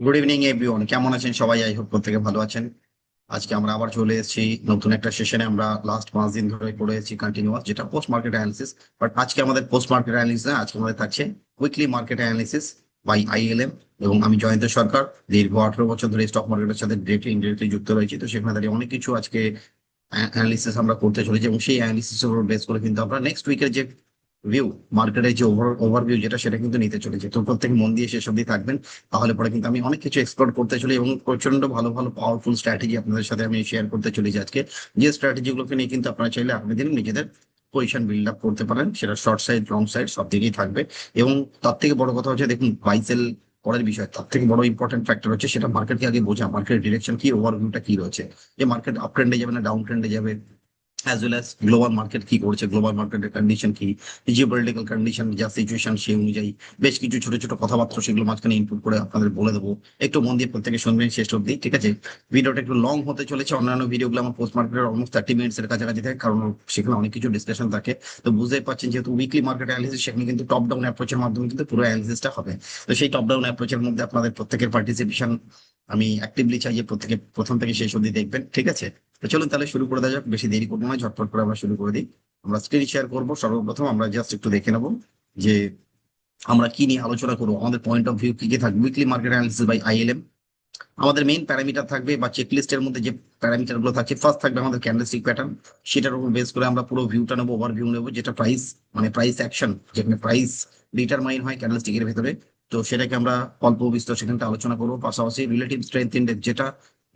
Good evening everyone, কেমন আছেন সবাই? আই হোপ প্রত্যেকে ভালো আছেন। আজকে আমরা আবার চলে এসেছি নতুন একটা সেশনে। আমরা লাস্ট 5 দিন ধরে করে এসেছি কন্টিনিউয়াস, যেটা পোস্ট মার্কেট অ্যানালিসিস। বাট আজকে আমাদের পোস্ট মার্কেট অ্যানালিসিস না, আজকে আমাদের থাকছে weekly market analysis by ILM. এবং আমি জয়ন্ত সরকার, দীর্ঘ 18 বছর ধরে স্টক মার্কেটের সাথে ডিরেক্টলি ইনডিরেক্টলি যুক্ত রয়েছি। তো সেখানে দাঁড়িয়ে অনেক কিছু আজকে অ্যানালিসিস আমরা করতে চলেছি, এবং সেই অ্যানালিসিসের উপর বেস করে কিন্তু আমরা নেক্সট উইকের যে ভিউ, মার্কেটের যে ওভারভিউ যেটা, সেটা কিন্তু নিতে চলেছে। তো প্রত্যেকে মন দিয়ে শেষ অব্দি থাকবেন, তাহলে পরে কিন্তু আমি অনেক কিছু এক্সপ্লোর করতে চলি এবং প্রচন্ড ভালো ভালো পাওয়ারফুল স্ট্র্যাটেজি আপনাদের সাথে আমি শেয়ার করতে চলেছি আজকে। যে স্ট্র্যাটেজি গুলোকে নিয়ে কিন্তু আপনারা চাইলে আগামী দিনে নিজেদের পজিশন বিল্ড আপ করতে পারেন, সেটা শর্ট সাইড লং সাইড সব দিকেই থাকবে। এবং তার থেকে বড় কথা হচ্ছে, দেখুন, বাই সেল করার বিষয়, তার থেকে বড় ইম্পর্টেন্ট ফ্যাক্টর হচ্ছে সেটা মার্কেটকে আগে বোঝা, মার্কেটের ডিরেকশন কি, ওভারভিউটা কি রয়েছে, যে মার্কেট আপ ট্রেন্ডে যাবে না ডাউন ট্রেন্ডে যাবে, as well as global market কি করছে, গ্লোবাল মার্কেটের কন্ডিশন কি, জিও পলিটিক্যাল কন্ডিশন যা সিচুয়েশন সেই অনুযায়ী বেশ কিছু ছোট ছোট কথাবার্তা সেগুলো মাঝখানে ইনপুট করে আপনাদের বলে দেবো। একটু মন দিয়ে প্রত্যেকে শুনবেন শেষ অব্দি, ঠিক আছে? ভিডিওটা একটু লং হতে চলেছে, অন্যান্য ভিডিওগুলো আমার পোস্ট মার্কেটের অলমোস্ট 30 মিনিটস এর কাছাকাছি থাকে, কারণ সেখানে অনেক কিছু ডিসকাশন থাকে। তো বুঝতেই পারছেন, যেহেতু উইকলি মার্কেট অ্যানালিসিস, সেখানে কিন্তু টপ ডাউন অ্যাপ্রোচের মাধ্যমে কিন্তু পুরো অ্যানালিসিসটা হবে। তো সেই টপ ডাউন অ্যাপ্রোচের মধ্যে আপনাদের প্রত্যেকের পার্টিসিপেশন আমি অ্যাক্টিভলি চাই, যে প্রত্যেকে প্রথম থেকে শেষ অব্দি দেখবেন, ঠিক আছে? তো চলুন তাহলে শুরু করে দেওয়া যাক, বেশি দেরি করবো না, ঝটপট করে আমরা শুরু করে দিই। আমরা স্ক্রিন শেয়ার করবো। সর্বপ্রথম আমরা জাস্ট একটু দেখে নেবো যে আমরা কি নিয়ে আলোচনা করবো, আমাদের পয়েন্ট অফ ভিউ কি কি থাকবে উইকলি মার্কেট অ্যানালিসিস বাই আইএলএম। আমাদের মেইন প্যারামিটার থাকবে বা চেকলিস্টের মধ্যে যে প্যারামিটার গুলো থাকছে, ফার্স্ট থাকবে আমাদের ক্যান্ডেলস্টিক প্যাটার্ন। সেটার উপর বেস করে আমরা পুরো ভিউটা নেবো, ওভারভিউ নেবো, যেটা প্রাইস, মানে প্রাইস অ্যাকশন, যেখানে প্রাইস ডিটারমাইন হয় ক্যান্ডেলস্টিকের ভেতরে। তো সেটাকে আমরা অল্প বিস্তর সেখানটা আলোচনা করবো। পাশাপাশি রিলেটিভ স্ট্রেংথ ইন্ডেক্স, যেটা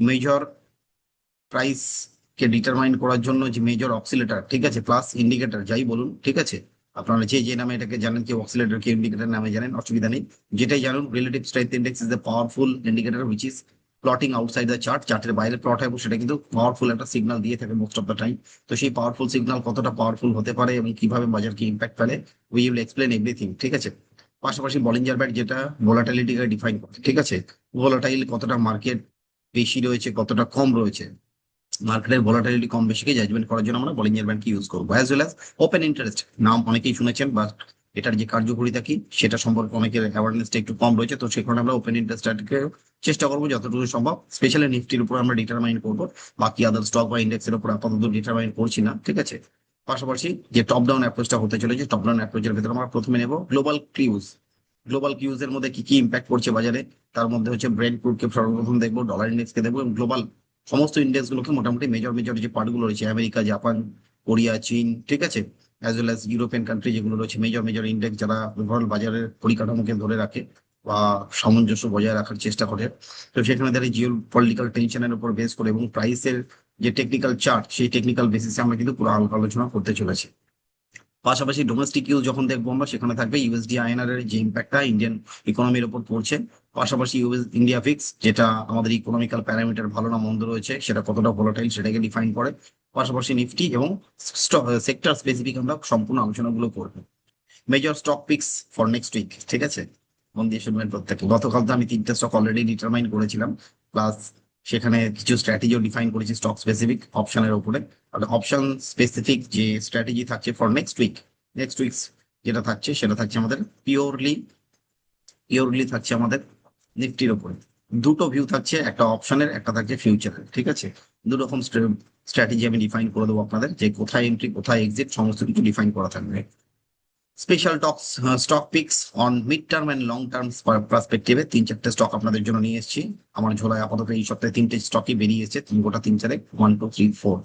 মেজর প্রাইস কে ডিটারমাইন করার জন্য যে মেজর অক্সিলেটর, ঠিক আছে, প্লাস ইন্ডিকেটর যাই বলুন, ঠিক আছে? আপনারা যে যে নামে এটাকে জানেন, কি অক্সিলেটর কি ইন্ডিকেটর নামে জানেন, অসুবিধা নেই। যেটাই জানুন, relative strength index is the powerful indicator which is plotting outside the chart. চার্টের বাইরে প্লট হয় এবং সেটা কিন্তু পাওয়ারফুল একটা সিগন্যাল দিয়ে থাকে মোস্ট অফ দ্য টাইম। তো সেই পাওয়ারফুল সিগন্যাল কতটা পাওয়ারফুল হতে পারে এবং কিভাবে বাজারকে ইম্প্যাক্ট ফেলে, উই উইল এক্সপ্লেন এভরিথিং, ঠিক আছে? পাশাপাশি বলিঞ্জার ব্যান্ড, যেটা ভোলাটিলিটিকে ডিফাইন করে, ঠিক আছে? ভোলাটাইল কতটা মার্কেট বেশি রয়েছে, কতটা কম রয়েছে, মার্কেটের ভলাটিলিটি কম বেশিকে জাজমেন্ট করার জন্য আমরা বলিঞ্জার ব্যান্ডকে ইউজ করবো। As well as open interest, নাম অনেকেই শুনেছেন, বাট এটার যে কার্যকারিতা কি সেটা সম্পর্কে অনেকের অ্যাওয়ারনেসটা একটু কম রয়েছে। তো সেখানে আমরা ওপেন ইন্টারেস্টকে চেষ্টা করবো যতটুকু সম্ভব, স্পেশালি নিফটির উপর আমরা ডিটারমাইন করবো। বাকি আদার স্টক বা ইন্ডেক্সের উপর আপাতত ডিটারমাইন করছি না, ঠিক আছে? পাশাপাশি যে টপ ডাউন অ্যাপ্রোচটা হতে চলেছে, টপ ডাউন অ্যাপ্রোচের ভেতরে আমরা প্রথমে নেব গ্লোবাল ক্লিউজ। গ্লোবাল কিউজ এর মধ্যে কি কি ইম্প্যাক্ট করছে বাজারে, তার মধ্যে হচ্ছে ব্রেন্ট ক্রুডকে সর্বপ্রথম দেখবো, ডলার ইন্ডেক্সকে দেখবো, এবং গ্লোবাল সমস্ত ইন্ডেক্স গুলোকে মোটামুটি মেজর মেজর যে পার্ট গুলো রয়েছে, আমেরিকা, জাপান, কোরিয়া, চীন, ঠিক আছে, as well as European country যেগুলো রয়েছে, মেজর মেজর ইন্ডেক্স যারা ওভারঅল বাজারের পরিকাঠামোকে ধরে রাখে বা সামঞ্জস্য বজায় রাখার চেষ্টা করে। তো সেখানে দাঁড়িয়ে জিও পলিটিক্যাল টেনশনের উপর বেস করে এবং প্রাইসের যে টেকনিক্যাল চার্ট, সেই টেকনিক্যাল বেসিসে আমরা কিন্তু পুরো আলোচনা করতে চলেছি। পাশাপাশি ডোমেস্টিক ইউজ যখন দেখবো আমরা, সেখানে থাকবে ইউএসডি আইএনআর এর যে ইম্প্যাক্টটা ইন্ডিয়ান ইকোনমির উপর পড়ছে। পাশাপাশি ইউএস ইন্ডিয়া ফিক্স, যেটা আমাদের ইকোনমিক্যাল প্যারামিটার ভালো না মন্দ রয়েছে, সেটা কতটা ভোলাটাইল সেটাকে ডিফাইন করে। পাশাপাশি নিফটি এবং সেক্টর স্পেসিফিক আমরা সম্পূর্ণ আলোচনাগুলো করবো। Major stock picks for next week, ঠিক আছে? মন দিয়ে শুনবেন প্রত্যেকে। গতকাল তো আমি 3টে স্টক অলরেডি ডিটারমাইন করেছিলাম, প্লাস সেখানে কিছু স্ট্র্যাটেজিও ডিফাইন করেছি স্টক স্পেসিফিক অপশনের উপরে। আর অপশন স্পেসিফিক যে স্ট্র্যাটেজি থাকছে ফর নেক্সট উইকস যেটা থাকছে, সেটা থাকছে আমাদের পিওরলি পিওরলি থাকছে আমাদের নিফটির উপরে। দুটো ভিউ থাকছে, একটা অপশনের, একটা থাকছে ফিউচারের, ঠিক আছে? দু রকম স্ট্র্যাটেজি আমি ডিফাইন করে দেবো আপনাদের, যে কোথায় এন্ট্রি কোথায় এক্সিট সমস্ত কিছু ডিফাইন করা থাকবে। Special talks, stock picks on mid term and long term পার্সপেক্টিভে 3-4টে স্টক আপনাদের জন্য নিয়ে এসেছি। আমার ঝোলায় আপাতত এই সপ্তাহে 3টে স্টকই বেরিয়ে এসেছে, গোটা 3 4 1 2 3 4,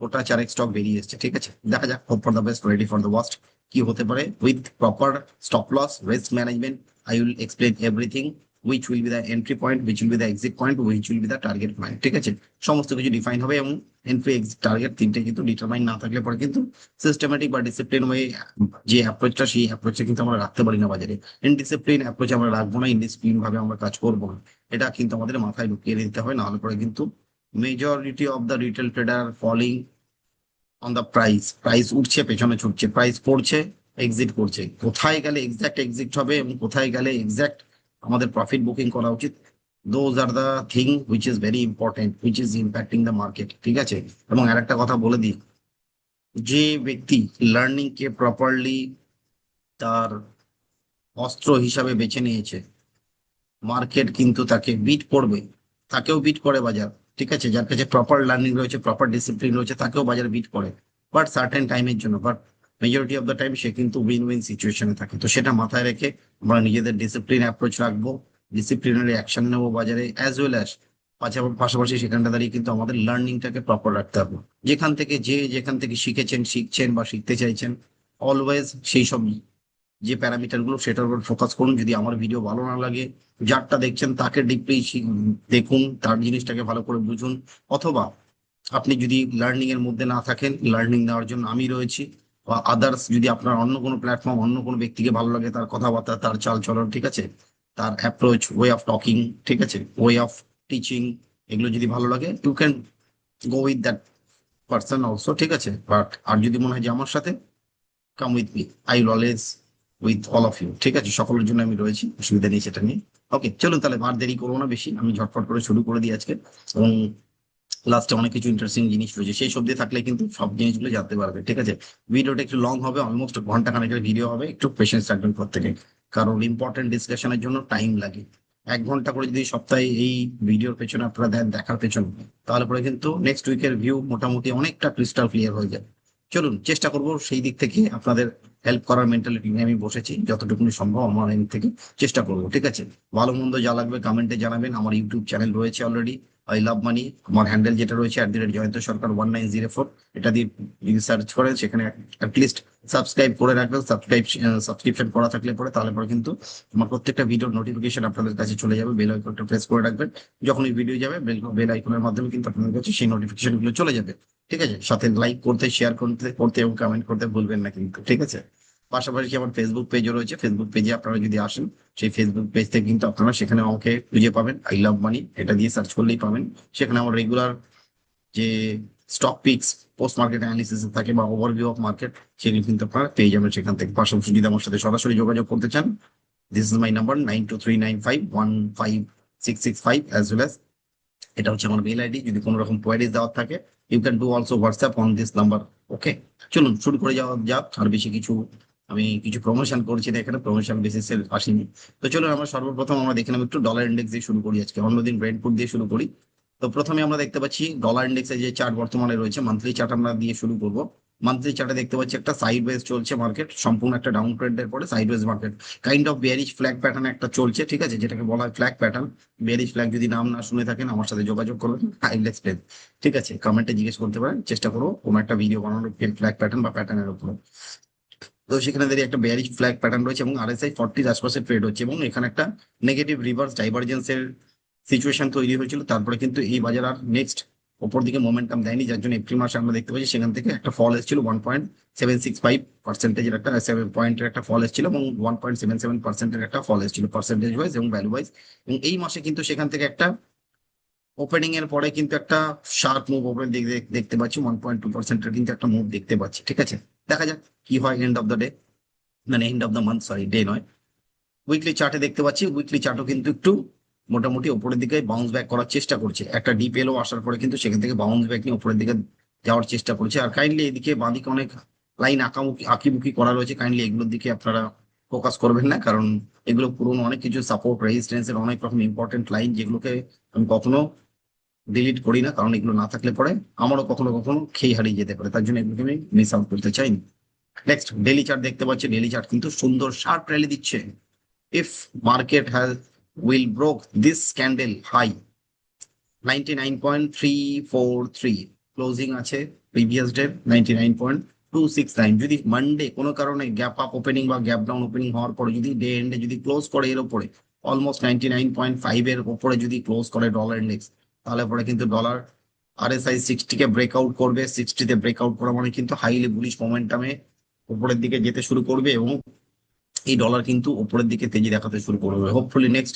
গোটা 4 স্টক বেরিয়ে এসেছে, ঠিক আছে? দেখা যাক, hope for the best, ready for the worst. কি হতে পারে with proper stop loss, risk management, I will explain everything, which will be the entry point, which will be the exit point, which will be the target point, ঠিক আছে? সমস্ত কিছু define হবে, এবং entry exit target তিনটে কিন্তু determine না থাকলে পরে কিন্তু সিস্টেমেটিক বা ডিসিপ্লিন ওয়ে যে অ্যাপ্রোচটা, সেই অ্যাপ্রোচটা কিন্তু আমরা রাখতে পারি না বাজারে। ইনডিসিপ্লিন অ্যাপ্রোচ আমরা রাখবো না, ইনডিসিপ্লিন ভাবে আমরা কাজ করবো না, এটা কিন্তু আমাদের মাথায় ঢুকিয়ে নিতে হয়, না হলে পরে কিন্তু majority of the retail trader falling on the price. Price উঠছে পেছনে ছুটছে, প্রাইস পড়ছে এক্সিট করছে, কোথায় গেলে এক্সাক্ট এক্সিট হবে এবং কোথায় গেলে এক্সাক্ট আমাদের প্রফিট বুকিং করা উচিত, those are the thing which is very important, which is impacting the market, ঠিক আছে? এবং আরেকটা কথা বলে দিই, যে ব্যক্তি লার্নিং কে প্রপারলি তার অস্ত্র হিসাবে বেছে নিয়েছে, মার্কেট কিন্তু তাকে বিট করবে, তাকেও বিট করে বাজার। ঠিক আছে, যার কাছে প্রপার লার্নিং রয়েছে, প্রপার ডিসিপ্লিন রয়েছে, তাকেও বাজার বিট করে, বাট সার্টেন টাইমের জন্য। But majority of the time সে কিন্তু উইন উইন সিচুয়েশনে থাকে। তো সেটা মাথায় রেখে আমরা নিজেদের ডিসিপ্লিন অ্যাপ্রোচ রাখবো, ডিসিপ্লিনারি অ্যাকশন নেবো বাজারে, অ্যাজ ওয়েল অ্যাজ পাশাপাশি সেখানটা দাঁড়িয়ে কিন্তু আমাদের লার্নিংটাকে প্রপার রাখতে হবে। যেখান থেকে শিখেছেন, শিখছেন বা শিখতে চাইছেন, অলওয়েজ সেই সব যে প্যারামিটার গুলো সেটার উপর ফোকাস করুন। যদি আমার ভিডিও ভালো না লাগে, যারটা দেখছেন তাকে ডিপলি দেখুন, তার জিনিসটাকে ভালো করে বুঝুন। অথবা আপনি যদি লার্নিং এর মধ্যে না থাকেন, লার্নিং দেওয়ার জন্য আমি রয়েছি। বা আদার্স যদি আপনার অন্য কোনো প্ল্যাটফর্ম, অন্য কোনো ব্যক্তিকে ভালো লাগে, তার কথাবার্তা, তার চাল চলন, ঠিক আছে, তার অ্যাপ্রোচ, ওয়ে অফ টকিং, ঠিক আছে, ওয়ে অফ টিচিং, এগুলো যদি ভালো লাগে, you can go with that person also, ঠিক আছে। বাট আর যদি মনে হয় যে আমার সাথে, come with me, I will always with all of you, ঠিক আছে, সকলের জন্য আমি রয়েছি, অসুবিধা নেই সেটা নিয়ে। ওকে, চলুন তাহলে আর দেরি করবো না বেশি, আমি ঝটফট করে শুরু করে দিই আজকে। এবং লাস্টে অনেক কিছু ইন্টারেস্টিং জিনিস রয়েছে, সেই সব দিয়ে থাকলে কিন্তু সব জিনিসগুলো জানতে পারবে, ঠিক আছে। ভিডিওটা একটু লং হবে, অলমোস্ট ঘন্টা খানেকের ভিডিও হবে, একটু পেশেন্স রাখবেন প্রত্যেকে, কারণ ইম্পর্টেন্ট ডিসকাশনের জন্য টাইম লাগে। 1 ঘন্টা করে যদি সপ্তাহে এই ভিডিওর পেছনে আপনারা দেন, দেখার পেছনে, তাহলে পরে কিন্তু নেক্সট উইকের ভিউ মোটামুটি অনেকটা ক্রিস্টাল ক্লিয়ার হয়ে যায়। চলুন চেষ্টা করব সেই দিক থেকে আপনাদের হেল্প করার মেন্টালিটি নিয়ে আমি বসেছি, যতটুকু সম্ভব আমার এদিক থেকে চেষ্টা করবো, ঠিক আছে। ভালো মন্দ যা লাগবে কমেন্টে জানাবেন। আমার ইউটিউব চ্যানেল রয়েছে অলরেডি, আই লাভ মানি। আমার হ্যান্ডেল যেটা রয়েছে @জয়ন্ত সরকার 1904, এটা দিয়ে যদি সার্চ করেন, সেখানে অ্যাটলিস্ট সাবস্ক্রাইব করে রাখবেন। সাবস্ক্রিপশন করা থাকলে পরে, তাহলে পরে কিন্তু আমার প্রত্যেকটা ভিডিওর নোটিফিকেশন আপনাদের কাছে চলে যাবে। বেল আইকনটা প্রেস করে রাখবেন, যখন এই ভিডিও যাবে বেল আইকনের মাধ্যমে কিন্তু আপনাদের কাছে সেই নোটিফিকেশন গুলো চলে যাবে, ঠিক আছে। সাথে লাইক করতে, শেয়ার করতে এবং কমেন্ট করতে ভুলবেন না কিন্তু, ঠিক আছে। পাশাপাশি আমার ফেসবুক পেজও রয়েছে, ফেসবুক পেজে আপনারা যদি আসেন, সেই ফেসবুক পেজ থেকে কিন্তু আপনারা সেখানে আমাকে খুঁজে পাবেন, আই লাভ মানি এটা দিয়ে সার্চ করলেই পাবেন। সেখানে আমার রেগুলার যে stock pix, post market analysis থাকে বা ওভারভিউ অফ মার্কেট, সেগুলো কিন্তু আপনারা পেয়ে যাবেন সেখান থেকে। পাশাপাশি যদি আমার সাথে সরাসরি যোগাযোগ করতে চান, this is my number 9239515665, as well as এটা হচ্ছে আমার মেল আইডি। যদি কোনো রকম কোয়ারিজ দেওয়ার থাকে, you can do also WhatsApp on this number. Okay, চলুন শুরু করে যাওয়া যাক। আর বেশি কিছু আমি কিছু প্রমোশন করছি না এখানে, প্রমোশন বেসিসে আসিনি। তো চলুন আমরা সর্বপ্রথম আমরা দেখে নেব একটু ডলার ইন্ডেক্স দিয়ে শুরু করি আজকে, অন্যদিন ব্রেন্টফুড দিয়ে শুরু করি। তো প্রথমে আমরা দেখতে পাচ্ছি ডলার ইন্ডেক্সে যে চার্ট বর্তমানে রয়েছে, মান্থলি চার্ট আমরা দিয়ে শুরু করব। মান্থলি চার্টে দেখতে পাচ্ছি একটা সাইড ওয়েজ চলছে মার্কেট, সম্পূর্ণ একটা ডাউন ট্রেন্ডের পরে sideways market, kind of bearish flag pattern একটা চলছে, ঠিক আছে, যেটাকে বলা হয় ফ্ল্যাগ প্যাটার্ন। বেয়ারিশ ফ্ল্যাগ যদি নাম না শুনে থাকেন, আমার সাথে যোগাযোগ করবেন, আই উইল এক্সপ্লেন, ঠিক আছে। কমেন্টে জিজ্ঞেস করতে পারেন, চেষ্টা করবো কোনো একটা ভিডিও বানানোর ফ্ল্যাগ প্যাটার্ন বা প্যাটার্নের উপরে। তো সেখানে দাঁড়িয়ে একটা বেয়ারিশ ফ্ল্যাগ প্যাটার্ন রয়েছে এবং RSI 40-র আশপাশে ট্রেড হচ্ছে, এবং এখানে একটা নেগেটিভ রিভার্স ডাইভারজেন্সের সিচুয়েশন তৈরি হয়েছিল। তারপরে কিন্তু এই বাজার আর নেক্সট ওপর দিকে মোমেন্টাম দেয়নি, যার জন্য এপ্রিল মাসে আমরা দেখতে পাচ্ছি সেখান থেকে একটা ফল এসেছিল 1.765%, একটা 7 পয়েন্টের একটা ফল এসেছিল, এবং 1.77%-এর একটা ফল এসেছিল পার্সেন্টেজ ওয়াইজ এবং ভ্যালু ওয়াইজ। এবং এই মাসে কিন্তু সেখান থেকে একটা ওপেনিং এর পরে কিন্তু একটা শার্প মুভ ওপরের দিকে দেখতে পাচ্ছি, 1.2%-এর কিন্তু একটা মুভ দেখতে পাচ্ছি, ঠিক আছে। দেখা যাক কি হয় এন্ড অফ দ্য ডে, মানে end of the month, sorry, day নয়। উইকলি চার্টে দেখতে পাচ্ছি, উইকলি চার্টও কিন্তু একটু মোটামুটি উপরের দিকে বাউন্স ব্যাক করার চেষ্টা করছে। একটা ডিপ এলো আসার পরে কিন্তু সেখান থেকে বাউন্স ব্যাক নিয়ে উপরের দিকে যাওয়ার চেষ্টা করছে। আর কাইন্ডলি এদিকে বাঁদিকে অনেক লাইন আঁকিবুকি করা রয়েছে, কাইন্ডলি এগুলোর দিকে আপনারা ফোকাস করবেন না, কারণ এগুলো পুরনো অনেক কিছু সাপোর্ট রেজিস্ট্যান্স এর অনেক রকম ইম্পর্টেন্ট লাইন, যেগুলোকে আমি কখনো ডিলিট করি না, কারণ এগুলো না থাকলে পরে আমারও কখনো কখনো খেয়ে হারিয়ে যেতে পারে, তার জন্য এগুলোকে আমি মিস আউট করতে চাই না। নেক্সট ডেলি চার্ট দেখতে পাচ্ছি, ডেলি চার্ট কিন্তু সুন্দর শার্প র্যালি দিচ্ছে। if market has will broke this candle high 99.343, closing আছে প্রিভিয়াস ডে 99.269, যদি মানডে কোনো কারণে গ্যাপ আপ ওপেনিং বা গ্যাপ ডাউন ওপেনিং হওয়ার পরে যদি ডে এন্ডে যদি ক্লোজ করে এর উপরে অলমোস্ট 99.5 এর উপরে যদি ক্লোজ করে ডলার ইন্ডেক্স, তাহলে পরে কিন্তু ডলার RSI 60-কে ব্রেকআউট করবে। 60-তে ব্রেকআউট করা মানে কিন্তু হাইলি বুলিশ মোমেন্টামে উপরের দিকে যেতে শুরু করবে, এবং এই ডলার কিন্তু উপরের দিকে তেজি দেখাতে শুরু করবে। হোপফুলি নেক্সট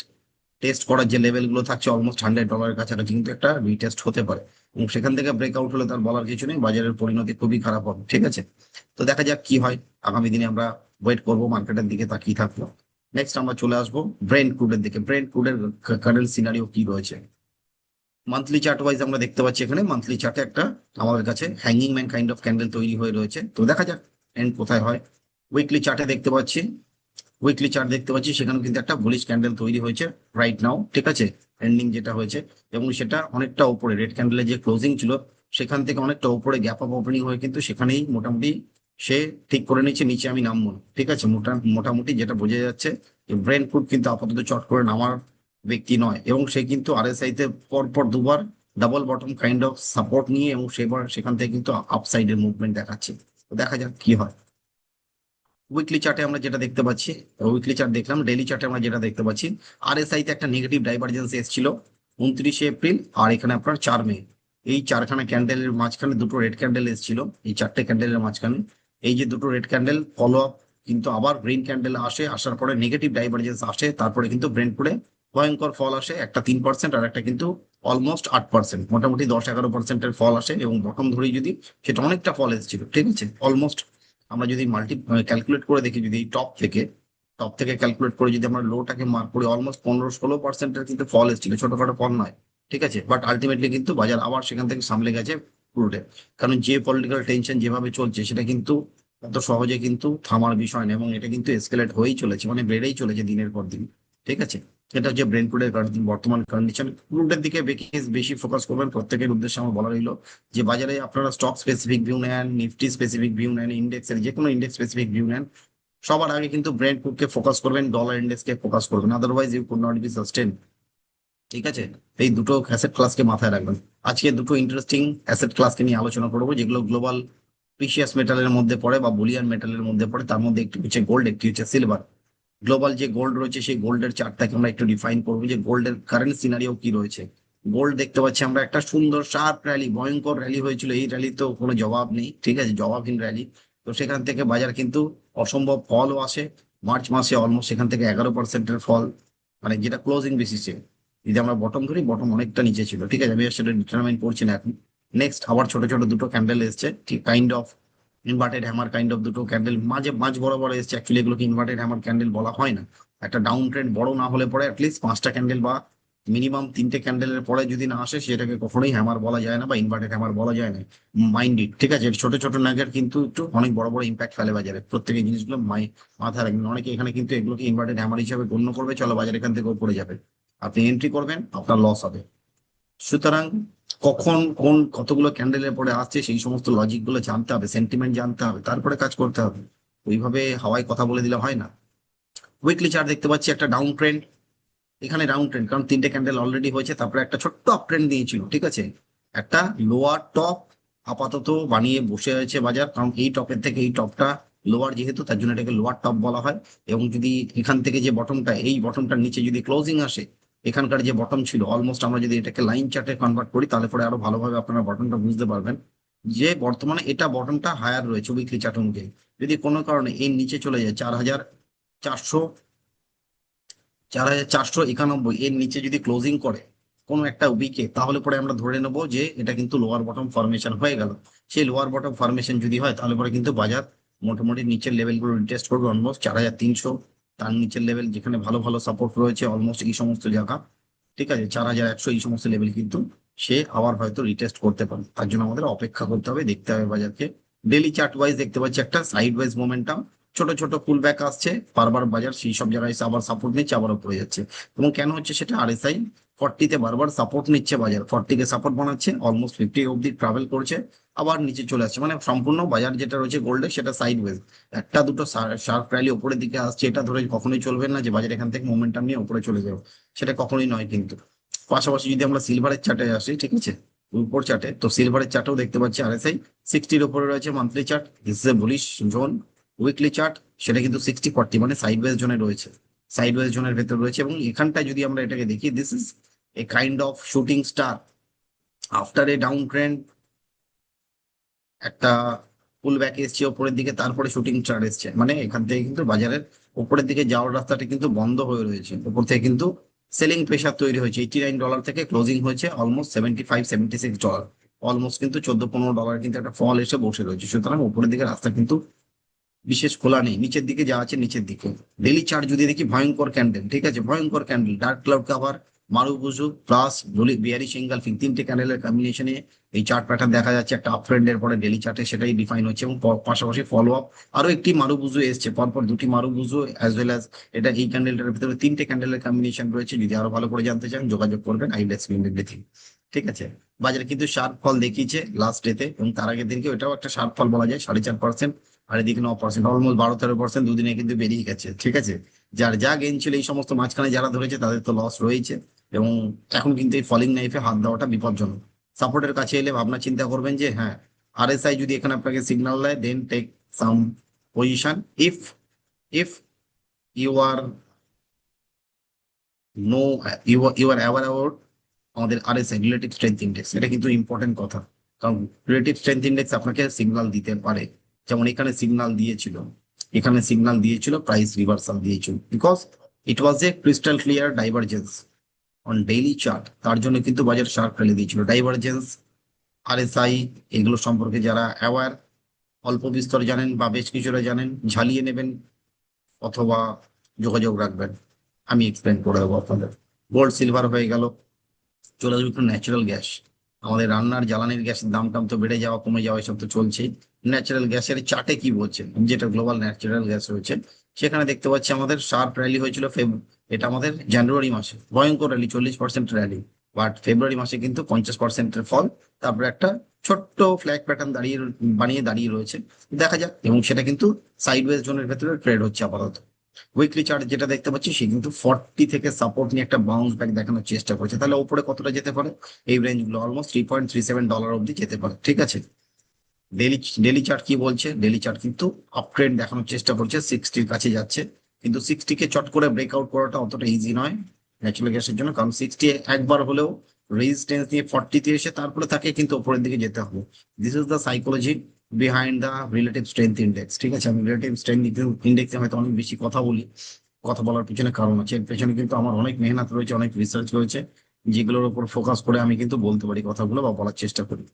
টেস্ট করার যে লেভেল গুলো থাকছে অলমোস্ট $100 কাছাকাছি কিন্তু একটা রিটেস্ট হতে পারে, এবং সেখান থেকে ব্রেকআউট হলে তার বলার কিছু নেই, বাজারের পরিণতি খুবই খারাপ হবে, ঠিক আছে। তো দেখা যাক কি হয়, আগামী দিনে আমরা ওয়েট করবো, মার্কেটের দিকে তাকিয়ে থাকবো। নেক্সট আমরা চলে আসবো ব্রেন্ট ক্রুডের দিকে। ব্রেন্ট ক্রুডের কারেন্ট সিনারিও কি রয়েছে মান্থলি চার্ট ওয়াইজ আমরা দেখতে পাচ্ছি। এখানে মান্থলি চার্টে একটা আমাদের কাছে hanging man kind of candle তৈরি হয়ে রয়েছে, তো দেখা যাক এন্ড কোথায় হয়। উইকলি চার্টে দেখতে পাচ্ছি উইকলি চার্ট দেখতে পাচ্ছি, সেখানে কিন্তু একটা বুলিশ ক্যান্ডেল তৈরি হয়েছে রাইট নাও, ঠিক আছে, এন্ডিং যেটা হয়েছে, এবং সেটা অনেকটা উপরে রেড ক্যান্ডেলের যে ক্লোজিং ছিল সেখান থেকে অনেকটা উপরে গ্যাপ আপ ওপেনিং হয়ে কিন্তু সেখানেই মোটামুটি সে ঠিক করে নিচ্ছে নিচে আমি নামবো না। ঠিক আছে, মোটামুটি যেটা বোঝা যাচ্ছে ব্রেন ফুড কিন্তু আপাতত চট করে নামার ব্যক্তি নয়, এবং সে কিন্তু আরএসআই তে পর দুবার double bottom kind of support নিয়ে এবং সেবার সেখান থেকে কিন্তু আপসাইডের মুভমেন্ট দেখাচ্ছে। তো দেখা যাক কি হয়। উইকলি চার্টে আমরা যেটা দেখতে পাচ্ছি, উইকলি চার্ট দেখলাম, ডেইলি চার্টে আমরা যেটা দেখতে পাচ্ছি, আরএসআই তে একটা নেগেটিভ ডাইভারজেন্স এসেছিল 29 এপ্রিল, আর এখানে আপনার 4 মে, এই চারখানা ক্যান্ডেলের মাঝখানে দুটো রেড ক্যান্ডেল এসেছিল, এই চারটে ক্যান্ডেলের মাঝখানে এই যে দুটো রেড ক্যান্ডেল ফলো আপ কিন্তু আবার গ্রিন ক্যান্ডেল আসে, আসার পরে নেগেটিভ ডাইভারজেন্স আসে, তারপরে কিন্তু ব্রেন্টপুরে ভয়ঙ্কর ফল আসে, একটা 3% আর একটা কিন্তু অলমোস্ট 8%, মোটামুটি 10-11%-এর ফল আসে, এবং বটম ধরেই যদি সেটা অনেকটা ফল এসেছিল, ঠিক আছে, অলমোস্ট আমরা যদি ক্যালকুলেট করে দেখি, যদি টপ থেকে ক্যালকুলেট করে যদি আমরা লোটাকে মার্ক করি, অলমোস্ট 15-16%-এর কিন্তু ফল এসেছিল, ছোটখাটো ফল নয়, ঠিক আছে, বাট আলটিমেটলি কিন্তু বাজার আবার সেখান থেকে সামলে গেছে পুরোটা। কারণ যে পলিটিক্যাল টেনশন যেভাবে চলছে সেটা কিন্তু এত সহজে কিন্তু থামার বিষয় না, এবং এটা কিন্তু এসকেলেট হয়েই চলেছে, মানে বেড়েই চলেছে দিনের পর দিন, ঠিক আছে। এটা হচ্ছে ব্রেনপুরের বর্তমান কন্ডিশন। ক্রুডের দিকে বেশি ফোকাস করবেন, প্রত্যেকের উদ্দেশ্যে আমার বলা রইলো যে বাজারে আপনারা স্টক স্পেসিফিক ভিউ নেন, নিফটি স্পেসিফিক ভিউ নেন, ইন্ডেক্সের যে কোনো ইন্ডেক্স স্পেসিফিক ভিউ নেন, সবার আগে কিন্তু ব্র্যান্ড কে ফোকাস করবেন, ডলার ইন্ডেক্সকে ফোকাস করবেন, otherwise you could not be sustain, ঠিক আছে। এই দুটো অ্যাসেট ক্লাসকে মাথায় রাখবেন। আজকে দুটো ইন্টারেস্টিং অ্যাসেট ক্লাসকে নিয়ে আলোচনা করবো, যেগুলো গ্লোবাল প্রিসিয়াস মেটালের মধ্যে পড়ে বা বুলিয়ান মেটালের মধ্যে পড়ে। তার মধ্যে একটি হচ্ছে গোল্ড, একটি হচ্ছে সিলভার। গ্লোবাল যে গোল্ড রয়েছে সেই গোল্ডের চার্টটাকে আমরা একটু ডিফাইন করবো, যে গোল্ডের কারেন্ট সিনারিও কি রয়েছে। গোল্ড দেখতে পাচ্ছি আমরা একটা সুন্দর শার্প র্যালি, ভয়ঙ্কর র্যালি হয়েছিল, এই র্যালি তো কোনো জবাব নেই, ঠিক আছে, জবাবহীন র্যালি। তো সেখান থেকে বাজার কিন্তু অসম্ভব ফলও আসে, মার্চ মাসে অলমোস্ট সেখান থেকে 11%-এর ফল, মানে যেটা ক্লোজিং বেসিসে। যদি আমরা বটম ধরি, বটম অনেকটা নিচে ছিল, ঠিক আছে, আমি আর সেটা ডিটারমাইন করছি না এখন। নেক্সট আবার ছোট ছোট দুটো ক্যান্ডেল এসছে, ঠিক kind of inverted hammer kind of দুটো ক্যান্ডেল মাঝ বরাবর এসছে, অ্যাকচুয়ালি এগুলোকে ইনভার্টেড হ্যামার ক্যান্ডেল বলা হয় না। একটা ডাউন ট্রেন্ড বড় না হলে পরে অ্যাটলিস্ট 5টা ক্যান্ডেল বা মিনিমাম 3টে ক্যান্ডেলের পরে যদি না আসে, সেটাকে কখনোই হ্যামার বলা যায় না বা ইনভার্টেড হ্যামার বলা যায় না। মাইন্ড ইট, ঠিক আছে, ছোট ছোট নাগের কিন্তু একটু অনেক বড় বড় ইম্প্যাক্ট ফেলে বাজারে, প্রত্যেক জিনিসগুলো মাথায় রাখবেন। অনেকে এখানে কিন্তু এগুলোকে ইনভার্টেড হ্যামার হিসাবে গণ্য করবে, চলো বাজার এখান থেকে উপরে যাবে, আপনি এন্ট্রি করবেন, আপনার লস হবে। সুতরাং কখন কোন কতগুলো ক্যান্ডেলের পরে আসছে সেই সমস্ত লজিক গুলো জানতে হবে, সেন্টিমেন্ট জানতে হবে, তারপরে কাজ করতে হবে। ওইভাবে হাওয়ায় কথা বলে দিলে হয় না। উইকলি চার্ট দেখতে পাচ্ছি একটা ডাউন ট্রেন্ড, এখানে ডাউন ট্রেন্ড, কারণ 3টে ক্যান্ডেল অলরেডি হয়েছে, তারপরে একটা ছোট্ট আপ ট্রেন্ড দিয়েছিল, ঠিক আছে, একটা লোয়ার টপ আপাতত বানিয়ে বসে আছে বাজার, কারণ এই টপের থেকে এই টপটা লোয়ার, যেহেতু তার জন্য এটাকে লোয়ার টপ বলা হয়। এবং যদি এখান থেকে যে বটমটা, এই বটমটার নিচে যদি ক্লোজিং আসে, এখানকার যে বটম ছিল অলমোস্ট, আমরা যদি এটাকে লাইন চার্টে কনভার্ট করি তাহলে পরে আরো ভালোভাবে আপনারা বটমটা বুঝতে পারবেন, যে বর্তমানে এটা বটমটা হায়ার রয়েছে উইকলি চার্ট অনুযায়ী। যদি কোনো কারণে এই নিচে চলে যায় 4,400, 4,491 এর নিচে যদি ক্লোজিং করে কোনো একটা উইকে, তাহলে পরে আমরা ধরে নেবো যে এটা কিন্তু লোয়ার বটম ফরমেশন হয়ে গেল। সেই লোয়ার বটম ফরমেশন যদি হয়, তাহলে পরে কিন্তু বাজার মোটামুটি নিচের লেভেলগুলো রিটেস্ট করবে, অলমোস্ট 4,300, তার নিচের লেভেল যেখানে ভালো ভালো সাপোর্ট রয়েছে অলমোস্ট এই সমস্ত জায়গা, ঠিক আছে, 4,100, এই সমস্ত লেভেল কিন্তু সে আবার হয়তো রিটেস্ট করতে পারে। তার জন্য আমাদের অপেক্ষা করতে হবে, দেখতে হবে বাজারকে। ডেলি চার্ট ওয়াইজ দেখতে পাচ্ছি একটা সাইড ওয়াইজ মোমেন্টাম, ছোট ছোট পুল ব্যাক আসছে, বারবার বাজার সেই সব জায়গায় এসে আবার সাপোর্ট নিচ্ছে, আবার উপরে যাচ্ছে। এবং কেন হচ্ছে সেটা, আরএসআই 40-তে বারবার সাপোর্ট নিচ্ছে, বাজার 40-কে সাপোর্ট বানাচ্ছে, অলমোস্ট 50 অব্দি ট্রাভেল করছে, আবার নিচে চলে আসছে, মানে সম্পূর্ণ বাজার যেটা রয়েছে গোল্ডে সেটা সাইড ওয়েজ। একটা দুটো শার্প র্যালি উপরের দিকে আসছে, এটা ধরে কখনোই চলবে না যে বাজার এখান থেকে মোমেন্টাম নিয়ে উপরে চলে যাবে, সেটা কখনোই নয় কিন্তু। পাশাপাশি যদি আমরা সিলভারের চার্টে আসি, ঠিক আছে, উপর চার্টে, তো সিলভারের চার্টেও দেখতে পাচ্ছি আরএসআই 60-র উপরে রয়েছে, monthly chart this is A bullish zone. Weekly chart সেটা কিন্তু 60-40, মানে সাইডওয়েজ জোনে রয়েছে, সাইডওয়েজ জোনের ভেতর রয়েছে। এবং এখানটায় যদি আমরা এটাকে দেখি, this is a kind of shooting star after a down trend, একটা পুল ব্যাক এসছে ওপরের দিকে, তারপরে শুটিং স্টার এসছে, মানে এখান থেকে কিন্তু বাজারের উপরের দিকে যাওয়ার রাস্তাটা কিন্তু বন্ধ হয়ে রয়েছে, উপর থেকে কিন্তু সেলিং প্রেশার তৈরি হয়েছে। $89 থেকে ক্লোজিং হয়েছে অলমোস্ট $75-76, অলমোস্ট কিন্তু $14-15 কিন্তু একটা ফল এসে বসে রয়েছে। সুতরাং উপরের দিকে রাস্তা কিন্তু বিশেষ খোলা নেই, নিচের দিকে যা আছে নিচের দিকে। ডেলি চার্ট যদি দেখি, ভয়ঙ্কর ক্যান্ডেল, ঠিক আছে, ভয়ঙ্কর candle, dark cloud cover, মারুবুজু plus bearish engulfing, তিনটে ক্যান্ডেলের কম্বিনেশনে এই চার্ট প্যাটার্ন দেখা যাচ্ছে। একটা আপ ট্রেন্ডের পরে ডেলি চার্টে সেটাই ডিফাইন হচ্ছে, এবং পাশাপাশি ফলো আপ আরো একটি মারুবুজু এসছে, পরপর দুটি মারুবুজু অ্যাজ ওয়েল অ্যাজ এটা এই ক্যান্ডেলটার ভিতরে তিনটে ক্যান্ডেলের কম্বিনেশন রয়েছে। যদি আরো ভালো করে জানতে চান যোগাযোগ করবেন আই উইল এক্সপ্লেইন এভরিথিং। ঠিক আছে, বাজারে কিন্তু শার্প ফল দেখিয়েছে লাস্ট ডেতে, এবং তার আগের দিনকে ওটাও একটা শার্প ফল বলা যায়, 4.5%। আর এদিকে 9%, অলমোস্ট 12-13% দুদিনে কিন্তু বেরিয়ে গেছে। ঠিক আছে, যার যা গেইন ছিল এই সমস্ত মাঝখানে যারা ধরেছে তাদের তো লস রয়েছে, এবং এখন কিন্তু এই ফলিং নাইফে হাত দেওয়াটা বিপজ্জনক। সাপোর্টের কাছে এলে ভাবনা চিন্তা করবেন যে হ্যাঁ, আরএসআই যদি এখানে আপনাকে সিগন্যাল দেয় then take some position. If if you are no you are aware about আমাদের আরএসআই রিলেটিভ স্ট্রেংথ ইন্ডেক্স, এটা কিন্তু ইম্পর্টেন্ট কথা। কারণ রিলেটিভ স্ট্রেংথ ইন্ডেক্স আপনাকে সিগন্যাল দিতে পারে, যেমন এখানে সিগন্যাল দিয়েছিল, এখানে সিগন্যাল দিয়েছিল, প্রাইস রিভার্সাল দিয়েছিল, because it was a crystal clear divergence on daily chart. তার জন্য কিন্তু বাজার শার্প ফেলে দিয়েছিল। ডাইভারজেন্স, আরএসআই, এগুলো সম্পর্কে যারা অ্যাওয়ার, অল্প বিস্তর জানেন বা বেশ কিছুটা জানেন, ঝালিয়ে নেবেন অথবা যোগাযোগ রাখবেন, আমি এক্সপ্লেন করে দেবো আপনাদের। গোল্ড সিলভার হয়ে গেল, চলে আসবে একটু ন্যাচারাল গ্যাস। আমাদের রান্নার জ্বালানির গ্যাসের দাম টাম তো বেড়ে যাওয়া কমে যাওয়া এসব তো চলছেই। ন্যাচারাল গ্যাসের চার্টে কি বলছে, যেটা গ্লোবাল ন্যাচারাল গ্যাস রয়েছে, সেখানে দেখতে পাচ্ছি আমাদের শার্প র্যালি হয়েছিল এটা আমাদের জানুয়ারি মাসে, ভয়ঙ্কর র্যালি, 40% র্যালি। বাট ফেব্রুয়ারি মাসে কিন্তু 50%-এর ফল, তারপরে একটা ছোট্ট ফ্ল্যাগ প্যাটার্ন দাঁড়িয়ে রয়েছে। দেখা যাক, এবং সেটা কিন্তু সাইডওয়েজ জোনের ভেতরে ট্রেড হচ্ছে আপাতত। উইকলি চার্ট যেটা দেখতে পাচ্ছি, সে কিন্তু 40 থেকে সাপোর্ট নিয়ে একটা বাউন্স ব্যাক দেখানোর চেষ্টা করছে। তাহলে উপরে কতটা যেতে পারে, এই রেঞ্জ গুলো অলমোস্ট $3.37 অব্দি যেতে পারে। ঠিক আছে, ডেলি ডেলি চার্ট কি বলছে, ডেলি চার্ট কিন্তু আপ ট্রেন্ড দেখানোর চেষ্টা করছে, 60-র কাছে যাচ্ছে। কিন্তু 60-কে চট করে ব্রেকআউট করাটা অতটা ইজি নয় ন্যাচুরাল গ্যাসের জন্য, কারণ 60 একবার হলেও রেজিস্ট্যান্স নিয়ে 40-তে এসে তারপরে তাকে কিন্তু উপরের দিকে যেতে হবে। This is the psychology behind the relative strength index. ঠিক আছে, আমি রিলেটিভ স্ট্রেংথ ইন্ডেক্সে হয়তো অনেক বেশি কথা বলি, কথা বলার পিছনে কারণ আছে, এর পেছনে কিন্তু আমার অনেক মেহনত রয়েছে, অনেক রিসার্চ রয়েছে, যেগুলোর উপর ফোকাস করে আমি কিন্তু বলতে পারি কথাগুলো বা বলার চেষ্টা করি।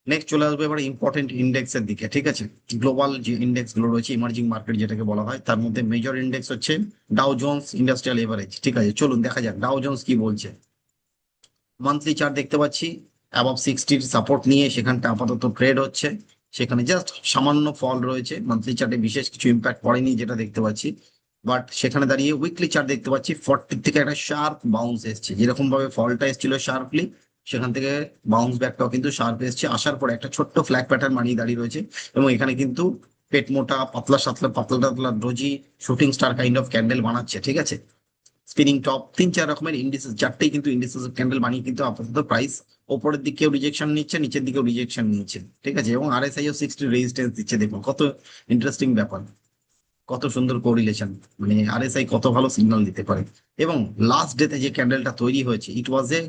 নেক্সট চলে আসবে এবার ইম্পর্টেন্ট ইন্ডেক্স এর দিকে। ঠিক আছে, গ্লোবাল যে ইন্ডেক্স গুলো রয়েছে, ইমার্জিং মার্কেট যেটাকে বলা হয়, তার মধ্যে মেজর ইন্ডেক্স হচ্ছে ডাও জোন্স ইন্ডাস্ট্রিয়াল এভারেজ। ঠিক আছে, চলুন দেখা যাক ডাও জোন্স কি বলছে। মান্থলি চার্ট দেখতে পাচ্ছি অ্যাবভ 60-র সাপোর্ট নিয়ে সেখানটা আপাতত ট্রেড হচ্ছে, সেখানে জাস্ট সামান্য ফল রয়েছে, মান্থলি চার্টে বিশেষ কিছু ইম্প্যাক্ট পড়েনি যেটা দেখতে পাচ্ছি। বাট সেখানে দাঁড়িয়ে উইকলি চার্ট দেখতে পাচ্ছি 40 থেকে একটা শার্প বাউন্স এসছে, যেরকম ভাবে ফলটা এসেছিল শার্পলি, সেখান থেকে বাউন্স ব্যাকটাও কিন্তু শার্প এসছে, আসার পরে একটা ছোট্ট ফ্ল্যাগ প্যাটার্ন বানিয়ে দাঁড়িয়ে রয়েছে। এবং এখানে কিন্তু পেট মোটা পাতলা সাতলা পাতলা টাতলা doji shooting star kind of candle বানাচ্ছে। ঠিক আছে, স্পিনিং টপ, 3-4 রকমের ইন্ডিসেস, চারটেই কিন্তু ইন্ডিসেস ক্যান্ডেল বানিয়ে কিন্তু আপাতত প্রাইস ওপরের দিকেও রিজেকশন নিচ্ছে, নিচের দিকেও রিজেকশন নিচ্ছে। ঠিক আছে, এবং আরএসআই ও 60 রেজিস্ট্যান্স দিচ্ছে, দেখুন কত ইন্টারেস্টিং ব্যাপার, কত সুন্দর কোরিলেশন, মানে আরএসআই কত ভালো সিগন্যাল দিতে পারে। এবং লাস্ট ডেতে যে ক্যান্ডেলটা তৈরি হয়েছে, ইট ওয়াজ এ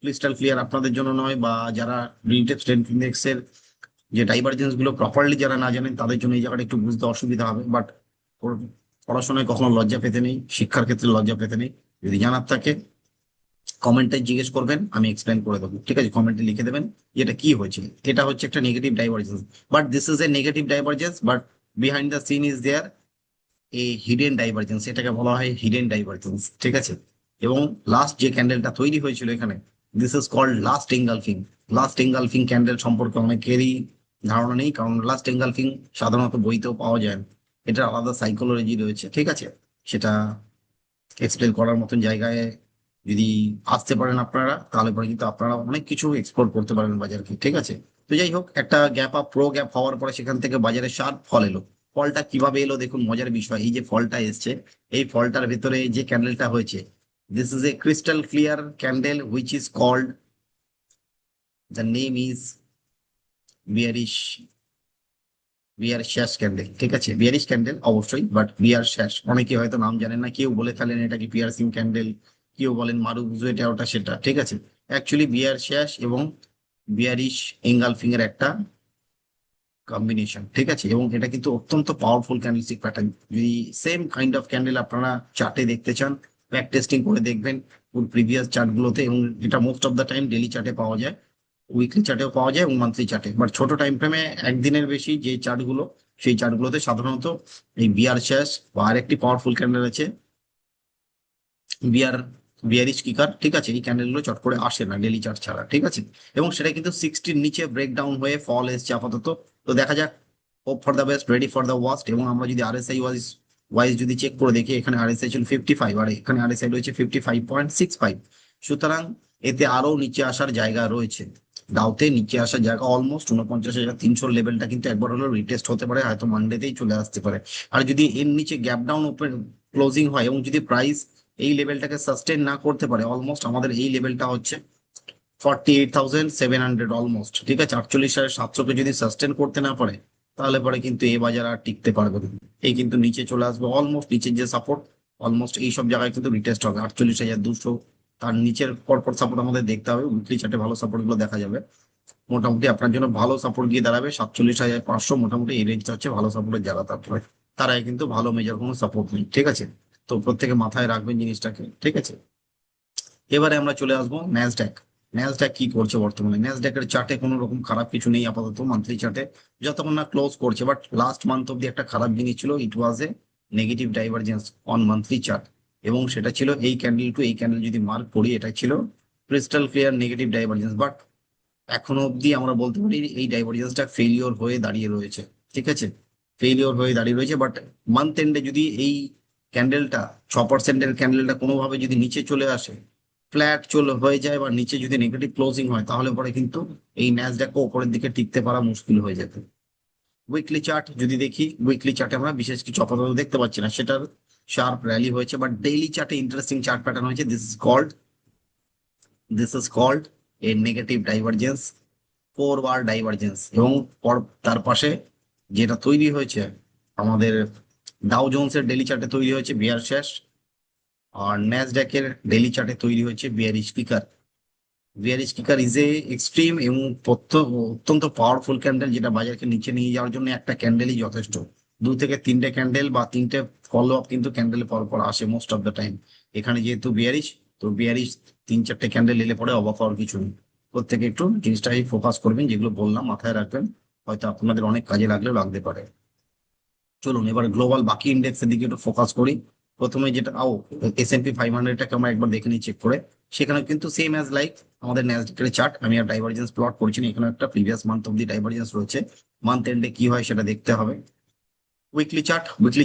ক্রিস্টাল ক্লিয়ার আপনাদের জন্য নয়, বা যারা রিলেটিভ স্ট্রেংথ ইন্ডেক্সের যে ডাইভারজেন্স গুলো প্রপারলি যারা না জানেন তাদের জন্য এই জায়গাটা একটু বুঝতে অসুবিধা হবে। বাট পড়াশোনায় কখনো লজ্জা পেতে নেই, শিক্ষার ক্ষেত্রে লজ্জা পেতে নেই। যদি জানার থাকে কমেন্টে জিজ্ঞেস করবেন, আমি এক্সপ্লেন করে দেবো। ঠিক আছে, কমেন্টে লিখে দেবেন এটা কি হয়েছে। এটা হচ্ছে একটা negative divergence, but this is a negative divergence, but behind the scene is there এই হিডেন ডাইভারজেন্স, এটাকে বলা হয় হিডেন ডাইভারজেন্স। ঠিক আছে, এবং লাস্ট যে ক্যান্ডেলটা তৈরি হয়েছিল এখানে, this is called last engulfing. Last engulfing candle সম্পর্কে অনেকেরই ধারণা নেই, কারণ লাস্ট এঙ্গালফিং সাধারণত বইতেও পাওয়া যায় না, এটা আলাদা সাইকোলজি রয়েছে। ঠিক আছে, সেটা এক্সপ্লেন করার মতন জায়গায় যদি আসতে পারেন আপনারা, তাহলে পরে কিন্তু আপনারা অনেক কিছু এক্সপ্লোর করতে পারবেন বাজারকে। ঠিক আছে, তো যাই হোক, একটা গ্যাপ আপ প্রো গ্যাপ হওয়ার পরে সেখান থেকে বাজারে শার্প ফল এলো। ফলটা কিভাবে এলো দেখুন, মজার বিষয়, এই যে ফলটা এসছে, এই ফলটার ভেতরে যে ক্যান্ডেলটা হয়েছে, this is a crystal clear candle which is called, the name is bearish bear sash candle. ঠিক আছে, বিয়ারিশ ক্যান্ডেল অবশ্যই, বাট বিয়ার শ্যাশ অনেকে হয়তো নাম জানেন না, কেউ বলে ফেলেন এটাকে পিয়ারসিং ক্যান্ডেল, কেউ বলেন মারুবুজু, এটা ওটা সেটা। ঠিক আছে, অ্যাকচুয়ালি বিয়ার শ্যাশ এবং বিয়ারিশ এঙ্গালফিং এর একটা কম্বিনেশন। ঠিক আছে, এবং এটা কিন্তু অত্যন্ত পাওয়ারফুল ক্যান্ডেলস্টিক প্যাটার্ন। যদি সেম কাইন্ড অফ ক্যান্ডেল আপনারা চার্টে দেখতে চান, ব্যাক টেস্টিং করে দেখবেন প্রিভিয়াস চার্ট গুলোতে, এবং এটা most of the time daily চার্টে পাওয়া যায়, উইকলি চার্টেও পাওয়া যায় এবং মান্থলি চার্টে। বাট ছোট টাইম ফ্রেমে একদিনের বেশি যে চার্ট গুলো, সেই চার্ট গুলোতে সাধারণত এই বিয়ার শেষ বা আরেকটি পাওয়ারফুল ক্যান্ডেল আছে বিয়ার বিয়ারিশ কিকার, ঠিক আছে। এই ক্যান্ডেল গুলো চট করে আসে না ডেলি চার্ট ছাড়া, ঠিক আছে। এবং সেটা কিন্তু 60-র নিচে ব্রেকডাউন হয়ে ফল এসছে আপাতত। তো দেখা যাক, hope for the best, ready for the worst. এবং আমরা যদি আরএসআই ওয়াইজ যদি চেক করে দেখি, এখানে আরএসআই ছিল 55 আর এখানে আরএসআই রয়েছে 55.65। সুতরাং এতে আরো নিচে আসার জায়গা রয়েছে। ডাউতে নিচে আসার জায়গা অলমোস্ট 49,300 লেভেলটা কিন্তু একবার হলো রিটেস্ট হতে পারে, হয়তো মানডেতেই চলে আসতে পারে। আর যদি এর নিচে গ্যাপ ডাউন ওপেন ক্লোজিং হয় এবং যদি প্রাইস এই লেভেলটাকে সাস্টেন না করতে পারে, অলমোস্ট আমাদের এই লেভেলটা হচ্ছে 48,700 অলমোস্ট, ঠিক আছে। 48,700-কে যদি সাস্টেন করতে না পারে, তাহলে পরে কিন্তু এই বাজার আর টিকতে পারবে না। এই কিন্তু নিচে চলে আসবে, অলমোস্ট নিচের যে সাপোর্ট, অলমোস্ট এই সব জায়গায় কিন্তু রিটেস্ট হবে 48,200। তার নিচের পরপর সাপোর্ট আমাদের দেখতে হবে, উইকলি চার্টে ভালো সাপোর্ট গুলো দেখা যাবে। মোটামুটি আপনার জন্য ভালো সাপোর্ট গিয়ে দাঁড়াবে 47,500, মোটামুটি এই রেঞ্জটা হচ্ছে ভালো সাপোর্টের জায়গা। তারপরে তারাই কিন্তু ভালো মেজার কোনো সাপোর্ট নেই, ঠিক আছে। তো প্রত্যেকে মাথায় রাখবেন জিনিসটাকে, ঠিক আছে। এবারে আমরা চলে আসবো ন্যাসড্যাক। ন্যাসড্যাক কি করছে বর্তমানে? ন্যাসড্যাকের চার্টে কোনো রকম খারাপ কিছু নেই আপাতত, মান্থলি চার্টে যতক্ষণ না ক্লোজ করছে। বাট লাস্ট মান্থ অব্দি একটা খারাপ জিনিস ছিল, it was a negative divergence on monthly chart. এবং সেটা ছিল এই ক্যান্ডেল টু এই ক্যান্ডেল যদি মার্ক করি, এটা ছিল crystal clear negative divergence. But এখনো অব্দি আমরা বলতে পারি এই ডাইভারজেন্সটা ফেলিওর হয়ে দাঁড়িয়ে রয়েছে, ঠিক আছে। ফেলিওর হয়ে দাঁড়িয়ে রয়েছে। বাট মান্থ এন্ডে যদি এই ক্যান্ডেলটা 6%-এর ক্যান্ডেলটা কোনোভাবে যদি নিচে চলে আসে, ফ্ল্যাট চলে হয়ে যায় বা নিচে যদি নেগেটিভ ক্লোজিং হয়, তাহলে পরে কিন্তু এই ন্যাসড্যাকও উপরের দিকে টিকতে পারা মুশকিল হয়ে যেত। উইকলি চার্ট যদি দেখি, উইকলি চার্টে আমরা বিশেষ কিছু আপাতত দেখতে পাচ্ছি না, সেটার শার্প র্যালি হয়েছে। বাট ডেইলি চার্টে ইন্টারেস্টিং চার্ট প্যাটার্ন হয়েছে। This is called a negative divergence, forward divergence. এবং তার পাশে যেটা তৈরি হয়েছে আমাদের ডাউ জোন্সের ডেলি চার্টে তৈরি হয়েছে বিয়ার শেষ, আর ন্যাসড্যাকের ডেলি চার্টে তৈরি হয়েছে bearish kicker. Bearish kicker is a extreme এবং অত্যন্ত পাওয়ারফুল ক্যান্ডেল, যেটা বাজারকে নিচে নিয়ে যাওয়ার জন্য একটা ক্যান্ডেলই যথেষ্ট। 2 থেকে 3টে ক্যান্ডেল বা 3টে ফলো আপ কিন্তু ক্যান্ডেলে পর পর আসে মোস্ট অফ দ্য টাইম। এখানে যেহেতু বিয়ারিশ, তো বিয়ারিশ 3-4টে ক্যান্ডেল এলে পরে অবাক হওয়ার কিছু নেই। প্রত্যেকে একটু জিনিসটাই ফোকাস করবেন, যেগুলো বললাম মাথায় রাখবেন, হয়তো আপনাদের অনেক কাজে লাগলেও লাগতে পারে। চলুন এবার গ্লোবাল বাকি ইন্ডেক্সের দিকে একটু ফোকাস করি। প্রথমে যেটা S&P 500-টাকে আমরা একবার দেখে নিই চেক করে। সেখানে কিন্তু সেম অ্যাজ লাইক আমাদের ন্যাসড্যাকের চার্ট, আমি আর ডাইভারজেন্স প্লট করছি না, এখানে একটা প্রিভিয়াস মান্থ অব্দি ডাইভারজেন্স রয়েছে। মান্থ এন্ডে কি হয় সেটা দেখতে হবে। উইকলি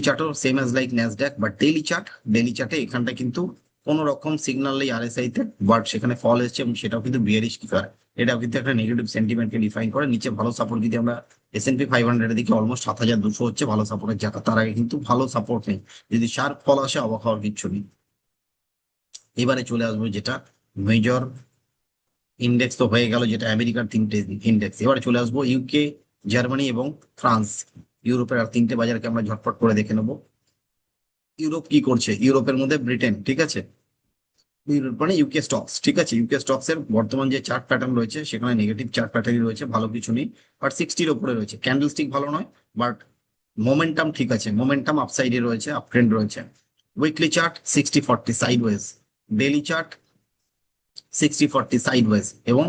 চার্টও same as like Nasdaq. But daily চার্টে এখানটা কিন্তু কোনো রকম সিগন্যাল নেই আরএসআই তে, বাট সেখানে ফল এসছে এবং সেটাও কিন্তু বিয়ারিশ কি করে। এটাও কিন্তু একটা নেগেটিভ সেন্টিমেন্টকে ডিফাইন করে। নিচে ভালো সাপোর্ট যদি আমরা S&P 500-এর দিকে অলমোস্ট 7,200 হচ্ছে ভালো সাপোর্টের জায়গা, তার আগে কিন্তু ভালো সাপোর্ট নেই। যদি শার্প ফল আসে, অবাক হওয়ার কিচ্ছু নেই। এবারে চলে আসবো যেটা মেজর ইন্ডেক্স তো হয়ে গেল, যেটা আমেরিকার 3টে ইন্ডেক্স। এবারে চলে আসবো ইউকে, জার্মানি এবং ফ্রান্স। ইউরোপের আর 3টে বাজারকে আমরা ঝটপট করে দেখে নেবো। ইউরোপ কি করছে? ইউরোপের মধ্যে ব্রিটেন, ঠিক আছে। ইউরোপ মানে ইউকে স্টকস, ঠিক আছে। ইউকে স্টকস এর বর্তমান যে চার্ট প্যাটার্ন রয়েছে, সেখানে নেগেটিভ চার্ট প্যাটার্নই রয়েছে, ভালো কিছু নেই। বাট 60-র উপরে রয়েছে, ক্যান্ডেল স্টিক ভালো নয়, বাট মোমেন্টাম ঠিক আছে, মোমেন্টাম আপসাইডে রয়েছে, আপ ট্রেন্ড রয়েছে। Weekly chart 60-40 sideways, daily chart 60-40 sideways. এবং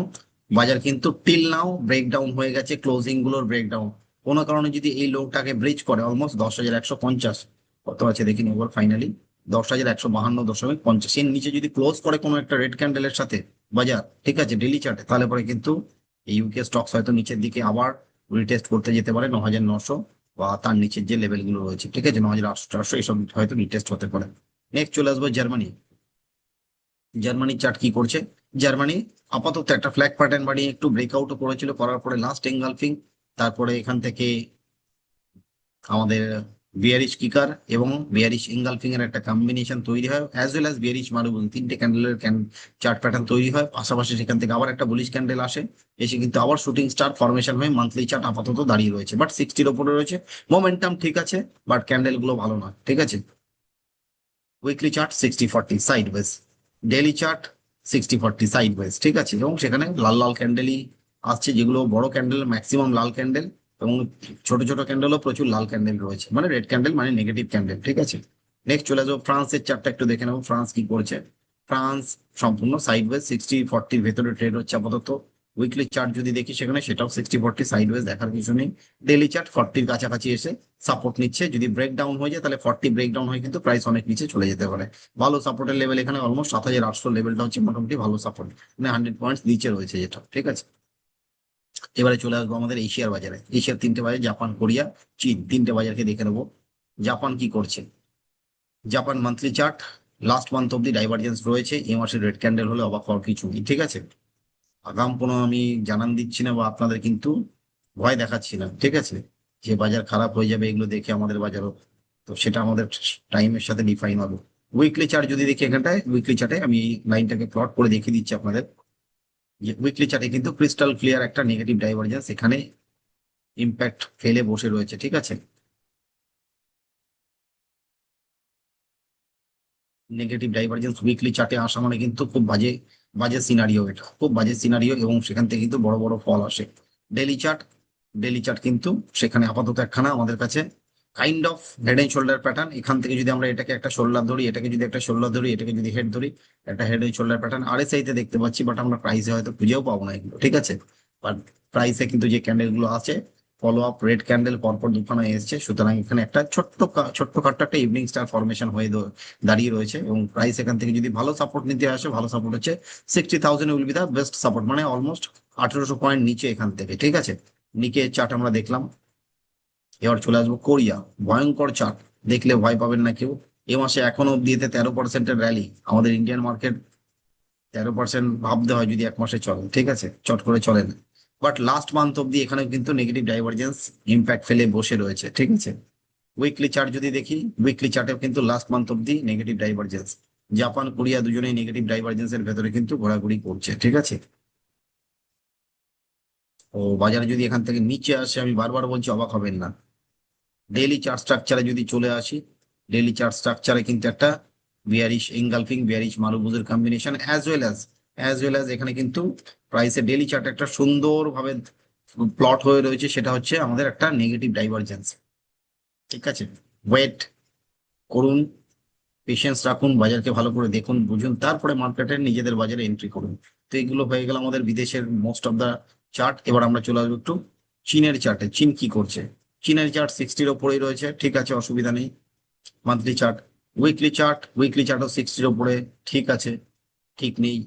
বাজার কিন্তু টিল নাও ব্রেকডাউন হয়ে গেছে, ক্লোজিং গুলোর ব্রেকডাউন। কোনো কারণে যদি এই লোটাকে ব্রিজ করে, অলমোস্ট 10,150 কত আছে দেখি এবার ফাইনালি, 10,152.50 এর নিচে যদি ক্লোজ করে কোনো একটা রেড ক্যান্ডেলের সাথে বাজার, ঠিক আছে, ডেইলি চার্টে, তাহলে পরে কিন্তু এই ইউকে স্টকস হয়তো নিচের দিকে আবার রিটেস্ট করতে যেতে পারে 9,900 বা তার নিচের যে লেভেল গুলো রয়েছে, ঠিক আছে, 9,800-400 এইসব হয়তো রিটেস্ট হতে পারে। নেক্সট চলে আসবো জার্মানি। জার্মানির চার্ট কি করছে? জার্মানি আপাতত একটা ফ্ল্যাগ প্যাটার্ন বানিয়ে একটু ব্রেকআউটও করেছিল, করার পরে লাস্ট এঙ্গালফিং, তারপরে এখান থেকে আমাদের বিয়ারিশ কিকার এবং বিয়ারিশ এঙ্গালফিং এর একটা কম্বিনেশন তৈরি হয়, অ্যাজ ওয়েল অ্যাজ বিয়ারিশ মারুবুল, 3টে ক্যান্ডেলের চার্ট প্যাটার্ন তৈরি হয় পাশাপাশি। সেখান থেকে আবার একটা বুলিশ ক্যান্ডেল আসে, এসে কিন্তু আবার শুটিং স্টার ফরমেশন হয়ে মান্থলি চার্ট আপাতত দাঁড়িয়ে রয়েছে, বাট 60-র উপরে রয়েছে। মোমেন্টাম ঠিক আছে, বাট ক্যান্ডেল গুলো ভালো নয়, ঠিক আছে। Weekly chart 60-40 sideways, daily chart 60-40 sideways, ঠিক আছে। এবং সেখানে লাল লাল ক্যান্ডেলই আসছে, যেগুলো বড় ক্যান্ডেল ম্যাক্সিমাম লাল ক্যান্ডেল, এবং ছোট ছোট ক্যান্ডেলও প্রচুর লাল ক্যান্ডেল রয়েছে, মানে রেড ক্যান্ডেল মানে নেগেটিভ ক্যান্ডেল, ঠিক আছে। নেক্সট চলে যাবো ফ্রান্সের চার্টটা একটু দেখে নেবো, ফ্রান্স কি করছে। ফ্রান্স সম্পূর্ণ সাইডওয়েজ 60-40-র ভেতরে ট্রেড হচ্ছে আপাতত। উইকলি চার্ট যদি দেখি সেখানে সেটাও 60-40 সাইডওয়েজ, দেখার কিছু নেই। ডেইলি চার্ট 40-র কাছাকাছি এসে সাপোর্ট নিচ্ছে, যদি ব্রেক ডাউন হয়ে যায় তাহলে 40 ব্রেক ডাউন হয়ে কিন্তু প্রাইস অনেক নিচে চলে যেতে পারে। ভালো সাপোর্টের লেভেল এখানে অলমোস্ট 7,800 লেভেলটা হচ্ছে মোটামুটি ভালো সাপোর্ট, মানে 100 পয়েন্টস নিচে রয়েছে যেটা, ঠিক আছে। এবারে চলে আসবো আমাদের এশিয়ার বাজারে। এশিয়ার তিনটে বাজার, জাপান, কোরিয়া, চীন, তিনটে বাজারকে দেখে নেবো। জাপান কি করছে? Japan monthly chart, last month অব্দি ডাইভারজেন্স রয়েছে, এই মাসে রেড ক্যান্ডেল হলে অবাক হওয়ার কিছু নেই, ঠিক আছে। আগাম কোনো আমি জানান দিচ্ছি না বা আপনাদের কিন্তু ভয় দেখাচ্ছি না, ঠিক আছে। যে বাজার খারাপ হয়ে যাবে এগুলো দেখে আমাদের বাজারও, তো সেটা আমাদের টাইমের সাথে ডিফাইন হবে। উইকলি চার্ট যদি দেখি এখানটায়, উইকলি চার্টে আমি লাইনটাকে প্লট করে দেখিয়ে দিচ্ছি আপনাদের, যে উইকলি চার্টে কিন্তু ক্রিস্টাল ক্লিয়ার একটা নেগেটিভ ডাইভারজেন্স এখানে ইম্প্যাক্ট ফেলে বসে রয়েছে, ঠিক আছে। নেগেটিভ ডাইভারজেন্স উইকলি চার্টে আসা মানে কিন্তু খুব বাজে বাজে সিনারিও, এটা খুব বাজে সিনারিও, এবং সেখান থেকে কিন্তু বড় বড় ফল আসে। ডেলি চার্ট, ডেলি চার্ট কিন্তু সেখানে আপাতত একখানা আমাদের কাছে kind of head and shoulder pattern. এখান থেকে যদি আমরা এটাকে একটা শোল্ডার ধরি, এটাকে যদি একটা শোল্ডার ধরি, এটাকে যদি হেড ধরি, একটা head and shoulder pattern RSI তে দেখতে পাচ্ছি, বাট আমরা প্রাইসে হয়তো খুঁজেও পাবো না এগুলো, ঠিক আছে। বাট প্রাইসে কিন্তু যে ক্যান্ডেল গুলো আছে, ফলো আপ রেড ক্যান্ডেল পরপর দুখানা এসছে, সুতরাং এখানে একটা ছোট্টখাট্ট একটা ইভিনিং স্টার ফরমেশন হয়ে দাঁড়িয়ে রয়েছে, এবং প্রাইস এখান থেকে যদি ভালো সাপোর্ট নিতে আসে, ভালো সাপোর্ট হচ্ছে 60,000 will be the best support, মানে অলমোস্ট 1800 পয়েন্ট নিচে এখান থেকে, ঠিক আছে। নিকে চার্ট আমরা দেখলাম। এবার চলে আসবো কোরিয়া, ভয়ঙ্কর চার্ট, দেখলে ভয় পাবেন না কেউ। এ মাসে এখনো অব্দি এতে 13%-এর র্যালি, আমাদের ইন্ডিয়ান মার্কেট 13% ভাবতে হয় যদি এক মাসে চলে, ঠিক আছে, চট করে চলে না। বাট লাস্ট মান্থ অব্দি এখানে কিন্তু নেগেটিভ ডাইভারজেন্স ইম্প্যাক্ট ফেলে বসে রয়েছে, ঠিক আছে। উইকলি চার্ট যদি দেখি, উইকলি চার্টেও কিন্তু লাস্ট মান্থ অব্দি নেগেটিভ ডাইভারজেন্স, জাপান কোরিয়া দুজনেই নেগেটিভ ডাইভারজেন্স এর ভেতরে কিন্তু ঘোরাঘুরি করছে, ঠিক আছে। ও বাজারে যদি এখান থেকে নিচে আসে, আমি বারবার বলছি অবাক হবেন না। ডেইলি চার্ট স্ট্রাকচারে যদি চলে আসি, ডেইলি চার্ট স্ট্রাকচারে কিন্তু একটা বিয়ারিশ এঙ্গালফিং বিয়ারিশ মারুবুজের কম্বিনেশন, অ্যাজ ওয়েল অ্যাজ এখানে কিন্তু প্রাইসে ডেইলি চার্ট একটা সুন্দরভাবে প্লট হয়ে রয়েছে, সেটা হচ্ছে আমাদের একটা নেগেটিভ ডাইভারজেন্স, ঠিক আছে। ওয়েট করুন, পেশেন্স রাখুন, বাজারকে ভালো করে দেখুন বুঝুন, তারপরে মার্কেটে নিজেদের বাজারে এন্ট্রি করুন। তো এগুলো হয়ে গেল আমাদের বিদেশের মোস্ট অফ দা চার্ট। এবার আমরা চলে আসবো একটু চীনের চার্টে। চীন কি করছে? চীনের চার্ট 60-র ওপরেই রয়েছে, ঠিক আছে, অসুবিধা নেই। মান্থলি চার্ট, উইকলি চার্টও 60-র ওপরে, ঠিক আছে, ঠিক নেই।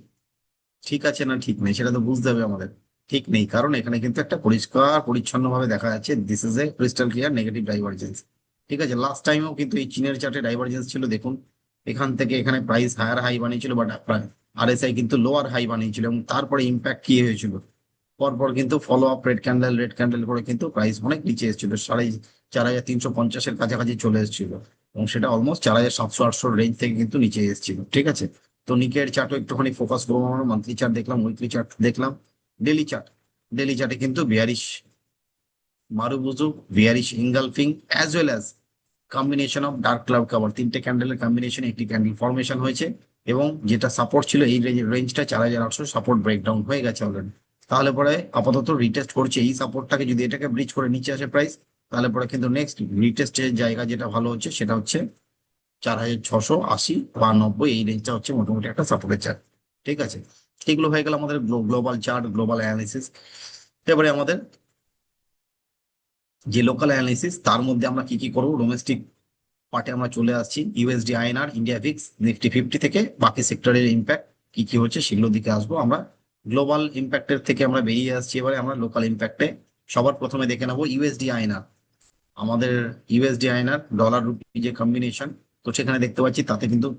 ঠিক আছে না ঠিক নেই সেটা তো বুঝতে হবে আমাদের। ঠিক নেই, কারণ এখানে কিন্তু একটা পরিষ্কার পরিচ্ছন্ন ভাবে দেখা যাচ্ছে this is a crystal clear negative divergence, ঠিক আছে। লাস্ট টাইমেও কিন্তু এই চীনের চার্টে ডাইভারজেন্স ছিল, দেখুন এখান থেকে এখানে প্রাইস হায়ার হাই বানিয়েছিল, বাট আরএসআই কিন্তু লোয়ার হাই বানিয়েছিল, এবং তারপরে ইম্প্যাক্ট কি হয়েছিল, পরপর কিন্তু ফলো আপ রেড ক্যান্ডেল করে কিন্তু প্রাইস অনেক নিচে এসেছিল, 4,350-এর কাছাকাছি চলে এসেছিল, এবং সেটা অলমোস্ট 4,700-800 রেঞ্জ থেকে কিন্তু নিচে এসেছিল, ঠিক আছে। তো নিকের চার্টও একটুখানি ফোকাস করবো আমরা। মান্থলি চার্ট দেখলাম, উইকলি চার্ট দেখলাম, ডেলি চার্ট, ডেলি চার্টে কিন্তু bearish মারুবুজু, bearish engulfing, as well as combination of dark cloud cover, তিনটে ক্যান্ডেলের কম্বিনেশন একটি ক্যান্ডেল ফরমেশন হয়েছে, এবং যেটা সাপোর্ট ছিল এই রেঞ্জটা 4,800 সাপোর্ট ব্রেকডাউন হয়ে গেছে অলরেডি। তাহলে পরে আপাতত রিটেস্ট করছে এই সাপোর্টটাকে, যদি এটাকে ব্রিজ করে নিচে আসে প্রাইস, তাহলে পরে কিন্তু নেক্সট রিটেস্টের জায়গা যেটা ভালো হচ্ছে সেটা হচ্ছে 4,680 বা 90, এই রেঞ্জটা হচ্ছে মোটামুটি একটা সাপোর্টের চার্ট, ঠিক আছে। এগুলো হয়ে গেল আমাদের গ্লোবাল চার্ট, গ্লোবাল অ্যানালিসিস। এবারে আমাদের যে লোকাল অ্যানালিসিস, তার মধ্যে আমরা কি কি করবো, ডোমেস্টিক পার্টে আমরা চলে আসছি। USD INR, India Vicks, Nifty 50 থেকে বাকি সেক্টরের ইম্প্যাক্ট কি কি হচ্ছে সেগুলো দিকে আসবো আমরা। গ্লোবাল ইম্প্যাক্টের থেকে আমরা বেরিয়ে আসছি, এবারে আমরা লোকাল ইম্প্যাক্টে সবার প্রথমে দেখে নেবো ইউএসডি আইএনআর। আমাদের ইউএসডি আইএনআর ডলার রুপি যে কম্বিনেশন, তো সেখানে দেখতে পাচ্ছি তাতে কিন্তু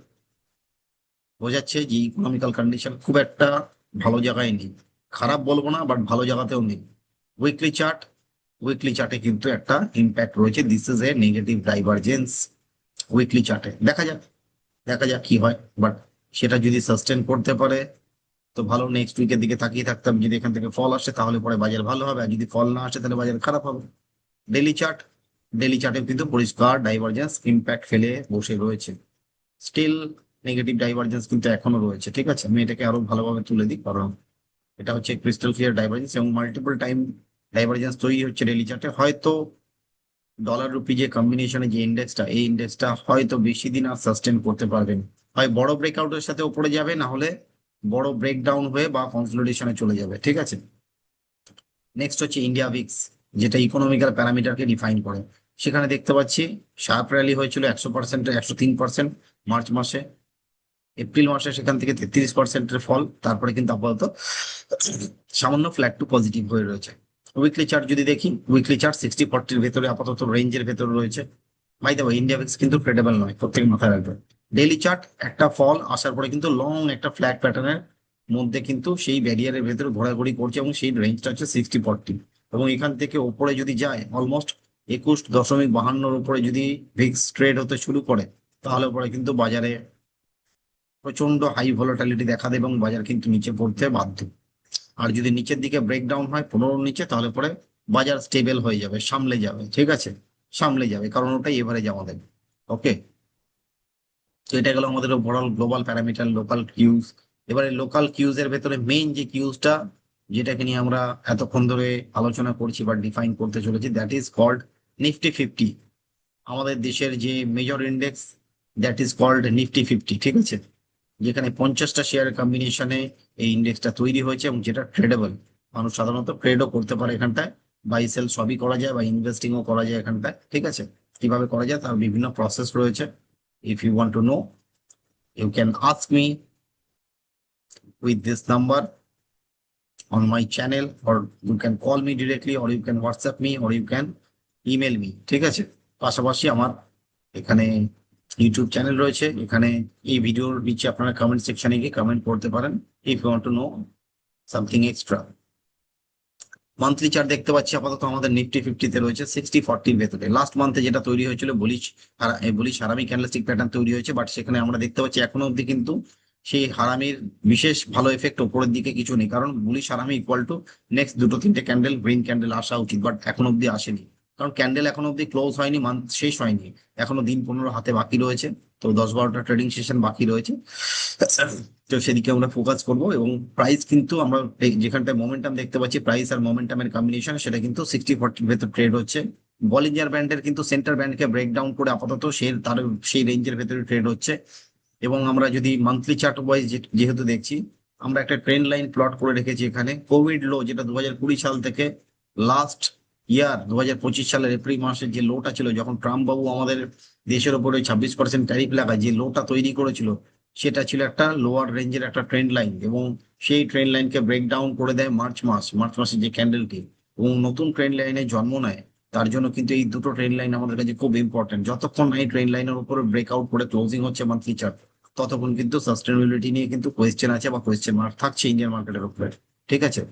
বোঝাচ্ছে যে ইকোনমিক্যাল কন্ডিশন খুব একটা ভালো জায়গায় নেই, খারাপ বলবো না বাট ভালো জায়গাতেও নেই। উইকলি চার্ট, উইকলি চার্টে কিন্তু একটা ইম্প্যাক্ট রয়েছে, this is a negative divergence. Weekly চার্টে দেখা যাক কি হয়, বাট সেটা যদি সাস্টেন করতে পারে তো ভালো, নেক্সট উইকের দিকে তাকিয়ে থাকতাম, যদি এখান থেকে ফল আসে তাহলে পরে বাজার ভালো হবে, আর যদি ফল না আসে তাহলে বাজার খারাপ হবে। ডেলি চার্ট, ডেলি চার্টে কিন্তু পরিষ্কার ডাইভারজেন্স ইম্প্যাক্ট ফেলে বসে রয়েছে, স্টিল নেগেটিভ ডাইভারজেন্স কিন্তু এখনো রয়েছে, ঠিক আছে। আমি এটাকে আরো ভালোভাবে তুলে দিই, কারণ এটা হচ্ছে ক্রিস্টাল ক্লিয়ার ডাইভারজেন্স, এবং মাল্টিপল টাইম ডাইভারজেন্স তৈরি হচ্ছে ডেলি চার্টে। হয়তো ডলার রুপি যে কম্বিনেশনে যে ইন্ডেক্সটা, এই ইন্ডেক্সটা হয়তো বেশি দিন আর সাস্টেন করতে পারবেন, হয় বড় ব্রেকআউটের সাথে উপরে যাবে, না হলে বড় ব্রেকডাউন হয়ে বা কনসলিডেশনে চলে যাবে, ঠিক আছে। নেক্সট হচ্ছে ইন্ডিয়া ভিক্স, যেটা ইকোনমিক্যাল প্যারামিটারকে ডিফাইন করে। সেখানে দেখতে পাচ্ছি শার্প র্যালি হয়েছিল 100%, 103% মার্চ মাসে। এপ্রিল মাসে সেখান থেকে 33%-এর ফল, তারপরে কিন্তু আপাতত সামান্য ফ্ল্যাট টু পজিটিভ হয়ে রয়েছে। উইকলি চার্ট যদি দেখি, উইকলি চার্ট 60-40-র ভেতরে আপাতত রেঞ্জের ভেতরে রয়েছে। By the way, India VIX কিন্তু ট্রেডেবল নয়, প্রত্যেক মাথায় রাখবেন। ডেইলি চার্ট একটা ফল আসার পরে কিন্তু লং একটা ফ্ল্যাগ প্যাটার্নের মধ্যে কিন্তু সেই ব্যারিয়ারের ভেতরে ঘোরাঘুরি করছে, এবং সেই রেঞ্জটা হচ্ছে 60-40। এবং এখান থেকে ওপরে যদি যায় অলমোস্ট 21.52 উপরে যদি ভিক্স ট্রেড হতে শুরু করে, তাহলে পরে কিন্তু বাজারে প্রচন্ড হাই ভলাটিলিটি দেখা দেবে এবং বাজার কিন্তু নিচে পড়তে বাধ্য। আর যদি নিচের দিকে ব্রেকডাউন হয় 15 নিচে, তাহলে পরে বাজার স্টেবল হয়ে যাবে, সামলে যাবে, ঠিক আছে, সামলে যাবে, কারণ ওটাই এভারেজ আমাদের। ওকে, তো এটা গেল আমাদের ওভারঅল গ্লোবাল প্যারামিটার, লোকাল কিউজ। এবারে লোকাল কিউজ এর ভেতরে মেইন যে কিউজটা, যেটাকে নিয়ে আমরা এতক্ষণ ধরে আলোচনা করছি বা ডিফাইন করতে চলেছি, দ্যাট ইজ কল্ড নিফটি 50। আমাদের দেশের যে major index, that is called Nifty 50, ঠিক আছে, যেখানে 50টা শেয়ার কম্বিনেশনে এই ইন্ডেক্সটা তৈরি হয়েছে, এবং যেটা ট্রেডেবল। মানুষ সাধারণত ট্রেডও করতে পারে এখানটায়, বাই সেল সবই করা যায়, বা ইনভেস্টিংও করা যায় এখানটায়, ঠিক আছে। কিভাবে করা যায় তার বিভিন্ন প্রসেস রয়েছে। If you want to know, you can ask me with this number on my channel, or you can call me directly, or you can WhatsApp me, or you can email me, ঠিক আছে। পাশাপাশি আমার এখানে YouTube channel রয়েছে, এখানে এই ভিডিওর নিচে আপনারা কমেন্ট সেকশনে গিয়ে কমেন্ট করতে পারেন if you want to know something extra. Monthly chart দেখতে পাচ্ছি আপাতত আমাদের নিফটি 50-তে রয়েছে 60-40-র ভেতরে। লাস্ট মান্থে যেটা তৈরি হয়েছিল বুলিশ হারামি ক্যান্ডেলস্টিক প্যাটার্ন তৈরি হয়েছে, বাট সেখানে আমরা দেখতে পাচ্ছি এখনো অব্দি কিন্তু সেই হারামির বিশেষ ভালো এফেক্ট ওপরের দিকে কিছু নেই, কারণ bullish harami equal to next 2-3টে ক্যান্ডেল, গ্রিন ক্যান্ডেল আসা উচিত, বাট এখন অব্দি আসেনি। কারণ ক্যান্ডেল এখন অব্দি ক্লোজ হয়নি, মান্থ শেষ হয়নি, এখনো দিন 15 হাতে বাকি রয়েছে, তো 10-12টা ট্রেডিং সেশন বাকি রয়েছে। তো সেদিকে আমরা ফোকাস করব। এবং প্রাইস কিন্তু আমরা যেখানটায় মোমেন্টাম দেখতে পাচ্ছি, প্রাইস আর মোমেন্টামের কম্বিনেশন, সেটা কিন্তু 60-40-র ভেতর ট্রেড হচ্ছে। বলিঞ্জার ব্যান্ডের কিন্তু সেন্টার ব্যান্ডকে ব্রেকডাউন করে আপাতত সেই রেঞ্জের ভেতরে ট্রেড হচ্ছে। এবং আমরা যদি মান্থলি চার্ট ওয়াইজ যেহেতু দেখছি, আমরা একটা ট্রেন্ড লাইন প্লট করে রেখেছি এখানে। কোভিড লো, যেটা 2020 সাল থেকে লাস্ট ইয়ার 2025 সালের এপ্রিল মাসের যে লোটা ছিল, যখন ট্রাম্প বাবু আমাদের দেশের উপরে 26% ট্যারিফ লাগায় যে লোটা তৈরি করেছিল, সেটা ছিল একটা লোয়ার রেঞ্জের একটা ট্রেন্ড লাইন। এবং সেই ট্রেন্ড লাইনকে ব্রেকডাউন করে দেয় মার্চ মাসের যে ক্যান্ডেলটি, এবং নতুন ট্রেন্ড লাইনে জন্ম নেয়। তার জন্য কিন্তু এই দুটো ট্রেন্ড লাইন আমাদের কাছে খুব ইম্পর্টেন্ট। যতক্ষণ এই ট্রেন্ড লাইনের উপরে ব্রেকআউট করে ক্লোজিং হচ্ছে মান্থলি চার্ট, ততক্ষণ কিন্তু সাস্টেনেবিলিটি নিয়ে কিন্তু কোয়েশ্চেন আছে, বা কোয়েশ্চেন মার্ক থাকছে ইন্ডিয়ান মার্কেটের উপরে, ঠিক আছে।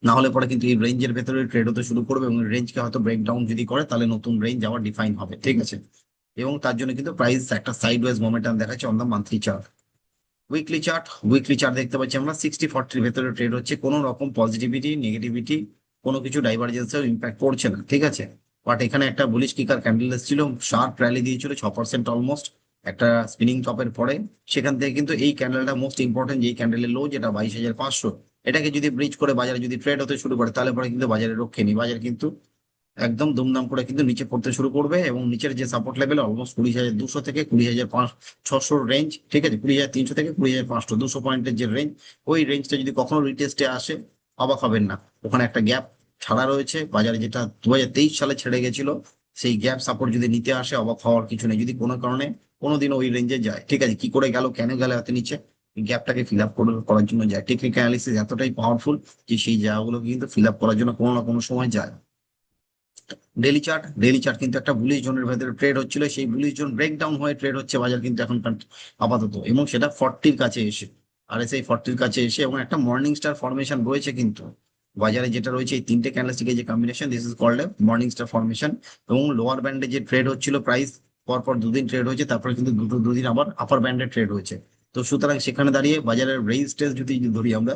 না হলে পরে কিন্তু এই রেঞ্জের ভেতরে ট্রেড হতে শুরু করবে, এবং রেঞ্জকে হয়তো ব্রেকডাউন যদি করে, তাহলে নতুন রেঞ্জ আবার ডিফাইন হবে, ঠিক আছে। এবং তার জন্য কিন্তু প্রাইস একটা সাইড ওয়াইজ মোমেন্টাম দেখাচ্ছে on the monthly chart. Weekly chart দেখতে পাচ্ছি আমরা 60-40-র ভেতরে ট্রেড হচ্ছে, কোনো রকম পজিটিভিটি নেগেটিভিটি কোনো কিছু ডাইভারজেন্সেও ইম্প্যাক্ট পড়ছে না, ঠিক আছে। বাট এখানে একটা বুলিশ কিকার ক্যান্ডেল এসেছিল, শার্প র্যালি দিয়েছিল 6% অলমোস্ট, একটা স্পিনিং টপের পরে। সেখান থেকে কিন্তু এই ক্যান্ডেলটা মোস্ট ইম্পর্টেন্ট, যেই ক্যান্ডেলের লো, যেটা 22,500, এটাকে যদি ব্রিজ করে বাজারে যদি ট্রেড হতে শুরু করে, তাহলে পরে কিন্তু বাজারে রক্ষে নেই, বাজার কিন্তু একদম দুমদাম করে কিন্তু নিচে পড়তে শুরু করবে। এবং নিচের যে সাপোর্ট লেভেল অলমোস্ট 20,200 থেকে 20,600 রেঞ্জ, ঠিক আছে, 20,300 থেকে 20,500, 200 পয়েন্টের যে রেঞ্জ, ওই রেঞ্জটা যদি কখনো রিটেস্টে আসে, অবাক হবেন না। ওখানে একটা গ্যাপ ছাড়া রয়েছে বাজারে, যেটা 2023 সালে ছেড়ে গেছিল। সেই গ্যাপ সাপোর্ট যদি নিতে আসে, অবাক হওয়ার কিছু নেই। যদি কোনো কারণে কোনোদিন ওই রেঞ্জে যায়, ঠিক আছে, কি করে গেল, কেন গেল এত নিচে, গ্যাপটাকে ফিল আপ করার জন্য যায়। টেকনিক্যাল অ্যানালিসিস এতটাই পাওয়ারফুল যে সেই জায়গাগুলোকে কিন্তু ফিল আপ করার জন্য কোনো না কোনো সময় যায়। ডেইলি চার্ট কিন্তু একটা বুলিশ জোনের ভেতরে ট্রেড হচ্ছিল, সেই বুলিশ জোন ব্রেকডাউন হয়ে ট্রেড হচ্ছে বাজার কিন্তু এখন আপাতত, এবং সেটা 40-র কাছে এসে, আর সেই 40-র কাছে এসে, এবং একটা মর্নিং স্টার ফরমেশন রয়েছে কিন্তু বাজারে, যেটা রয়েছে এই তিনটে ক্যান্ডেলস্টিকের যে combination, this is called a morning star formation. এবং লোয়ার ব্যান্ডে যে ট্রেড হচ্ছিল প্রাইস, পরপর দুদিন ট্রেড হয়েছে, তারপরে কিন্তু দুদিন আবার আপার ব্যান্ডে ট্রেড হয়েছে। তো সুতরাং সেখানে দাঁড়িয়ে বাজারের রেজিস্ট্যান্স যদি ধরি আমরা,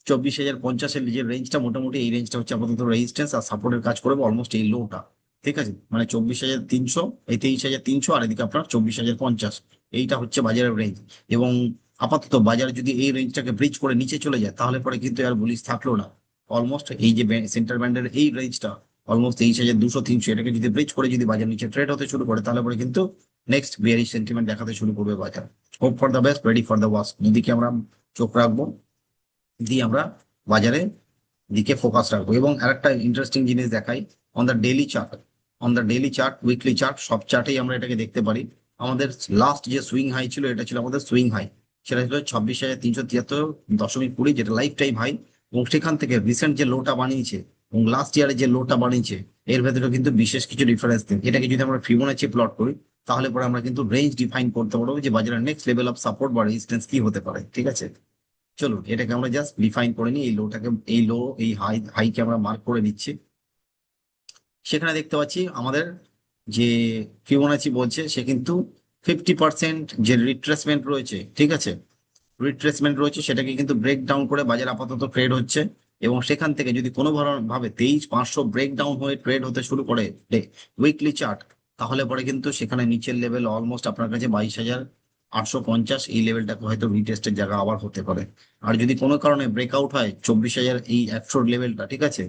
24,050-এর যে রেঞ্জটা, মোটামুটি এই রেঞ্জটা হচ্ছে আপাতত রেজিস্ট্যান্স, আর সাপোর্টের কাজ করবে অলমোস্ট এই লোটা, ঠিক আছে। মানে 24,300, এই 23,300, আর এদিকে আপনার 24,050, এইটা হচ্ছে বাজারের রেঞ্জ। এবং আপাতত বাজার যদি এই রেঞ্জটাকে ব্রিজ করে নিচে চলে যায়, তাহলে পরে কিন্তু আর বুলিশ থাকলো না। অলমোস্ট এই যে সেন্টার ব্যান্ডের এই রেঞ্জটা অলমোস্ট 23,200-300, এটাকে যদি ব্রিজ করে যদি বাজার নিচে ট্রেড হতে শুরু করে, তাহলে পরে কিন্তু নেক্সট বিয়ারিশ সেন্টিমেন্ট দেখাতে শুরু করবে বাজার। Hope for the best, ready for the worst, দিদিকে আমরা চোখ রাখবো, দিয়ে আমরা বাজারে দিকে ফোকাস রাখবো। এবং আরেকটা ইন্টারেস্টিং জিনিস দেখাই, on the daily chart, weekly chart, সব চার্টেই আমরা এটাকে দেখতে পারি। আমাদের লাস্ট যে সুইং হাই ছিল, এটা ছিল আমাদের সুইং হাই, সেটা ছিল 26,373.20, যেটা লাইফ টাইম হাই। এবং সেখান থেকে রিসেন্ট যে লোটা বানিয়েছে এবং লাস্ট ইয়ারে যে লোটা বানিয়েছে, এর ভেতরে কিন্তু বিশেষ কিছু ডিফারেন্স নেই। এটাকে যদি আমরা ফিবোনাচি প্লট করি, তাহলে পরে আমরা কিন্তু রেঞ্জ ডিফাইন করতে পারবো যে বাজারের নেক্সট লেভেল অফ সাপোর্ট বা রেজিস্ট্যান্স কি হতে পারে। ঠিক আছে, চলুন এটাকে আমরা জাস্ট ডিফাইন করে নিই। এই হাইকে আমরা মার্ক করে নিচ্ছি। সেখানে দেখতে পাচ্ছি আমাদের যে ফিবোনাচি বলছে, সে কিন্তু 50% যে রিট্রেসমেন্ট রয়েছে, ঠিক আছে, সেটাকে কিন্তু ব্রেক ডাউন করে বাজার আপাতত ট্রেড হচ্ছে। এবং সেখান থেকে যদি কোনো ভাবে 23,500 ব্রেক ডাউন হয়ে ট্রেড হতে শুরু করে উইকলি চার্ট, তাহলে পরে কিন্তু সেখানে নিচের লেভেল অলমোস্ট আপনার কাছে 22,850, এই লেভেলটাকে হয়তো রিটেস্টের জায়গা আবার হতে পারে। আর যদি কোনো কারণে ব্রেকআউট হয় 24,000 এই 100 লেভেলটা, ঠিক আছে,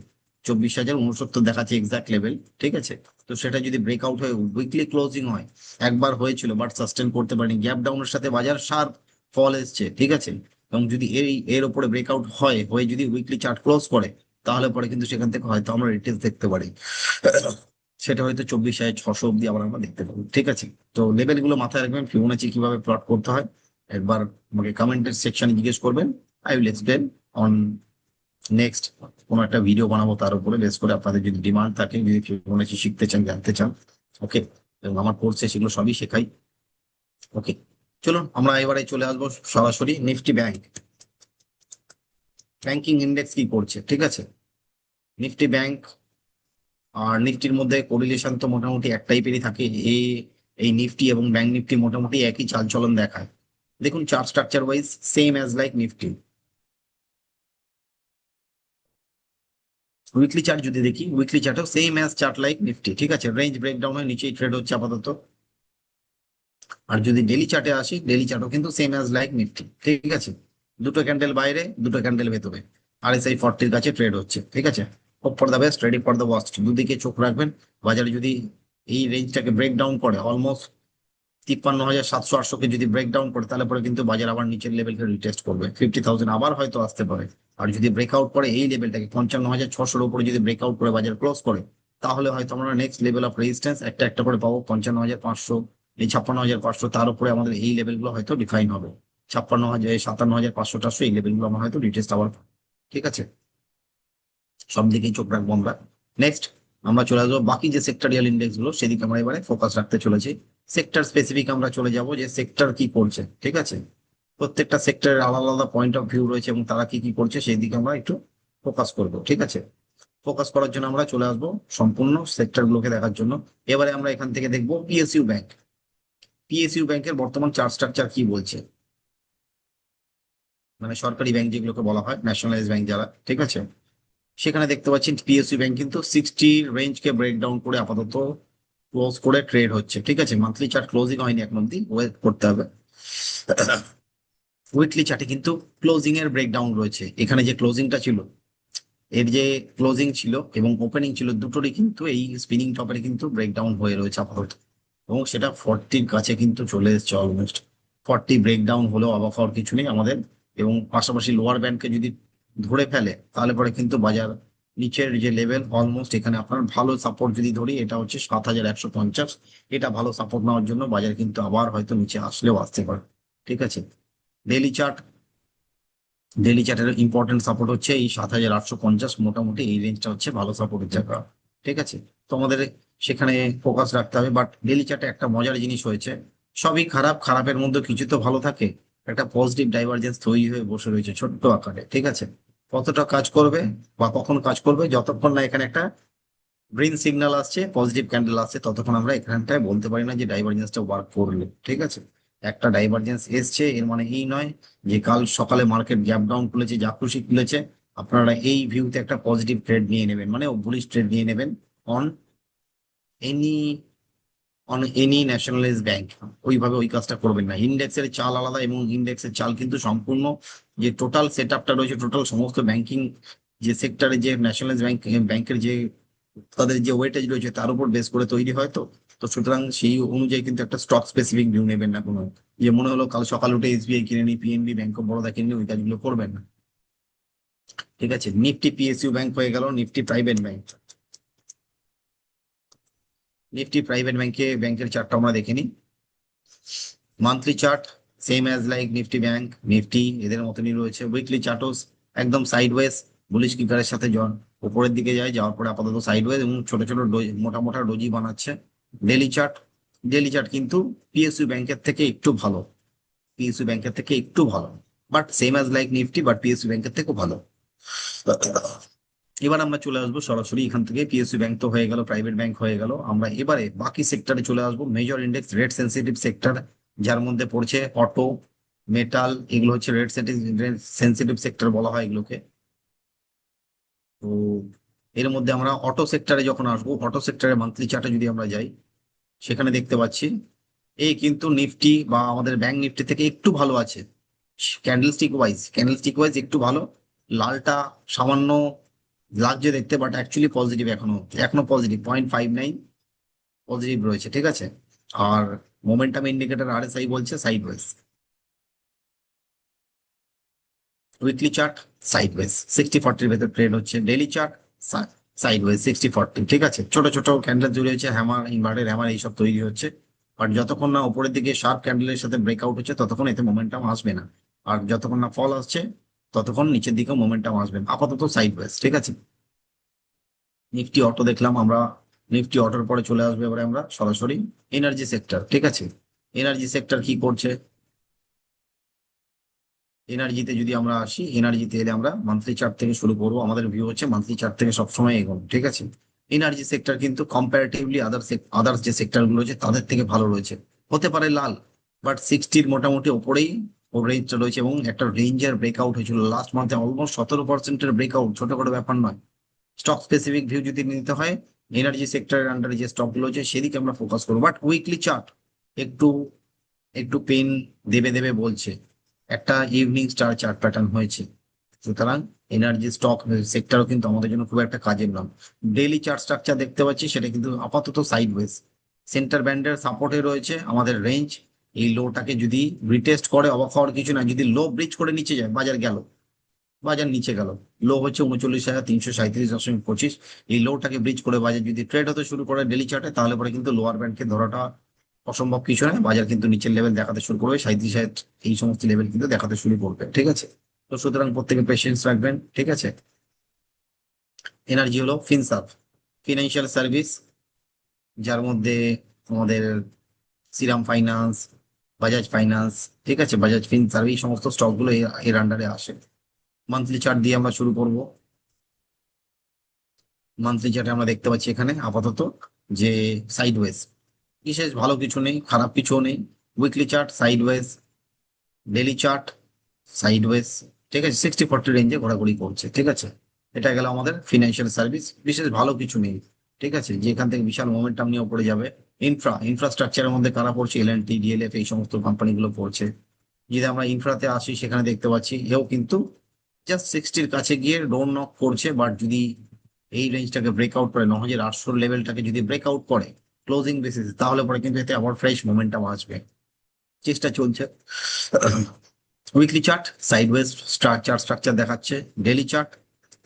24,069 দেখাচ্ছে এক্সাক্ট লেভেল, ঠিক আছে, তো সেটা যদি ব্রেকআউট হয়ে উইকলি ক্লোজিং হয়, একবার হয়েছিল বাট সাস্টেন করতে পারেনি, গ্যাপ ডাউনের সাথে বাজার শার্প ফল এসছে, ঠিক আছে, এবং যদি এর উপরে ব্রেকআউট হয়ে যদি উইকলি চার্ট ক্লোজ করে, তাহলে পরে কিন্তু সেখান থেকে হয়তো আমরা রিটেস্ট দেখতে পারি। সেটা হয়তো 24,600 অব্দি আবার আমরা দেখতে পাবো। ঠিক আছে, তো লেভেল গুলো মাথায় রাখবেন, ফিবোনাচি কিভাবে প্লট করতে হয় একবার আমাকে কমেন্টের সেকশনে জিজ্ঞেস করবেন। I will explain on next কোনো একটা ভিডিও বানাবো তার উপরে বেস করে। আপনাদের যদি ডিমান্ড থাকে, যদি ফিবোনাচি শিখতে চান, জানতে চান, ওকে, এবং আমার কোর্সে সেগুলো সবই শেখাই। ওকে, চলুন আমরা এবারে চলে আসবো সরাসরি নিফটি ব্যাংকিং ইন্ডেক্স কি করছে। ঠিক আছে, নিফটি ব্যাংক আর নিফটির মধ্যে কোরিলেশন তো মোটামুটি এক টাইপেরই থাকে। এই নিফটি এবং ব্যাংক নিফটি মোটামুটি একই চালচলন দেখায়। দেখুন chart structure wise same as like Nifty. Weekly chart যদি দেখি, উইকলি চার্টও same as chart like Nifty, ঠিক আছে, রেঞ্জ ব্রেকডাউন হয়ে নিচেই ট্রেড হচ্ছে আপাতত। আর যদি ডেলি চার্টে আসি, ডেলি চার্টও কিন্তু সেম অ্যাজ লাইক নিফটি, ঠিক আছে, দুটো ক্যান্ডেল বাইরে, দুটো ক্যান্ডেল ভেতরে, RSI 40 কাছে ট্রেড হচ্ছে। ঠিক আছে, hope for the best, ready for the worst, দুদিকে চোখ রাখবেন। বাজারে যদি এই রেঞ্জটাকে ব্রেক ডাউন করে, অলমোস্ট 53,700-800 কে যদি ব্রেক ডাউন করে, তাহলে পরে কিন্তু বাজার আবার নিচের লেভেলকে রিটেস্ট করবে, 50,000 আবার হয়তো আসতে পারে। আর যদি ব্রেকআউট করে এই লেভেলটাকে 55,600-র উপরে যদি ব্রেকআউট করে বাজার ক্লোজ করে, তাহলে হয়তো আমরা নেক্সট লেভেল অফ রেজিস্ট্যান্স একটা একটা করে পাবো। 55,500, এই 56,500, তার উপরে আমাদের এই লেভেলগুলো হয়তো ডিফাইন হবে। 56,000, 57,500, 400, এই লেভেলগুলো আমরা হয়তো রিটেস্ট আবার, ঠিক আছে, সব দিকেই চোখ রাখবো আমরা। নেক্সট আমরা চলে আসবো বাকি যে সেক্টরিয়াল ইন্ডেক্স গুলো, সেদিকে আমরা এবারে ফোকাস রাখতে চলেছি। সেক্টর স্পেসিফিক আমরা চলে যাব, যে সেক্টর কি করছে। ঠিক আছে, প্রত্যেকটা সেক্টরের আলাদা আলাদা পয়েন্ট অফ ভিউ রয়েছে এবং তারা কি কি করছে সেই দিকে আমরা একটু ফোকাস করব। ঠিক আছে, ফোকাস করার জন্য আমরা চলে আসবো সম্পূর্ণ সেক্টর গুলোকে দেখার জন্য। এবারে আমরা এখান থেকে দেখবো পিএসইউ ব্যাংক। পিএসইউ ব্যাংকের বর্তমান চার্ট স্ট্রাকচার কি বলছে, মানে সরকারি ব্যাংক যেগুলোকে বলা হয়, ন্যাশনালাইজ ব্যাংক যারা, ঠিক আছে, সেখানে দেখতে পাচ্ছেন পিএসইউ ব্যাংক কিন্তু 60 রেঞ্জকে ব্রেক ডাউন করে আপাতত ক্লোজ করে ট্রেড হচ্ছে। ঠিক আছে, মান্থলি চার্ট ক্লোজিং হয়নি এখন অব্দি, ওয়েট করতে হবে। উইকলি চার্টে কিন্তু ক্লোজিং এর ব্রেকডাউন রয়েছে। এখানে যে ক্লোজিংটা ছিল, এর যে ক্লোজিং ছিল এবং ওপেনিং ছিল, দুটোরই কিন্তু এই স্পিনিং টপের কিন্তু ব্রেকডাউন হয়ে রয়েছে আপাতত, এবং সেটা 40-র কাছে কিন্তু চলে এসেছে অলমোস্ট। 40 ব্রেকডাউন হলেও অবাক হওয়ার কিছু নেই আমাদের। এবং পাশাপাশি লোয়ার ব্যান্ডকে যদি ধরে ফেলে, তাহলে পরে কিন্তু বাজার নিচের যে লেভেল অলমোস্ট, এখানে আপনার ভালো সাপোর্ট যদি ধরি, এটা হচ্ছে 7,150, এটা ভালো সাপোর্ট নেওয়ার জন্য বাজার কিন্তু আবার হয়তো নিচে আসলেও আসতে পারে। ঠিক আছে, ডেলি চার্ট, ইম্পর্টেন্ট সাপোর্ট হচ্ছে এই 7,850, মোটামুটি এই রেঞ্জটা হচ্ছে ভালো সাপোর্টের জায়গা। ঠিক আছে, তো আমাদের সেখানে ফোকাস রাখতে হবে। বাট ডেলি চার্টে একটা মজার জিনিস হয়েছে, সবই খারাপ, খারাপের মধ্যে কিছু তো ভালো থাকে। একটা পজিটিভ ডাইভারজেন্স তৈরি হয়ে বসে রয়েছে ছোট্ট আকারে। ঠিক আছে, কতটা কাজ করবে বা কখন কাজ করবে, যতক্ষণ না এখানে একটা গ্রিন সিগন্যাল আসছে, পজিটিভ ক্যান্ডেল আসছে, ততক্ষণ আমরা এখানটায় বলতে পারি না যে ডাইভারজেন্সটা ওয়ার্ক করলো। ঠিক আছে, একটা ডাইভারজেন্স এসছে, এর মানে এই নয় যে কাল সকালে মার্কেট গ্যাপ ডাউন খুলেছে, যা খুশি খুলেছে, আপনারা এই ভিউতে একটা পজিটিভ ট্রেড নিয়ে নেবেন, মানে বুলিশ ট্রেড নিয়ে নেবেন on any any nationalise bank. ওইভাবে ওই কাজটা করবেন না। ইন্ডেক্সের চাল আলাদা, এবং ইন্ডেক্সের চাল কিন্তু সম্পূর্ণ যে টোটাল সেট আপটা রয়েছে, টোটাল সমস্ত ব্যাংকিং যে সেক্টরে যে ন্যাশনালাইজ ব্যাংকের যে তাদের যে ওয়েটেজ রয়েছে তার উপর বেস করে তৈরি হয়। তো তো সুতরাং সেই অনুযায়ী কিন্তু একটা স্টক স্পেসিফিক ভিউ নেবেন না। কোনো যে মনে হলো কাল সকাল উঠে SBI কিনে নি, PNB, ব্যাংক অফ বরোদা কিনে নি, ওই কাজগুলো করবেন না। ঠিক আছে, নিফটি পিএসইউ ব্যাংক হয়ে গেল, Nifty private bank. Nifty private ব্যাংকের চার্টটা আমরা দেখে নিই। Monthly chart same as like Nifty bank, Nifty এদের মতনই রয়েছে। উইকলি চার্টও একদম সাইডওয়েজ বুলিশ কিকারের সাথে উপরের দিকে যায়, যাওয়ার পরে আপাতত সাইডওয়েজ এবং ছোট ছোট মোটা মোটা ডোজি বানাচ্ছে। ডেলি চার্ট কিন্তু পিএসইউ ব্যাংকের থেকে একটু ভালো, পিএসইউ ব্যাংকের থেকে একটু ভালো, but same as like Nifty, but PSU ব্যাংকের থেকে ভালো। এবার আমরা চলে আসবো সরাসরি এখান থেকে, পিএসইউ ব্যাংক তো হয়ে গেল, প্রাইভেট ব্যাংক হয়ে গেল, আমরা এবারে বাকি সেক্টরে চলে আসবো। Major index rate sensitive sector, যার মধ্যে পড়ছে অটো, মেটাল, এগুলো হচ্ছে রেট সেন্সিটিভ সেক্টর বলা হয় এগুলোকে। তো এর মধ্যে আমরা অটো সেক্টরে যখন আসবো, অটো সেক্টরের মান্থলি চার্টে যদি আমরা যাই, সেখানে দেখতে পাচ্ছি এই কিন্তু নিফটি বা আমাদের ব্যাংক নিফটি থেকে একটু ভালো আছে। ক্যান্ডেলস্টিক ওয়াইজ একটু ভালো। লালটা সামান্য লাগছে দেখতে, বাট অ্যাকচুয়ালি পজিটিভ, এখনো এখনো পজিটিভ, 0.59 পজিটিভ রয়েছে, ঠিক আছে। আর মোমেন্টাম ইন্ডিকেটর আরএসআই বলছে সাইডওয়েজ। উইকলি চার্ট সাইডওয়েজ 60-40 ভেতর ট্রেড হচ্ছে। ডেইলি চার্ট সাইডওয়েজ 60-40, ঠিক আছে। ছোট ছোট ক্যান্ডেল জুড়ে হচ্ছে, হ্যামার, ইনভার্টেড হ্যামার এইসব তৈরি হচ্ছে। বাট যতক্ষণ না উপরের দিকে শার্প ক্যান্ডেলের সাথে ব্রেকআউট হচ্ছে, ততক্ষণ এতে মোমেন্টাম আসবে না। আর যতক্ষণ না ফল আসছে, ততক্ষণ নিচের দিকে মোমেন্টাম আসবে না। আপাতত সাইডওয়েজ, ঠিক আছে। নিফটি অটো দেখলাম আমরা। নিফটি অটোর পরে চলে আসবে এবারে আমরা সরাসরি এনার্জি সেক্টর, ঠিক আছে। এনার্জি সেক্টর কি করছে, এনার্জিতে যদি আমরা আসি, এনার্জিতে এলে আমরা মান্থলি চার্ট থেকে শুরু করবো। আমাদের ভিউ হচ্ছে মান্থলি চার্ট থেকে সবসময় এগোনো, ঠিক আছে। এনার্জি সেক্টর কিন্তু কম্পারেটিভলি আদার্স যে সেক্টর গুলো রয়েছে তাদের থেকে ভালো রয়েছে। হতে পারে লাল, বাট 60-র মোটামুটি ওপরেই ওর রেঞ্জটা রয়েছে, এবং একটা রেঞ্জের ব্রেকআউট হয়েছিল লাস্ট মান্থে, অলমোস্ট 17%-এর ব্রেকআউট, ছোটখাটো ব্যাপার নয়। স্টক স্পেসিফিক ভিউ যদি নিতে হয়, এনার্জি সেক্টরের আন্ডারে যে স্টক গুলো আছে সেদিকে আমরা ফোকাস করবো। বাট উইকলি চার্ট একটু একটু পেন দেবে দেবে বলছে। একটা ইভিনিং স্টার চার্ট প্যাটার্ন হয়েছে, সুতরাং এনার্জি স্টক সেক্টরও কিন্তু আমাদের জন্য খুব একটা কাজের নয়। ডেইলি চার্ট স্ট্রাকচার দেখতে পাচ্ছি, সেটা কিন্তু আপাতত সাইডওয়েজ। সেন্টার ব্যান্ডের সাপোর্টে রয়েছে আমাদের রেঞ্জ। এই লোটাকে যদি রিটেস্ট করে, অবাক হওয়ার কিছু না। যদি লো ব্রিজ করে নিচে যায়, বাজার নিচে গেল। লো হচ্ছে 39,337.25। এই লোটাকে ব্রিজ করে বাজার যদি ট্রেড হতে শুরু করে ডেলি চার্টে, তাহলে পরে কিন্তু লোয়ার ব্যান্ডকে ধরাটা অসম্ভব কিছু নয়। বাজার কিন্তু নিচের লেভেল দেখাতে শুরু করবে, 37,000 এই সমস্ত লেভেল কিন্তু দেখাতে শুরু করবে, ঠিক আছে। তো সুতরাং প্রত্যেকে পেশেন্স রাখবেন, ঠিক আছে। এনার্জি হলো ফিনসার্ভ, ফিনান্সিয়াল সার্ভিস, যার মধ্যে আমাদের শ্রীরাম ফাইন্যান্স, বাজাজ ফাইন্যান্স, ঠিক আছে, বাজাজ ফিনসার্ভ, এই সমস্ত স্টক গুলো এর আন্ডারে আসে। মান্থলি চার্ট দিয়ে আমরা শুরু করব। মান্থলি চার্টে আমরা দেখতে পাচ্ছি এখানে আপাতত যে সাইডওয়েজ, বিশেষ ভালো কিছু নেই, খারাপ কিছুও নেই। Weekly chart sideways, daily chart sideways, ঠিক আছে, 60-40 রেঞ্জে ঘোরাঘুরি করছে, ঠিক আছে। এটা গেল আমাদের ফিনান্সিয়াল সার্ভিস, বিশেষ ভালো কিছু নেই, ঠিক আছে, যে এখান থেকে বিশাল মোমেন্টাম নিয়ে পড়ে যাবে। ইনফ্রাস্ট্রাকচারের মধ্যে কারা পড়ছে, এল&টি, ডিএলএফ, এই সমস্ত কোম্পানিগুলো পড়ছে। যদি আমরা ইনফ্রাতে আসি, সেখানে দেখতে পাচ্ছি এও কিন্তু জাস্ট 60-র কাছে গিয়ে ডোর নক করছে। বাট যদি এই রেঞ্জটাকে ব্রেকআউট করে, 9,800 লেভেলটাকে যদি ব্রেকআউট করে ক্লোজিং বেসিস, তাহলে পরে কিন্তু এতে আবার ফ্রেশ মোমেন্টাম আসবে, চেষ্টা চলছে। উইকলি চার্ট সাইডওয়েজ স্ট্রাকচার দেখাচ্ছে। ডেলি চার্ট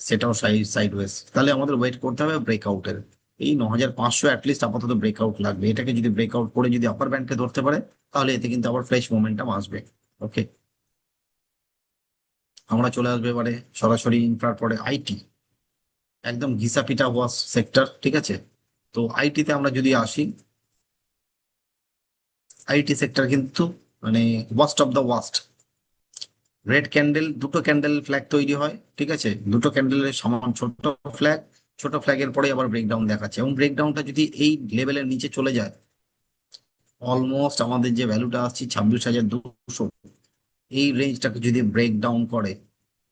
সেটাও সাইডওয়েজ। তাহলে আমাদের ওয়েট করতে হবে ব্রেকআউটের। এই 9,500 অ্যাটলিস্ট আপাতত ব্রেকআউট লাগবে। এটাকে যদি ব্রেকআউট করে যদি আপার ব্যান্ডকে ধরতে পারে, তাহলে এতে কিন্তু আবার ফ্রেশ মোমেন্টাম আসবে। ওকে, আমরা চলে আসবে এবারে সরাসরি ইনফ্রার পরে আইটি, একদম ঘিসা পিটা ওয়াশ সেক্টর, ঠিক আছে। তো আইটিতে আমরা যদি আসি, আইটি সেক্টর কিন্তু মানে worst of the worst. Red candle, দুটো ক্যান্ডেল ফ্ল্যাগ তৈরি হয়, ঠিক আছে, দুটো ক্যান্ডেলের সমান ফ্ল্যাগ ছোট ফ্ল্যাগের পরে আবার ব্রেকডাউন দেখাচ্ছে, এবং ব্রেকডাউনটা যদি এই লেভেলের নিচে চলে যায়, অলমোস্ট আমাদের যে ভ্যালুটা আসছে 26,200, এই রেঞ্জটাকে যদি ব্রেকডাউন করে,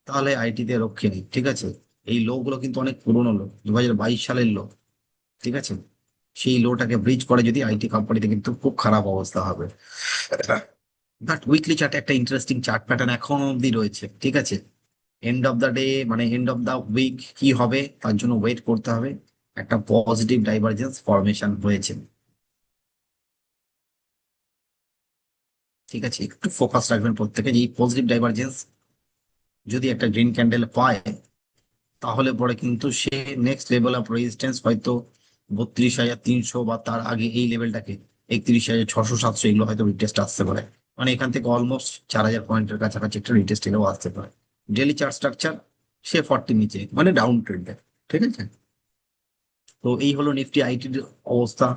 তাহলে আইটিতে রক্ষে নেই, ঠিক আছে। এই লো গুলো কিন্তু অনেক পুরনো লো, 2022 সালের লো, ঠিক আছে। সেই লোটাকে ব্রিজ করে যদি আইটি কোম্পানিতে, কিন্তু খুব খারাপ অবস্থা হবে। বাট উইকলি চার্টে একটা ইন্টারেস্টিং চার্ট প্যাটার্ন এখন অব্দি রয়েছে, ঠিক আছে। এন্ড অফ দ্য ডে মানে এন্ড অফ দ্য উইক কি হবে তার জন্য ওয়েট করতে হবে। একটা পজিটিভ ডাইভারজেন্স ফরমেশন হয়েছে, ঠিক আছে। একটু ফোকাস রাখবেন প্রত্যেকে, যে এই পজিটিভ ডাইভারজেন্স যদি একটা গ্রিন ক্যান্ডেল পায়, তাহলে পরে কিন্তু সে নেক্সট লেভেল অফ রেজিস্ট্যান্স হয়তো 32,300 বা তার আগে এই লেভেলটাকে 31,600 700 এগুলো হয়তো রিটেস্ট আসতে পারে। মানে এখান থেকে অলমোস্ট 4,000 পয়েন্টের কাছাকাছি একটা রিটেস্ট এলেও আসতে পারে। ডেলি চার্ট স্ট্রাকচার সে 40 নিচে, মানে ডাউন ট্রেন্ডে। ঠিক আছে, তো এই হলো নিফটি আইটির অবস্থা।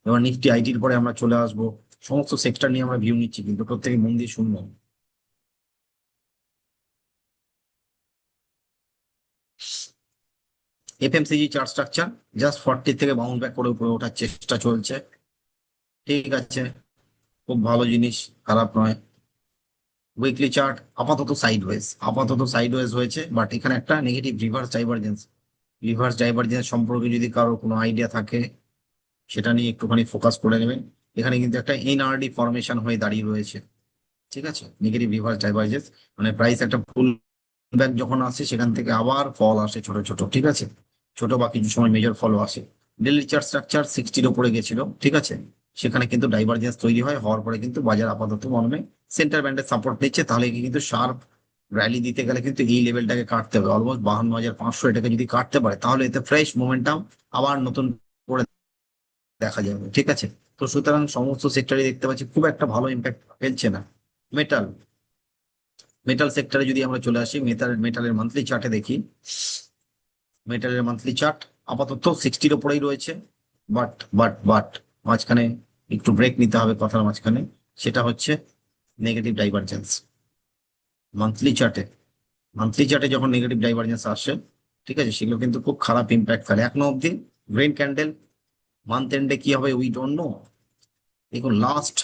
এবার নিফটি আইটির পরে আমরা চলে আসবো, সমস্ত সেক্টর নিয়ে আমরা ভিউ নিচ্ছি, কিন্তু প্রত্যেকে মন দিয়ে শুনবো। এফএমসিজি চার্ট স্ট্রাকচার জাস্ট 40 থেকে বাউন্স ব্যাক করে উপরে ওঠার চেষ্টা চলছে। ঠিক আছে, খুব ভালো জিনিস, খারাপ নয়। উইকলি চার্ট আপাতত সাইড ওয়েজ হয়েছে, বাট এখানে একটা নেগেটিভ রিভার্স ডাইভারজেন্স সম্পর্কে যদি কারো কোনো আইডিয়া থাকে সেটা নিয়ে একটুখানি ফোকাস করে নেবেন। এখানে কিন্তু একটা এনআরডি ফরমেশন হয়ে দাঁড়িয়ে রয়েছে। ঠিক আছে, নেগেটিভ রিভার্স ডাইভারজেন্স, মানে প্রাইস একটা ফুল ব্যাক যখন আসে সেখান থেকে আবার ফল আসে ছোট ছোট। ঠিক আছে, ছোট বা কিছু সময় মেজর ফলও আসে। ডেলি চার্ট স্ট্রাকচার 60-র উপরে গেছিল। ঠিক আছে, সেখানে কিন্তু ডাইভারজেন্স তৈরি হয়, হওয়ার পরে কিন্তু বাজার আপাতত মনে হয় সেন্টার ব্যান্ডের সাপোর্ট নিচ্ছে। তাহলে কি কিন্তু শার্প র্যালি দিতে গেলে কিন্তু এই লেভেলটাকে কাটতে হবে, অলমোস্ট 52,500 এটাকে যদি কাটতে পারে তাহলে এতে ফ্রেশ মোমেন্টাম আবার নতুন করে দেখা যাবে। ঠিক আছে, তো সুতরাং সমস্ত সেক্টরে দেখতে পাচ্ছি খুব একটা ভালো ইম্প্যাক্ট ফেলছে না। মেটাল মেটাল সেক্টরে যদি আমরা চলে আসি, মেটালের মান্থলি চার্টে দেখি। মেটালের মান্থলি চার্ট আপাতত 60-র উপরেই রয়েছে। বাট মাঝখানে একটু ব্রেক নিতে হবে কথার মাঝখানে, সেটা হচ্ছে নেগেটিভ ডাইভারজেন্স। মান্থলি চার্টে মান্থলি চার্টে যখন নেগেটিভ ডাইভারজেন্স আসে, ঠিক আছে, সেগুলো কিন্তু খুব খারাপ ইম্প্যাক্ট ফেলে এখনো অব্দি। গ্রেন ক্যান্ডেল মান্থ এন্ডে কি হবে উই ডোন্ট নো। দেখুন লাস্ট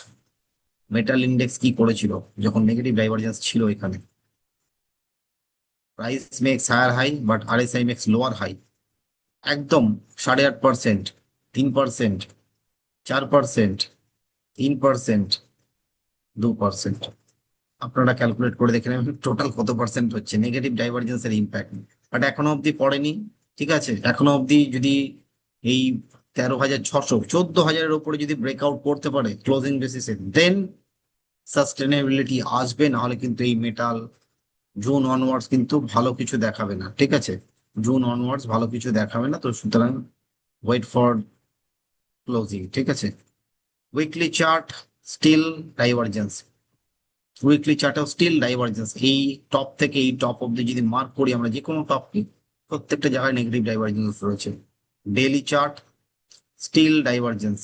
মেটাল ইন্ডেক্স কি করেছিল যখন নেগেটিভ ডাইভারজেন্স ছিল এখানে। Price makes higher high but RSI makes lower high. একদম 8.5%, 3%, 4%, 3%, 2%। আপনারা ক্যালকুলেট করে দেখে নেবেন টোটাল কত পার্সেন্ট হচ্ছে নেগেটিভ ডাইভারজেন্সের ইম্প্যাক্ট। বাট এখনো অব্দি পড়েনি। ঠিক আছে, এখনো অব্দি যদি এই 13,600 14,000-এর উপরে যদি ব্রেকআউট করতে পারে ক্লোজিং বেসিসে, দেন সাস্টেনেবিলিটি আসবে, না হলে কিন্তু এই মেটাল জুন অনওয়ার্ডস কিন্তু ভালো কিছু দেখাবে না। ঠিক আছে, জুন অনওয়ার্ডস ভালো কিছু দেখাবে না, তো সুতরাং ওয়েট ফর ক্লোজিং। ঠিক আছে, weekly chart still divergence. Weekly চার্টেও স্টিল ডাইভারজেন্স, এই টপ থেকে এই টপ অব্দি যদি মার্ক করি আমরা যে কোনো টপকে, প্রত্যেকটা জায়গায় নেগেটিভ ডাইভারজেন্স রয়েছে। Daily chart still divergence,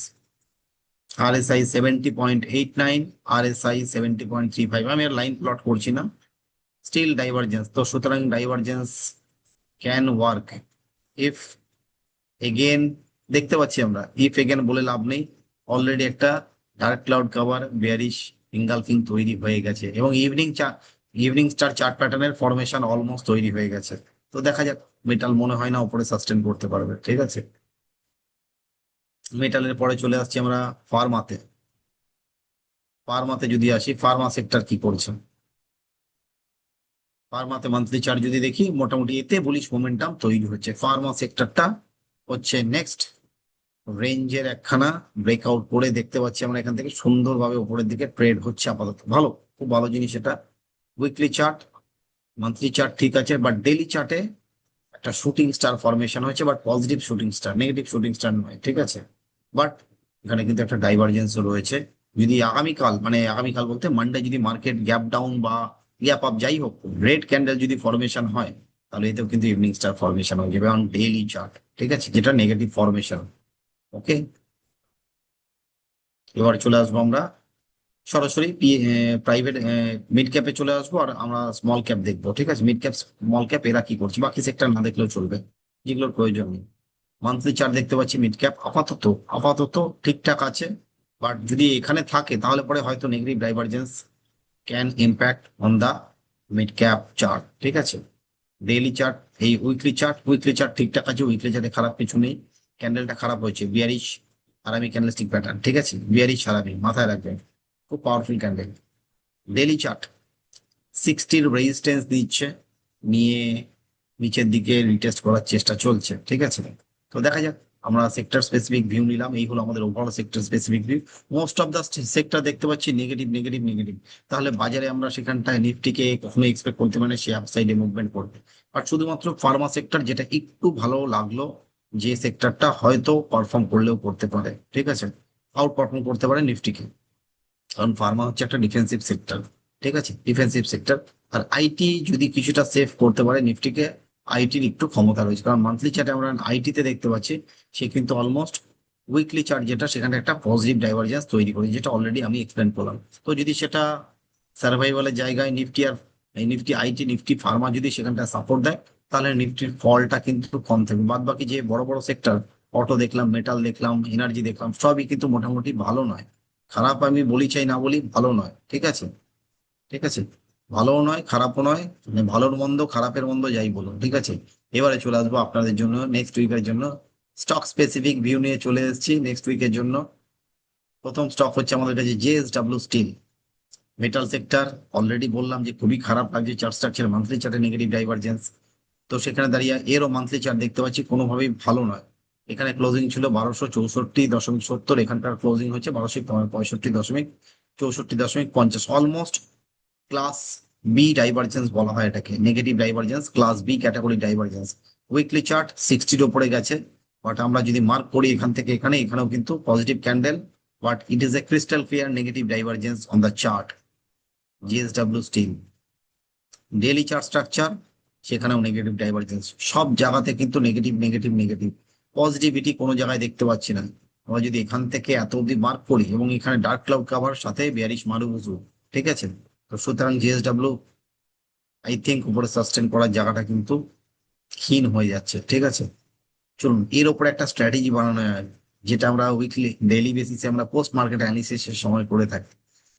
RSI 70.89, RSI 70.35। আমি আর লাইন প্লট করছি না, স্টিল ডাইভারজেন্স। তো সুতরাং divergence can work if again, দেখতে পাচ্ছি আমরা ইফ এগেন বলে লাভ নেই। অলরেডি একটা dark cloud cover bearish engulfing তৈরি হয়ে গেছে, এবং ইভিনিং স্টার চার্ট প্যাটার্নের ফরমেশন অলমোস্ট তৈরি হয়ে গেছে। তো দেখা যাক, মেটাল মনে হয় না উপরে সাস্টেন করতে পারবে। ঠিক আছে, মেটালের পরে চলে আসছি আমরা ফার্মাতে। ফার্মাতে যদি আসি, ফার্মা সেক্টর কি করছে। ফার্মাতে মান্থলি চার্ট যদি দেখি, মোটামুটি এতে বুলিশ মোমেন্টাম তৈরি হচ্ছে। ফার্মা সেক্টরটা হচ্ছে নেক্সট রেঞ্জের একখানা ব্রেকআউট করে দেখতে পাচ্ছি আমরা, এখান থেকে সুন্দরভাবে উপরের দিকে ট্রেড হচ্ছে আপাতত, ভালো, খুব ভালো জিনিস এটা। উইকলি চার্ট মান্থলি চার্ট ঠিক আছে, বাট ডেইলি চার্টে একটা শুটিং স্টার ফরমেশন হয়েছে, but positive shooting star, negative shooting star নয়। ঠিক আছে, বাট এখানে কিন্তু একটা ডাইভারজেন্সও রয়েছে। যদি আগামীকাল, মানে আগামীকাল বলতে মানডে, যদি মার্কেট গ্যাপ ডাউন বা গ্যাপ আপ যাই হোক, রেড ক্যান্ডেল যদি ফরমেশন হয়, তাহলে এতেও কিন্তু ইভিনিং স্টার ফরমেশন হয়ে যাবে অন ডেইলি চার্ট। ঠিক আছে, যেটা নেগেটিভ ফরমেশন। ওকে, এবার চলে আসবো আমরা সরাসরি প্রাইভেট মিড ক্যাপে চলে আসবো, আর আমরা স্মল ক্যাপ দেখবো। ঠিক আছে, মিড ক্যাপ স্মল ক্যাপ এরা কি করছে, বাকি সেক্টর না দেখলেও চলবে, যেগুলোর প্রয়োজন নেই। মান্থলি চার্ট দেখতে পাচ্ছি মিড ক্যাপ আপাতত ঠিকঠাক আছে, বাট যদি এখানে থাকে তাহলে পরে হয়তো negative divergence can impact on the mid cap chart. ঠিক আছে, ডেইলি চার্ট, এই উইকলি চার্ট ঠিকঠাক আছে, উইকলি চার্টে খারাপ কিছু নেই। ক্যান্ডেলটা খারাপ হয়েছে, বিয়ারিশ হারামি ক্যান্ডেলস্টিক প্যাটার্ন। ঠিক আছে, বিয়ারিশ হারামি মাথায় রাখবেন, খুব পাওয়ারফুল ক্যান্ডেল। ডেইলি চার্ট 60-র রেজিস্ট্যান্স দিচ্ছে, নিয়ে নিচের দিকে রিটেস্ট করার চেষ্টা চলছে। ঠিক আছে, তো দেখা যাক আমরা সেক্টর স্পেসিফিক ভিউ নিলাম, এই হলো আমাদের overall sector specific view. Most of the sector দেখতে পাচ্ছি নেগেটিভ নেগেটিভ নেগেটিভ। তাহলে বাজারে আমরা সেখানটায় নিফটিকে কখনো এক্সপেক্ট করতে পারি না সে আপসাইডে মুভমেন্ট করবে। আর শুধুমাত্র ফার্মা সেক্টর যেটা একটু ভালো লাগলো, যে সেক্টরটা হয়তো পারফর্ম করলেও করতে পারে, ঠিক আছে, আউট পারফর্ম করতে পারে নিফটিকে। কারণ ফার্মা হচ্ছে একটা ডিফেন্সিভ সেক্টর, ঠিক আছে, ডিফেন্সিভ সেক্টর। আর আইটি যদি কিছুটা সেভ করতে পারে নিফটিকে, আইটির একটু ক্ষমতা রয়েছে। কারণ মান্থলি চার্টে আমরা আইটিতে দেখতে পাচ্ছি সে কিন্তু অলমোস্ট উইকলি চার্ট যেটা সেখানে একটা পজিটিভ ডাইভারজেন্স তৈরি করে, যেটা অলরেডি আমি এক্সপ্লেন করলাম। তো যদি সেটা সার্ভাইভালের জায়গায় নিফটি আর এই নিফটি আইটি নিফটি ফার্মা যদি সেখানটা সাপোর্ট দেয়, তাহলে নিফটির ফলটা কিন্তু কম থাকবে। বাদ বাকি যে বড় বড় সেক্টর, অটো দেখলাম, মেটাল দেখলাম, এনার্জি দেখলাম, সবই কিন্তু মোটামুটি ভালো নয়। খারাপ আমি বলি চাই না বলি, ভালো নয়, ঠিক আছে, ঠিক আছে, ভালোও নয় খারাপও নয়, মানে ভালোর মন্দ খারাপের মন্দ যাই বলুন, ঠিক আছে। এবারে চলে আসবো আপনাদের জন্য নেক্সট উইকের জন্য স্টক স্পেসিফিক ভিউ নিয়ে চলে এসেছি নেক্সট উইকের জন্য। প্রথম স্টক হচ্ছে আমাদের কাছে JSW steel, metal sector. Already বললাম যে খুবই খারাপ লাগছে চার্ট স্ট্রাকচার, মান্থলি চার্টে নেগেটিভ ডাইভারজেন্স। তো সেখানে দাঁড়িয়ে এরও মান্থলি চার্ট দেখতে পাচ্ছি কোনোভাবেই ভালো নয়। এখানে ক্লোজিং ছিল 1264.70, এখানকার ক্লোজিং হচ্ছে 1265.64.50, অলমোস্ট ক্লাস বি ডাইভারজেন্স বলা হয় এটাকে, negative divergence, class B category divergence. Weekly chart 60-র উপরে গেছে, বাট আমরা যদি মার্ক করি এখান থেকে এখানে, এখানেও কিন্তু positive candle, but it is a crystal clear negative divergence on the chart JSW steel. Daily chart structure, সেখানেও নেগেটিভ ডাইভারজেন্স, সব জায়গাতে কিন্তু নেগেটিভ নেগেটিভ নেগেটিভ, পজিটিভিটি কোনো জায়গায় দেখতে পাচ্ছি না। আমরা যদি এখান থেকে এত অব্দি মার্ক করি এবং এখানে ডার্ক ক্লাউড কাভার সাথে বিয়ারিশ মারুবুজু, ঠিক আছে, তো সুতরাং জিএসডব্লিউ আই থিঙ্ক উপরে সাস্টেন করার জায়গাটা কিন্তু ক্ষীণ হয়ে যাচ্ছে, ঠিক আছে। চলুন এর উপরে একটা স্ট্র্যাটেজি বানানো হয়, যেটা আমরা উইকলি ডেইলি বেসিসে আমরা পোস্ট মার্কেট অ্যানালিসিসের সময় করে থাকি।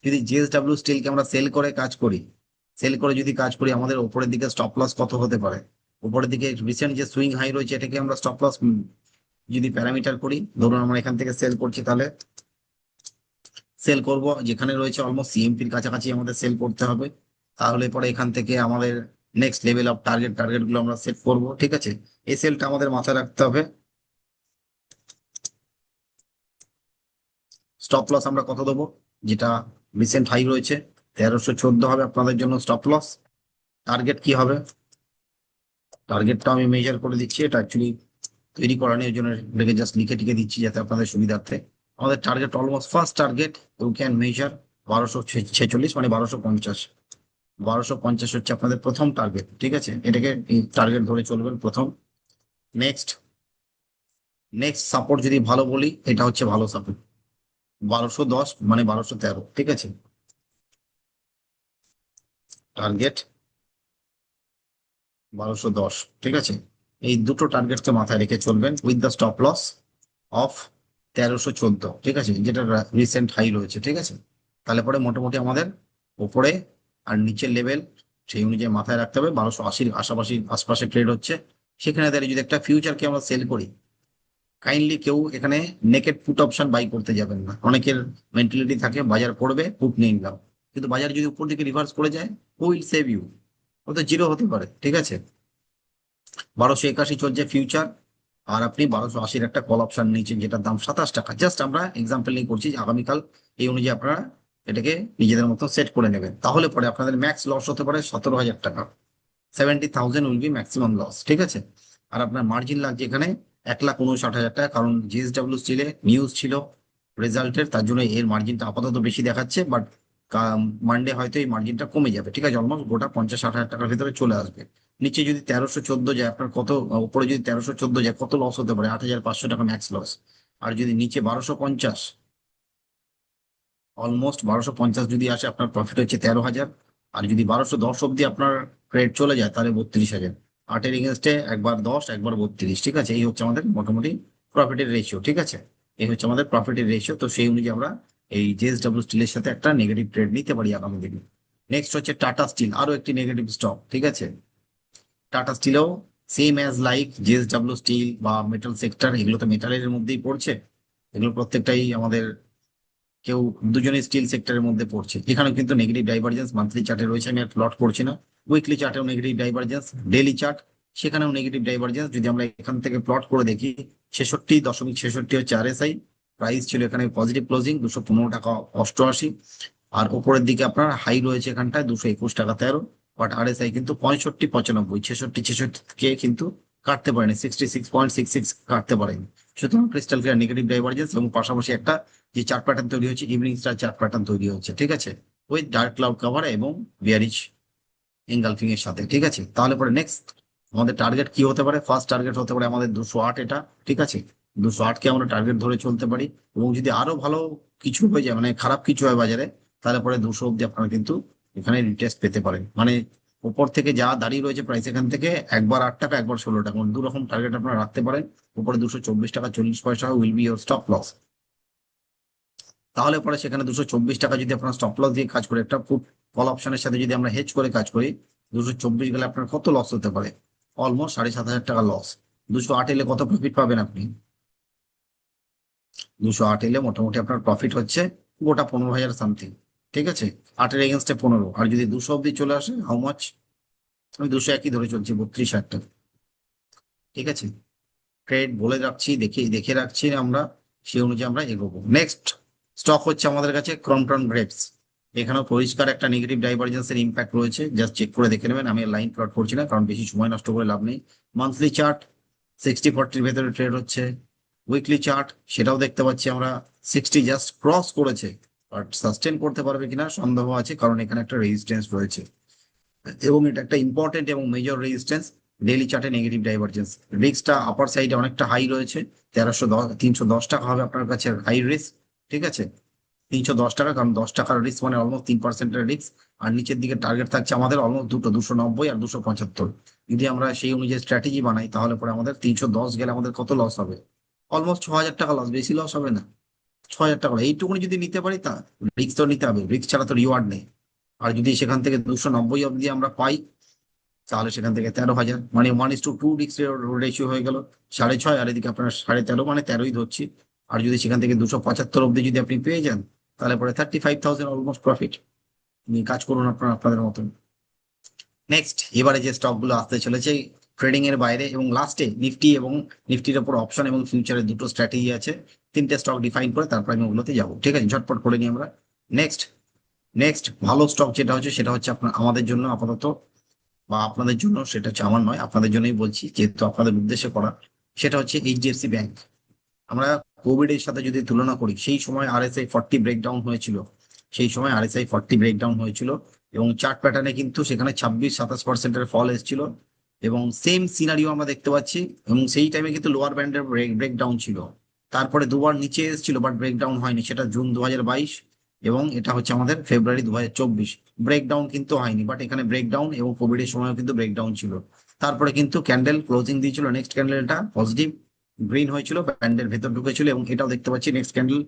যদি জিএসডব্লিউ স্টিলকে আমরা সেল করে কাজ করি, সেল করে যদি কাজ করি, আমাদের উপরের দিকে স্টপ লস কত হতে পারে? উপরের দিকে রিসেন্ট যে সুইং হাই রয়েছে এটাকে আমরা স্টপ লস যদি প্যারামিটার করি, ধরুন আমরা এখান থেকে সেল করছি, তাহলে সেল করব যেখানে রয়েছে অলমোস্ট সিএমপির কাছাকাছি আমাদের সেল করতে হবে। তাহলে পরে এখান থেকে আমাদের নেক্সট লেভেল অফ টার্গেট গুলো আমরা সেট করব, ঠিক আছে। এই সেলটা আমাদের মাথায় রাখতে হবে। স্টপ লস আমরা কত দেবো? যেটা রিসেন্ট হাই রয়েছে 1314 হবে আপনাদের জন্য স্টপ লস। টার্গেট কি হবে? টার্গেটটা আমি মেজার করে দিচ্ছি, এটা অ্যাকচুয়ালি তৈরি করা নেই, ওই জন্য এটাকে জাস্ট লিখে টিকে দিচ্ছি যাতে আপনাদের সুবিধার্থে। আমাদের target almost first target you can measure 1246, মানে 1250। 1250 হচ্ছে আপনাদের প্রথম টার্গেট, ঠিক আছে, এটাকে টার্গেট ধরে চলবেন প্রথম। নেক্সট নেক্সট সাপোর্ট যদি ভালো বলি, এটা হচ্ছে ভালো সাপোর্ট 1210, মানে 1213, ঠিক আছে, টার্গেট 1210, ঠিক আছে। এই দুটো টার্গেটকে মাথায় রেখে চলবেন with the stop loss of 1314, ঠিক আছে, যেটা রিসেন্ট হাই রয়েছে, ঠিক আছে। তাহলে পরে মোটামুটি আমাদের উপরে আর নিচের লেভেল সেই অনুযায়ী মাথায় রাখতে হবে। 1280-র আশাপাশি আশপাশে ট্রেড হচ্ছে, সেখানে দাঁড়িয়ে যদি একটা ফিউচারকে আমরা সেল করি, কাইন্ডলি কেউ এখানে নেকেড পুট অপশন বাই করতে যাবেন না। অনেকের মেন্টালিটি থাকে বাজার পড়বে পুট নিয়ে নিলাম, কিন্তু বাজার যদি উপর দিকে রিভার্স করে যায়, হু উইল সেভ ইউ? ও তো জিরো হতে পারে, ঠিক আছে। 1281 চলছে ফিউচার, আর আপনি 1280-র একটা কল অপশন নিয়েছেন যেটার দাম 27 টাকা। জাস্ট আমরা এক্সাম্পল নিয়ে করছি যে আগামীকাল এই অনুযায়ী আপনারা এটাকে নিজেদের মতো সেট করে নেবেন। তাহলে পরে আপনাদের ম্যাক্স লস হতে পারে 17,000 টাকা, 70,000 উইল বি ম্যাক্সিমাম লস, ঠিক আছে। আর আপনার মার্জিন লাগছে এখানে 1,59,000 টাকা, কারণ জিএসডব্লিউ স্টিলে নিউজ ছিল রেজাল্টের, তার জন্য এর মার্জিনটা আপাতত বেশি দেখাচ্ছে, বাট মানডে হয়তো এই মার্জিনটা কমে যাবে, ঠিক আছে, অলমোস্ট গোটা 50-60 হাজার টাকার ভিতরে চলে আসবে। নিচে যদি 1314 যায় আপনার কত, উপরে যদি 1314 যায় কত লস হতে পারে? 8,500 টাকা ম্যাক্স লস। আর যদি নিচে 1250, অলমোস্ট 1250 যদি আসে, আপনার প্রফিট হচ্ছে 13,000। আর যদি 1210 অব্দি আপনার ক্রেডিট চলে যায়, তাহলে 32,000। 8-এর এগেনস্টে একবার 10, একবার 32, ঠিক আছে, এই হচ্ছে আমাদের মোটামুটি প্রফিটের রেশিও, ঠিক আছে। এই হচ্ছে আমাদের প্রফিটের রেশিও। তো সেই অনুযায়ী আমরা এই জেএসডব্লিউ স্টিলের সাথে একটা নেগেটিভ ট্রেড নিতে পারি আগামী দিনে। নেক্সট হচ্ছে টাটা স্টিল, আরো একটি নেগেটিভ স্টক, ঠিক আছে। টাটা স্টিলেও same as like JSW steel বা মেটাল সেক্টর, এগুলো তো মেটালের মধ্যেই পড়ছে, এগুলো প্রত্যেকটাই আমাদের, কেউ দুজনেই স্টিল সেক্টরের মধ্যে পড়ছে। এখানে কিন্তু নেগেটিভ ডাইভারজেন্স মান্থলি চার্টে রয়েছে, আমি আর প্লট করছি না। উইকলি চার্টেও নেগেটিভ ডাইভারজেন্স, ডেইলি চার্ট সেখানেও নেগেটিভ ডাইভারজেন্স। যদি আমরা এখান থেকে প্লট করে দেখি, 66.66 হচ্ছে আরএসআই, প্রাইস ছিল এখানে পজিটিভ ক্লোজিং 215 টাকা 88। আর উপরের দিকে আপনার হাই রয়েছে এখানটায় 221 টাকা 13, বাট আরএসআই কিন্তু 65 95, 66 কে কিন্তু কাটতে পারেনি, 66.66 কাটতে পারেনি। সুতরাং ক্রিস্টাল ক্লিয়ার নেগেটিভ ডাইভারজেন্স, এবং পাশাপাশি একটা যে চার্ট প্যাটার্ন তৈরি হচ্ছে, ইভিনিং স্টার চার্ট প্যাটার্ন তৈরি হচ্ছে, ঠিক আছে, উইথ ডার্ক ক্লাউড কভার এবং বিয়ারিশ এঙ্গালফিং এর সাথে, ঠিক আছে। তাহলে পরে নেক্সট আমাদের টার্গেট কি হতে পারে? ফার্স্ট টার্গেট হতে পারে আমাদের 208, এটা ঠিক আছে। 208 কে আমরা টার্গেট ধরে চলতে পারি, এবং যদি আরো ভালো কিছু হয়ে যায়, মানে খারাপ কিছু হয় বাজারে, তাহলে পরে 200 অব্দি আপনারা কিন্তু এখানে রিটেস্ট পেতে পারেন। মানে উপর থেকে যা দাঁড়িয়ে রয়েছে প্রাইস, এখান থেকে একবার 8 টাকা একবার 16 টাকা, মানে দু রকম টার্গেট আপনারা রাখতে পারেন। উপরে 224 টাকা 40 পয়সা will be your stop loss. তাহলে পরে সেখানে 224 টাকা যদি আপনার স্টপ লস দিয়ে কাজ করে, একটা পুট কল অপশনের সাথে যদি আমরা হেজ করে কাজ করি, 224 গেলে আপনার কত লস হতে পারে? অলমোস্ট 7,500 টাকা লস। 208 এলে কত প্রফিট পাবেন আপনি? 208 এলে মোটামুটি আপনার প্রফিট হচ্ছে গোটা 15,000 সামথিং, ঠিক আছে। 8-এর এগেনস্টে 15, আর যদি 200 অব্দি চলে আসে, হাউ মাচ? আমি 200 একই ধরে চলছি, 32,000 টাকা, ঠিক আছে। ট্রেড বলে রাখছি, দেখে দেখে রাখছি আমরা, সেই অনুযায়ী আমরা এগোবো। নেক্সট স্টক হচ্ছে আমাদের কাছে ক্রম্পটন গ্রেপস। এখানেও পরিষ্কার একটা নেগেটিভ ডাইভারজেন্সের ইম্প্যাক্ট রয়েছে, জাস্ট চেক করে দেখে নেবেন। আমি লাইন প্লট করছি না, কারণ বেশি সময় নষ্ট করে লাভ নেই। মান্থলি চার্ট 60-40 ভেতরে ট্রেড হচ্ছে। উইকলি চার্ট সেটাও দেখতে পাচ্ছি আমরা, 60 জাস্ট ক্রস করেছে, বাট সাস্টেন করতে পারবে কিনা সন্দেহ আছে, কারণ এখানে একটা রেজিস্ট্যান্স রয়েছে, এবং এটা একটা ইম্পর্টেন্ট এবং মেজর রেজিস্ট্যান্স। ডেইলি চার্টে নেগেটিভ ডাইভারজেন্স, রিস্কটা আপার সাইডে অনেকটা হাই রয়েছে। 310 টাকা হবে আপনার কাছে হাই রিস্ক, ঠিক আছে। 310 টাকা, কারণ 10 টাকার রিস্ক মানে অলমোস্ট 3%-এর রিস্ক। আর নিচের দিকে টার্গেট থাকছে আমাদের অলমোস্ট 290 আর 275। যদি আমরা সেই অনুযায়ী স্ট্র্যাটেজি বানাই, তাহলে পরে আমাদের 310 গেলে আমাদের কত লস হবে? অলমোস্ট 6,000 টাকা লস, বেশি লস হবে না। 6,000 টাকা, এইটুকুনি যদি নিতে পারি, তা রিস্ক তো নিতে হবে, রিস্ক ছাড়া তো রিওয়ার্ড নেই। আর যদি সেখান থেকে 290 অব্দি আমরা পাই, তাহলে সেখান থেকে 13,000, মানে 1:2 রিস্ক রেশিও হয়ে গেল 6.5, আর এদিকে আপনার 13.5, মানে 13ই ধরছি। আর যদি সেখান থেকে 275 অব্দি যদি আপনি পেয়ে যান, তাহলে পরে 35,000 অলমোস্ট প্রফিট। নিয়ে কাজ করুন আপনারা আপনাদের মতন। নেক্সট এবারে যে স্টক গুলো আসতে চলেছে ট্রেডিং এর বাইরে, এবং লাস্টে নিফটি, এবং নিফটির উপর অপশন এবং ফিউচারের দুটো স্ট্র্যাটেজি আছে। 3টে স্টক ডিফাইন করে তারপর আমি ওগুলোতে যাবো, ঠিক আছে। ঝটপট করে নিই আমরা। নেক্সট নেক্সট ভালো স্টক যেটা হচ্ছে, সেটা হচ্ছে আপনার আমাদের জন্য আপাতত, বা আপনাদের জন্য, সেটা হচ্ছে আমার নয়, আপনাদের জন্যই বলছি, যেহেতু আপনাদের উদ্দেশ্যে করা। সেটা হচ্ছে এইচডিএফসি ব্যাংক। আমরা কোভিড এর সাথে যদি তুলনা করি, সেই সময় আরএসআই 40 ব্রেকডাউন হয়েছিল, সেই সময় আরএসআই 40 ব্রেকডাউন হয়েছিল, এবং চার্ট প্যাটার্নে কিন্তু সেখানে 26-27%-এর ফল এসেছিল, এবং সেম সিনারিও আমরা দেখতে পাচ্ছি। এবং সেই টাইমে কিন্তু লোয়ার ব্যান্ডের ব্রেকডাউন ছিল, তারপরে দুবার নিচে এসেছিল, বাট ব্রেকডাউন হয়নি, সেটা জুন 2022, এবং এটা হচ্ছে আমাদের ফেব্রুয়ারি 2024। ব্রেকডাউন কিন্তু হয়নি, বাট এখানে ব্রেকডাউন, এবং কোভিড এর সময়ও কিন্তু ব্রেকডাউন ছিল। তারপরে কিন্তু ক্যান্ডেল ক্লোজিং দিয়েছিল, নেক্সট ক্যান্ডেলটা পজিটিভ গ্রিন হয়েছিল, ব্যান্ডের ভেতর ঢুকেছিল, এবং এটাও দেখতে পাচ্ছি নেক্সট ক্যান্ডেল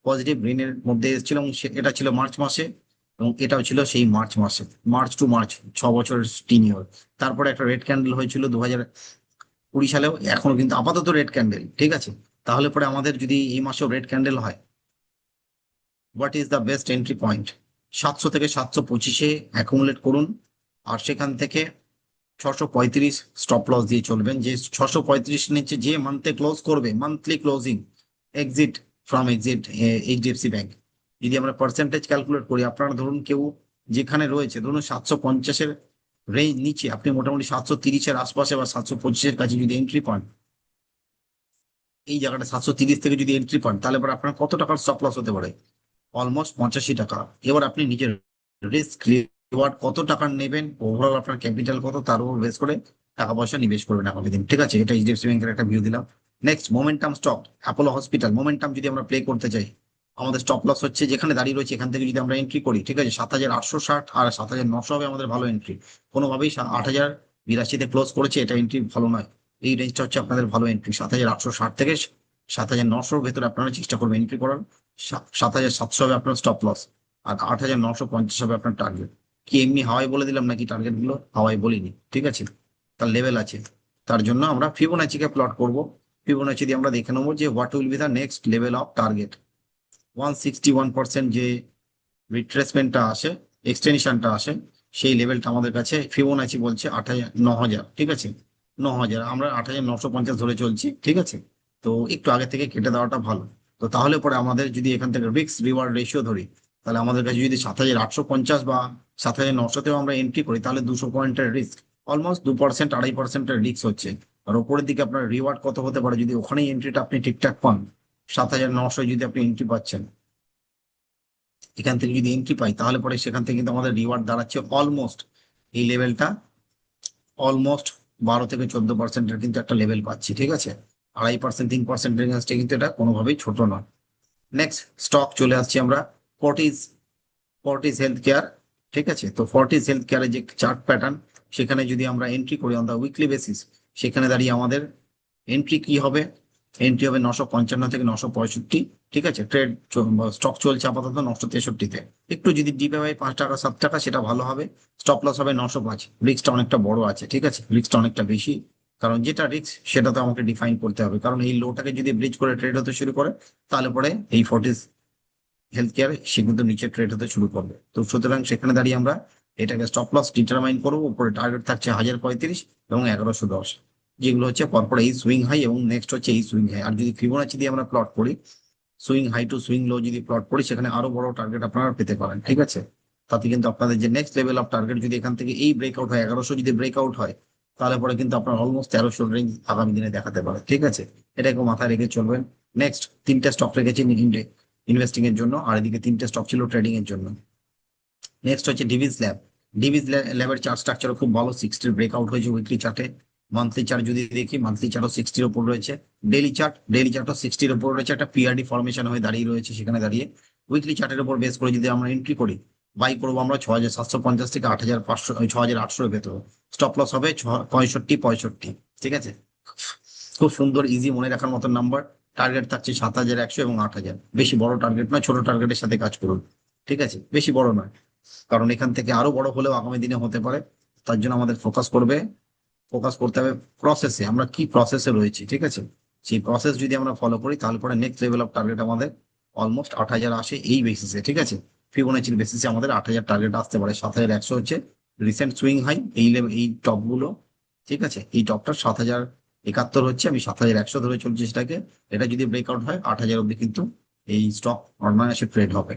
পজিটিভ গ্রিনের মধ্যে এসেছিল, এবং এটা ছিল মার্চ মাসে, এবং এটাও ছিল সেই মার্চ মাসে, মার্চ টু মার্চ, 6 বছরের টিনিয়র। তারপরে একটা রেড ক্যান্ডেল হয়েছিল 2020 সালেও, এখনো কিন্তু আপাতত রেড ক্যান্ডেল, ঠিক আছে। তাহলে পরে আমাদের যদি এই মাসেও রেড ক্যান্ডেল হয়, what is the best entry point? 700 থেকে 725-এ অ্যাকুমুলেট করুন, আর সেখান থেকে 635 স্টপ লস দিয়ে চলবেন। যে 635 নিচে যে মান্থে ক্লোজ করবে, monthly closing, exit from exit HDFC bank, যদি আমরা পার্সেন্টেজ ক্যালকুলেট করি, আপনারা ধরুন কেউ যেখানে রয়েছে, ধরুন 750-এর রেঞ্জ নিচে, আপনি মোটামুটি 730-এর আশপাশে বা 725-এর কাছে যদি এন্ট্রি পান, এই জায়গাটা 730 থেকে যদি এন্ট্রি পান, তাহলে পরে আপনার কত টাকার স্টপ লস হতে পারে? অলমোস্ট 85 টাকা। এবার আপনি নিজের রিস্ক রিওয়ার্ড কত টাকা নেবেন, ওভারঅল আপনার ক্যাপিটাল কত, তার উপর বেস করে টাকা পয়সা নিবেশ করবেন আগামী দিন, ঠিক আছে। এটা এইচডিএফসি ব্যাংকের একটা ভিউ দিলাম। Next momentum stock, Apollo hospital. Momentum যদি আমরা প্লে করতে চাই, আমাদের স্টপ লস হচ্ছে যেখানে দাঁড়িয়ে রয়েছে, এখান থেকে যদি আমরা এন্ট্রি করি, ঠিক আছে, 7,860 আর 7,900 হবে আমাদের ভালো এন্ট্রি। কোনোভাবেই 8,082-তে ক্লোজ করেছে, এটা এন্ট্রি ভালো নয়। এই রেঞ্জটা হচ্ছে আপনাদের ভালো এন্ট্রি, 7,860 থেকে 7,900-র ভেতরে আপনারা চেষ্টা করবেন এন্ট্রি করার। 7,700 হবে আপনার স্টপ লস, আর 8,950 হবে আপনার টার্গেট। কি এমনি হাওয়াই বলে দিলাম নাকি? টার্গেট গুলো হাওয়াই বলিনি, ঠিক আছে, তার লেভেল আছে। তার জন্য আমরা ফিবোনাচিকে প্লট করব। ফিবোনাচি দিয়ে আমরা দেখে নেবো যে what will be the next level of target. 161% যে রিট্রেসমেন্টটা আসে, এক্সটেনশনটা আসে, সেই লেভেলটা আমাদের কাছে ফিবোনাচি বলছে 9,000, ঠিক আছে। 9,000, আমরা 8,950 ধরে চলছি, ঠিক আছে। তো একটু আগে থেকে কেটে দেওয়াটা ভালো। তো তাহলে পরে আমাদের যদি এখান থেকে রিস্ক রিওয়ার্ড রেশিও ধরি, তাহলে আমাদের কাছে যদি 7,850 বা 7,900তেও আমরা এন্ট্রি করি, তাহলে 200 পয়েন্টের রিস্ক, অলমোস্ট 2%, 2.5%-এর রিস্ক হচ্ছে। আর ওপরের দিকে আপনার রিওয়ার্ড কত হতে পারে যদি ওখানেই এন্ট্রিটা আপনি ঠিকঠাক পান। 7,900 যদি আপনি এন্ট্রি পাচ্ছেন, এখান থেকে যদি এন্ট্রি পাই, তাহলে পরে সেখান থেকে কিন্তু আমাদের রিওয়ার্ড দাঁড়াচ্ছে অলমোস্ট এই লেভেলটা, অলমোস্ট 12 থেকে 14%-এর কিন্তু একটা লেভেল পাচ্ছি, ঠিক আছে। 2.5%, 3%-এর এগেইনস্টে কিন্তু এটা কোনোভাবেই ছোট নয়। নেক্সট স্টক চলে আসছি আমরা, ফর্টিজ। ফর্টিজ হেলথ কেয়ার, ঠিক আছে। তো ফর্টিজ হেলথ কেয়ারের যে চার্ট প্যাটার্ন, সেখানে যদি আমরা এন্ট্রি করি অন দা উইকলি বেসিস, সেখানে দাঁড়িয়ে আমাদের এন্ট্রি কি হবে? এন্ট্রি হবে 955 থেকে 965, ঠিক আছে। স্টক চলছে আপাতত 963-তে। একটু যদি ডিপে হয় 5 টাকা 7 টাকা, সেটা ভালো হবে। স্টপ লস হবে 905। রিস্কটা অনেকটা বড় আছে, ঠিক আছে, রিস্কটা অনেকটা বেশি। কারণ যেটা রিস্ক সেটা তো আমাকে ডিফাইন করতে হবে, কারণ এই লোটাকে যদি ব্রিজ করে ট্রেড হতে শুরু করে, তাহলে পরে এই ফর্টিস হেলথ কেয়ার সে কিন্তু নিচে ট্রেড হতে শুরু করবে। তো সুতরাং সেখানে দাঁড়িয়ে আমরা এটাকে স্টপ লস ডিটারমাইন করবো। উপরে টার্গেট থাকছে 1,035 এবং 1,110, যেগুলো হচ্ছে পরপর এই সুইং হাই এবং নেক্সট হচ্ছে এই সুইং হাই। আর যদি ফিবোনাচি দিয়ে আমরা প্লট করি, swing high to swing low যদি প্লট করি, সেখানে আরো বড় টার্গেট আপনারা পেতে পারেন, ঠিক আছে। তাতে কিন্তু আপনাদের যে নেক্সট লেভেল অফ টার্গেট যদি এখান থেকে এই ব্রেকআউট হয়, 1,100 যদি ব্রেকআউট হয়, তাহলে পরে কিন্তু আপনার অলমোস্ট 1,300 রেঞ্জ আগামী দিনে দেখাতে পারে, ঠিক আছে। এটাকে মাথায় রেখে চলবেন। নেক্সট 3টে স্টক রেখেছি ইনভেস্টিং এর জন্য, আর এদিকে 3টে স্টক ছিল ট্রেডিং এর জন্য। নেক্সট হচ্ছে ডিভিস ল্যাব। ডিভিস ল্যাবের চার্ট স্ট্রাকচার খুব ভালো, 60 ব্রেকআউট হয়েছে উইকলি চার্টে। মান্থলি চার্ট যদি দেখি, মান্থলি চার্টও 60-র উপর রয়েছে। ডেইলি চার্টও 60-র উপর রয়েছে, একটা পিআরডি ফরমেশন হয়ে দাঁড়িয়ে রয়েছে সেখানে দাঁড়িয়ে। উইকলি চার্টের উপর বেস করে যদি আমরা এন্ট্রি করি, বাই করবো আমরা 6,750 থেকে 8,500, 6,800-এর ভেতরে। স্টপ লস হবে 65, ঠিক আছে। খুব সুন্দর, ইজি, মনে রাখার মতো নাম্বার। টার্গেট থাকছে 7,100 এবং 8,000। বেশি বড় টার্গেট নয়, ছোট টার্গেটের সাথে কাজ করুন, ঠিক আছে, বেশি বড় নয়। কারণ এখান থেকে আরো বড় হলেও আগামী দিনে হতে পারে। তার জন্য আমাদের ফোকাস করতে হবে প্রসেসে, আমরা কি প্রসেসে রয়েছি, ঠিক আছে। সেই প্রসেস যদি আমরা ফলো করি, তাহলে পরে নেক্সট লেভেল অফ টার্গেট আমাদের অলমোস্ট 8,000 আসে এই বেসিসে, ঠিক আছে। ফিবোনাচির বেসিসে আমাদের 8,000 টার্গেট আসতে পারে। 7,100 হচ্ছে রিসেন্ট সুইং হাই, এই লেভেল, এই টপ গুলো, ঠিক আছে। এই টপটা 7,071 হচ্ছে, আমি 7,100 ধরে চলছি সেটাকে। এটা যদি ব্রেকআউট হয় 8,000 অব্দি কিন্তু এই স্টক অনায়াসে ট্রেড হবে।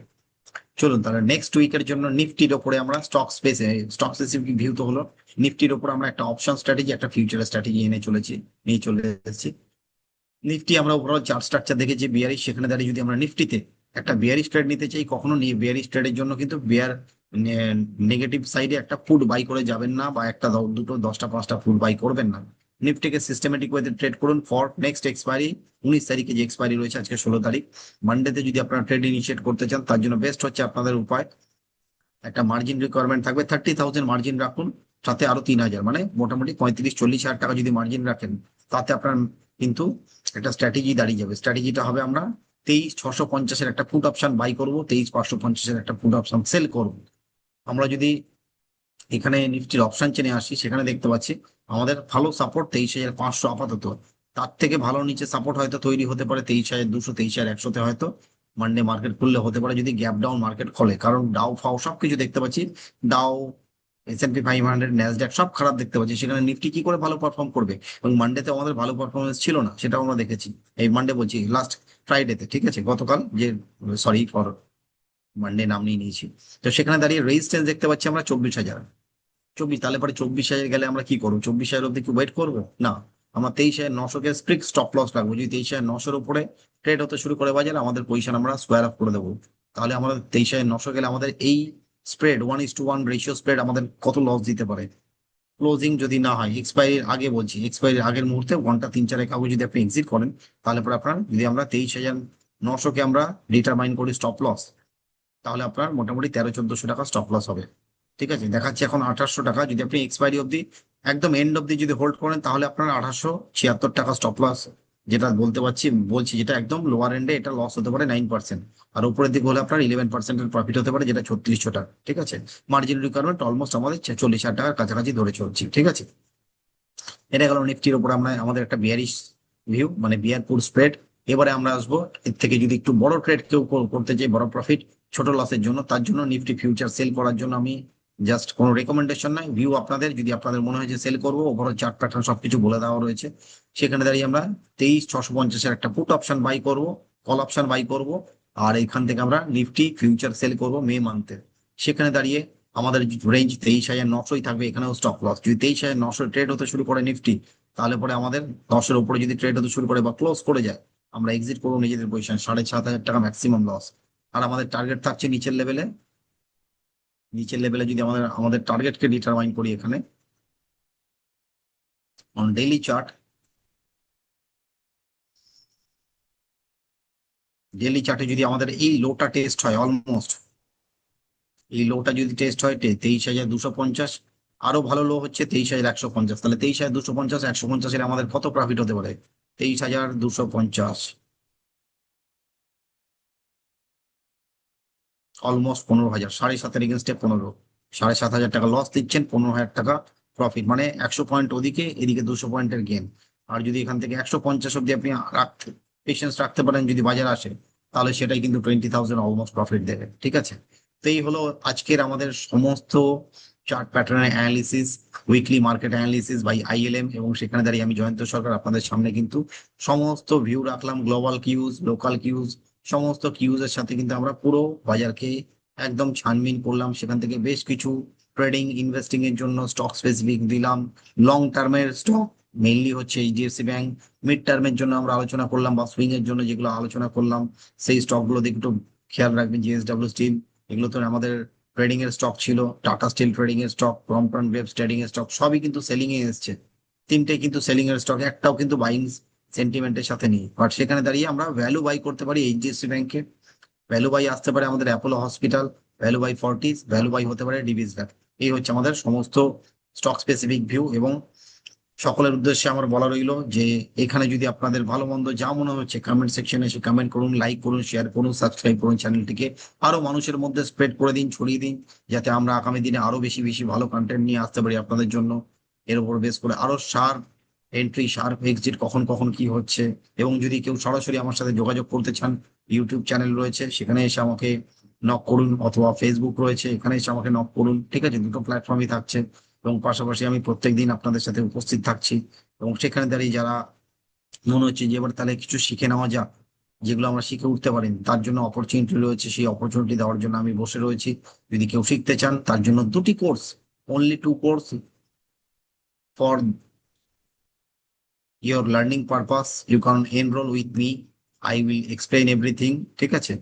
চলুন তাহলে নেক্সট উইকের জন্য নিফটির ওপরে আমরা স্টক স্পেসিফিক ভিউ তো হলো। নিফটির ওপর আমরা একটা অপশন স্ট্র্যাটেজি, একটা ফিউচার স্ট্র্যাটেজি নিয়ে চলে এসেছি। নিফটি আমরা ওভারঅল চার্ট স্ট্রাকচার দেখেছি বিয়ারিশ, সেখানে দাঁড়িয়ে যদি আমরা নিফটিতে একটা বিয়ারিশ ট্রেড নিতে চাই, কখনো বিয়ারিশ ট্রেডের জন্য কিন্তু নেগেটিভ সাইডে একটা ফুড বাই করে যাবেন না, বা একটা দুটো 10টা 5টা ফুড বাই করবেন না। নিফটিকে সিস্টেমেটিক ওয়েতে ট্রেড করুন ফর নেক্সট এক্সপায়ারি। 19 তারিখে যে এক্সপায়ারি রয়েছে, আজকে 16 তারিখ, মানডেতে যদি আপনারা ট্রেড ইনিশিয়েট করতে চান, তার জন্য বেস্ট হচ্ছে আপনাদের উপায়, একটা মার্জিন রিকোয়ারমেন্ট থাকবে 30,000 মার্জিন রাখুন, সাথে আরো 3,000, মানে মোটামুটি 35-40 হাজার টাকা যদি মার্জিন রাখেন, তাতে আপনার কিন্তু একটা স্ট্র্যাটেজি দাঁড়িয়ে যাবে। স্ট্র্যাটেজিটা হবে আমরা 23,650-এর একটা পুট অপশন বাই করবো, 23,550-এর একটা পুট অপশন সেল করবো। আমরা যদি এখানে নিফটির অপশন চেনে আসি, সেখানে দেখতে পাচ্ছি আমাদের ভালো সাপোর্ট 23,500 আপাতত। তার থেকে ভালো নিচে সাপোর্ট হয়তো তৈরি হতে পারে 23,200, 23,100-তে হয়তো মানডে মার্কেট খুললে হতে পারে, যদি গ্যাপ ডাউন মার্কেট খোলে। কারণ ডাউ ফাউ সবকিছু দেখতে পাচ্ছি, ডাউ, S&P 500, ন্যাসড্যাক সব খারাপ দেখতে পাচ্ছি। সেখানে নিফটি কি করে ভালো পারফর্ম করবে? এবং মানডেতে আমাদের ভালো পারফরমেন্স ছিল না, সেটাও আমরা দেখেছি। এই মানডে বলছি, লাস্ট ফ্রাইডেতে, ঠিক আছে, গতকাল যে, সরি ফর মানডে নাম নিয়ে নিয়েছি। তো সেখানে দাঁড়িয়ে রেজিস্ট্যান্স দেখতে পাচ্ছি আমরা 24,000। তাহলে পরে 24,000 গেলে আমরা কি করবো? 24,000 অব্দি কি ওয়েট করবো? না, আমরা 23,900-কে স্ট্রিক্ট স্টপ লস রাখবো। যদি 23,900-এর উপরে ট্রেড হতে শুরু করে বাজার, আমাদের পজিশন আমরা স্কোয়ার আপ করে দেবো। তাহলে আমাদের 23,900 গেলে আমাদের এই স্প্রেড 1:1 রেশিও স্প্রেড আমাদের কত লস দিতে পারে? ক্লোজিং যদি না হয়, এক্সপায়ারির আগে বলছি, এক্সপায়ারির আগের মুহূর্তে 1টা 3 4 কাগজ যদি আপনি এক্সিট করেন, তাহলে পরে আপনার, যদি আমরা 23,900-কে আমরা ডিটারমাইন করি স্টপ লস, তাহলে আপনার মোটামুটি 1300-1400 টাকা স্টপ লস হবে, ঠিক আছে। দেখাচ্ছে এখন 2,800 টাকা। যদি আপনি এক্সপায়ারি অব্দি, একদম এন্ড অব্দি যদি হোল্ড করেন, তাহলে আপনার 2,876 টাকা স্টপ লস, যেটা বলছি যেটা একদম লোয়ার এন্ডে, এটা লস হতে পারে 9%। আর উপরের দিকে হলে আপনার 11%-এর প্রফিট হতে পারে, যেটা 3600 টাকা, ঠিক আছে। মার্জিন রিকোয়ারমেন্ট অলমোস্ট আমাদের 40,000 টাকার কাছাকাছি ধরে চলছি, ঠিক আছে। এটা গেল নিফটির উপর আমরা আমাদের একটা বিয়ারিশ ভিউ, মানে বিয়ারপুর স্প্রেড। এবারে আমরা আসবো এর থেকে যদি একটু বড় ট্রেড কেউ করতে চাই, বড় প্রফিট ছোট লসের জন্য, তার জন্য নিফটি ফিউচার সেল করার জন্য আমি জাস্ট কোনো রেকমেন্ডেশন নাই, ভিউ আপনাদের। যদি আপনাদের মনে হয় যে সেল করবো, ওভারঅল চার্ট প্যাটার্ন সবকিছু বলে দেওয়া রয়েছে। সেখানে দাঁড়িয়ে আমরা 23,650-এর একটা পুট অপশন বাই করব, কল অপশন বাই করব, আর এখান থেকে আমরা নিফটি ফিউচার সেল করব মে মান্থে। সেখানে দাঁড়িয়ে আমাদের রেঞ্জ 23,900-ই থাকবে। এখানেও স্টপ লস। যদি 23,900 ট্রেড হতে শুরু করে নিফটি, তাহলে পরে আমাদের 10-এর উপরে যদি ট্রেড হতে শুরু করে বা ক্লোজ করে যায়, আমরা এক্সিট করবো নিজেদের পজিশন। 7,500 টাকা ম্যাক্সিমাম লস। আর আমাদের টার্গেট থাকছে নিচের লেভেলে। নিচের লেভেলে যদি আমাদের আমাদের টার্গেটকে ডিটারমাইন করি এখানে অন ডেইলি চার্ট, ডেইলি চার্টে যদি আমাদের এই লোটা টেস্ট হয়, অলমোস্ট এই লোটা যদি টেস্ট হয় 23,250, আরো ভালো লো হচ্ছে 23,150, তাহলে 23,250, 150-এর আমাদের কত প্রফিট হতে পারে? 23,250, অলমোস্ট 15,000। 7,500 এগেনস্টে 15, 7,500 টাকা লস দিচ্ছেন, 15,000 টাকা প্রফিট। মানে 100 পয়েন্ট ওদিকে, এদিকে 200 পয়েন্টের গেন। আর যদি এখান থেকে 150 অব্দি আপনি রাখতে পেশেন্স রাখতে পারেন, যদি বাজার আসে, তাহলে সেটাই কিন্তু 20,000 অলমোস্ট প্রফিট দেবে। ঠিক আছে, তো এই হলো আজকের আমাদের সমস্ত চার্ট প্যাটার্নের analysis, weekly market analysis by ILM. এবং সেখানে দাঁড়িয়ে আমি জয়ন্ত সরকার আপনাদের সামনে কিন্তু সমস্ত ভিউ রাখলাম, গ্লোবাল কিউজ, লোকাল কিউজ, সমস্ত কিউজ এর সাথে কিন্তু আমরা পুরো বাজারকে একদম ছানবিন করলাম। সেখান থেকে বেশ কিছু ট্রেডিং ইনভেস্টিং এর জন্য স্টক স্পেসিফিক দিলাম। লং টার্মের স্টক মেইনলি হচ্ছে এইচডিএফসি ব্যাংক। মিড টার্মের জন্য আমরা আলোচনা করলাম, বা সুইং এর জন্য যেগুলো আলোচনা করলাম, সেই স্টক গুলো একটু খেয়াল রাখবেন। জিএসডব্লিউ স্টিল, এগুলো তো আমাদের ট্রেডিং এর স্টক ছিল। টাটা স্টিল ট্রেডিং এর স্টক, ক্রম্পটন ওয়েবস ট্রেডিং এর স্টক, সবই কিন্তু সেলিং এ এসছে। তিনটে কিন্তু সেলিং এর স্টক, একটাও কিন্তু বাইং সেন্টিমেন্টের সাথে নেই। বাট সেখানে দাঁড়িয়ে আমরা ভ্যালু বাই করতে পারি এইচডিএফসি ব্যাংকে, ভ্যালু বাই আসতে পারে আমাদের Apollo hospital, value buy Fortis, value buy হতে পারে ডিভিস ব্যাংক। এই হচ্ছে আমাদের সমস্ত স্টক স্পেসিফিক ভিউ। এবং সকলের উদ্দেশ্যে আমার বলা রইলো যে এখানে যদি আপনাদের ভালো মন্দ যা মনে হচ্ছে, কমেন্ট সেকশনে এসে কমেন্ট করুন, লাইক করুন, শেয়ার করুন, সাবস্ক্রাইব করুন চ্যানেলটিকে। আরো মানুষের মধ্যে স্প্রেড করে দিন, ছড়িয়ে দিন, যাতে আমরা আগামী দিনে আরো বেশি বেশি ভালো কন্টেন্ট নিয়ে আসতে পারি আপনাদের জন্য। এর উপর বেস করে আরো শার্প এন্ট্রি, শার্প এক্সিট, কখন কখন কি হচ্ছে। এবং যদি কেউ সরাসরি আমার সাথে যোগাযোগ করতে চান, ইউটিউব চ্যানেল রয়েছে, সেখানে এসে আমাকে নক করুন, অথবা ফেসবুক রয়েছে, এখানে এসে আমাকে নক করুন। ঠিক আছে, দুটো প্ল্যাটফর্মই থাকছে। এবং পাশাপাশি আমি প্রত্যেকদিন আপনাদের সাথে উপস্থিত থাকছি। এবং সেখানে দাঁড়িয়ে যারা মনে হচ্ছে যে এবার তাহলে কিছু শিখে নেওয়া যাক, যেগুলো আমরা শিখে উঠতে পারি, তার জন্য অপরচুনিটি রয়েছে। সেই অপরচুনিটি দেওয়ার জন্য আমি বসে রয়েছি। যদি কেউ শিখতে চান, তার জন্য দুটি course, only 2 course for your learning purpose. You can enroll with me, I will explain everything. ঠিক আছে,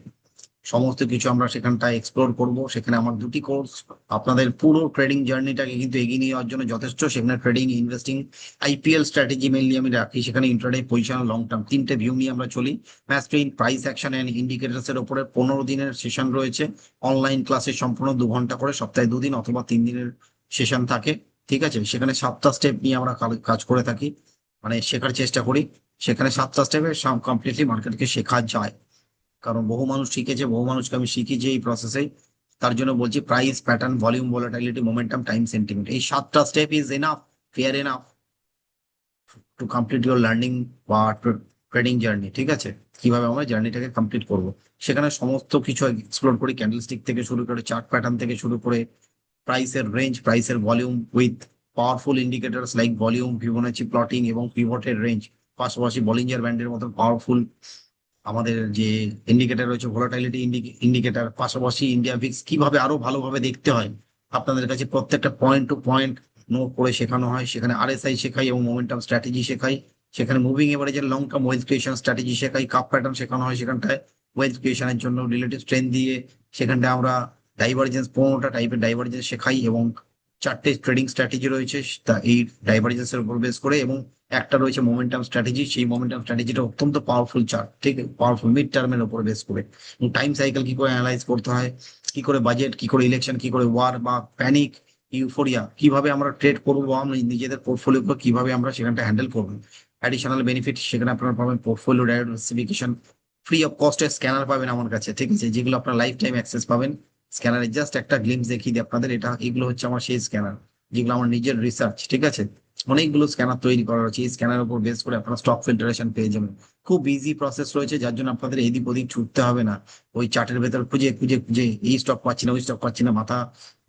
সমস্ত কিছু আমরা সেখানটায় এক্সপ্লোর করব। সেখানে আমার দুটি কোর্স আপনাদের পুরো ট্রেডিং জার্নিটাকে কিন্তু এগিয়ে নিয়ে যাওয়ার জন্য যথেষ্ট। সেখানে trading, investing, IPL strategy mainly আমি রাখি। সেখানে ইন্ট্রাডে, পজিশন, লং টার্ম, তিনটে ভিউ নিয়ে আমরা চলি। Match train, price action and indicators এর উপরে 15 দিনের সেশন রয়েছে। অনলাইন ক্লাসে সম্পূর্ণ 2 ঘন্টা করে, সপ্তাহে 2 দিন অথবা 3 দিনের সেশন থাকে। ঠিক আছে, সেখানে 7টা স্টেপ নিয়ে আমরা কাজ করে থাকি, মানে শেখার চেষ্টা করি। সেখানে 7টা স্টেপে কমপ্লিটলি মার্কেটকে শেখা যায়। কারণ বহু মানুষ শিখেছে, বহু মানুষকে আমি শিখিয়েছি এই প্রসেসে। তার জন্য বলছি, price, pattern, volume, volatility, momentum, time, sentiment, এই 7টা step is enough, fair enough to complete your learning বা ট্রেডিং জার্নি। ঠিক আছে, কিভাবে আমরা জার্নিটাকে কমপ্লিট করব, সেখানে সমস্ত কিছু এক্সপ্লোর করি। ক্যান্ডেলস্টিক থেকে শুরু করে, চার্ট প্যাটার্ন থেকে শুরু করে, প্রাইসের রেঞ্জ, প্রাইসের volume with powerful indicators like volume, Fibonacci plotting এবং পিভটের রেঞ্জ। পাশাপাশি বলিঞ্জার ব্যান্ডের মতো পাওয়ারফুল আমাদের যে ইন্ডিকেটর রয়েছে, ভোলাটাইলিটি ইন্ডিকেটর। পাশাপাশি ইন্ডিয়া ভিক্স কিভাবে আরো ভালোভাবে দেখতে হয়, আপনাদের কাছে প্রত্যেকটা পয়েন্ট টু পয়েন্ট নোট করে শেখানো হয়। সেখানে আরএসআই শেখাই এবং মোমেন্টাম স্ট্র্যাটেজি শেখাই। সেখানে মুভিং এভারেজের long term wealth creation strategy শেখাই। কাপ প্যাটার্ন শেখানো হয় সেখানটায়, ওয়েলথ ক্রিয়েশনের জন্য রিলেটিভ স্ট্রেন্থ দিয়ে। সেখানটায় আমরা ডাইভারজেন্স, 15টা টাইপের ডাইভারজেন্স শেখাই। এবং 4টে ট্রেডিং স্ট্র্যাটেজি রয়েছে তা এই ডাইভারজেন্সের উপর বেস করে। এবং একটা রয়েছে মোমেন্টাম স্ট্র্যাটেজি, সেই মোমেন্টাম স্ট্র্যাটেজিটা অত্যন্ত পাওয়ারফুল চার্ট, ঠিক পাওয়ারফুল মিড টার্মের উপর বেস করে। টাইম সাইকেল কি করে অ্যানালাইজ করতে হয়, কি করে বাজেট, কি করে ইলেকশন, কি করে ওয়ার বা প্যানিক, ইউফোরিয়া, কিভাবে আমরা ট্রেড করবো, বা আমরা নিজেদের পোর্টফোলিও কিভাবে আমরা সেখানটা হ্যান্ডেল করবো। অ্যাডিশনাল বেনিফিট, সেখানে আপনারা পাবেন পোর্টফোলিও ডাইভার্সিফিকেশন, ফ্রি অফ কস্টের স্ক্যানার পাবেন আমার কাছে। ঠিক আছে, যেগুলো আপনার লাইফ টাইম অ্যাক্সেস পাবেন। স্ক্যানারে জাস্ট একটা গ্লিমস দেখিয়ে দিই আপনাদের, এটা এগুলো হচ্ছে আমার সেই স্ক্যানার, যেগুলো আমার নিজের রিসার্চ। ঠিক আছে, অনেকগুলো স্ক্যানার তৈরি করা রয়েছে, এই স্ক্যানার উপর বেস করে আপনারা স্টক ফিল্টারেশন পেয়ে যাবেন। খুব ইজি প্রসেস রয়েছে, যার জন্য আপনাদের এদিক ওদিক ছুটতে হবে না। ওই চার্টের ভেতর খুঁজে খুঁজে খুঁজে এই স্টক পাচ্ছি না ওই স্টক পাচ্ছি না, মাথা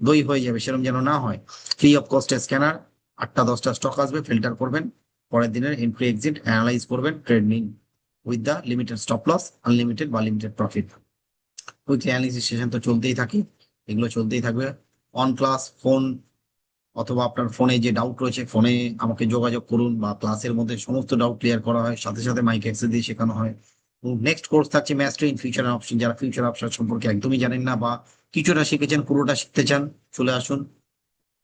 দই হয়ে যাবে, সেরকম যেন না হয়। ফ্রি অফ কস্টে স্ক্যানার, 8টা 10টা স্টক আসবে, ফিল্টার করবেন, পরের দিনের এন্ট্রি এক্সিট অ্যানালাইজ করবেন, ট্রেড নিন with the limited stop loss, unlimited বা limited profit. Weekly analysis session তো চলতেই থাকে, এগুলো চলতেই থাকবে। অন ক্লাস ফোন অথবা আপনার ফোনে যে ডাউট রয়েছে ফোনে আমাকে যোগাযোগ করুন, বা ক্লাসের মধ্যে সমস্ত ডাউট ক্লিয়ার করা হয়, সাথে সাথে মাইক অ্যাক্সেস দিয়ে শেখানো হয়। নেক্সট কোর্স থাকছে ম্যাস্টারি ইন ফিউচার অপশন। যারা ফিউচার অপশন সম্পর্কে একদমই জানেন না বা কিছুটা শিখেছেন পুরোটা শিখতে চান, চলে আসুন।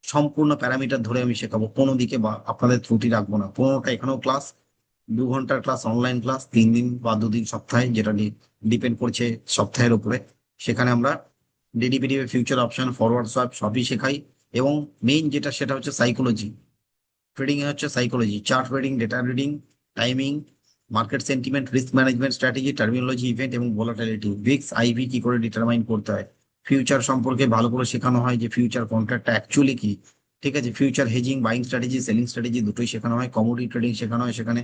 সম্পূর্ণ প্যারামিটার ধরে আমি শেখাবো, কোনো দিকে বা আপনাদের ত্রুটি রাখবো না। 15টা এখানেও ক্লাস, 2 ঘন্টার ক্লাস, অনলাইন ক্লাস 3 দিন বা 2 দিন সপ্তাহে, যেটা ডিপেন্ড করছে সপ্তাহের উপরে। সেখানে আমরা derivative, future option, forward swap সবই শেখাই। এবং মেইন যেটা সেটা হচ্ছে সাইকোলজি। ট্রেডিং এ হচ্ছে psychology, chart reading, data reading, timing, market sentiment, risk management strategy, terminology, event এবং ভোলাটিলিটি, ভিক্স আইভি কি করে ডিটারমাইন করতে হয়। ফিউচার সম্পর্কে ভালো করে শেখানো হয় যে ফিউচার কন্ট্রাক্টটা অ্যাকচুয়ালি কি। ঠিক আছে, future hedging, buying strategy, selling strategy দুটোই শেখানো হয়। কমোডিটি ট্রেডিং শেখানো হয় সেখানে,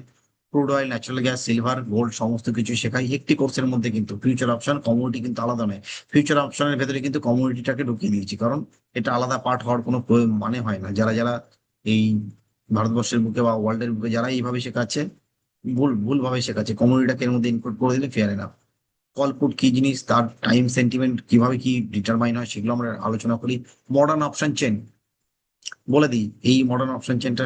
crude oil, natural gas, silver, gold সমস্ত কিছু শেখাই একটি কোর্সের মধ্যে। কিন্তু ফিউচার অপশন কমোডিটি কিন্তু আলাদা নয়। ফিউচার অপশনের ভেতরে কিন্তু কমোডিটিটাকে ঢুকিয়ে দিয়েছি, কারণ এটা আলাদা পার্ট হওয়ার কোনো মানে হয় না। যারা যারা এই ভারতবর্ষের বুকে বা ওয়ার্ল্ডের বুকে যারা এইভাবে শেখাচ্ছে, ভুল ভুল ভাবে শেখাচ্ছে। কমোডিটিটাকে এর মধ্যে ইনক্লুড করে দিলে ফেয়ার এনাফ। কল পুট কি জিনিস, তার টাইম সেন্টিমেন্ট কিভাবে কি ডিটারমাইন হয়, সেগুলো আমরা আলোচনা করি। মডার্ন অপশন চেন বলে দিই, এই মডার্ন অপশন চেনটা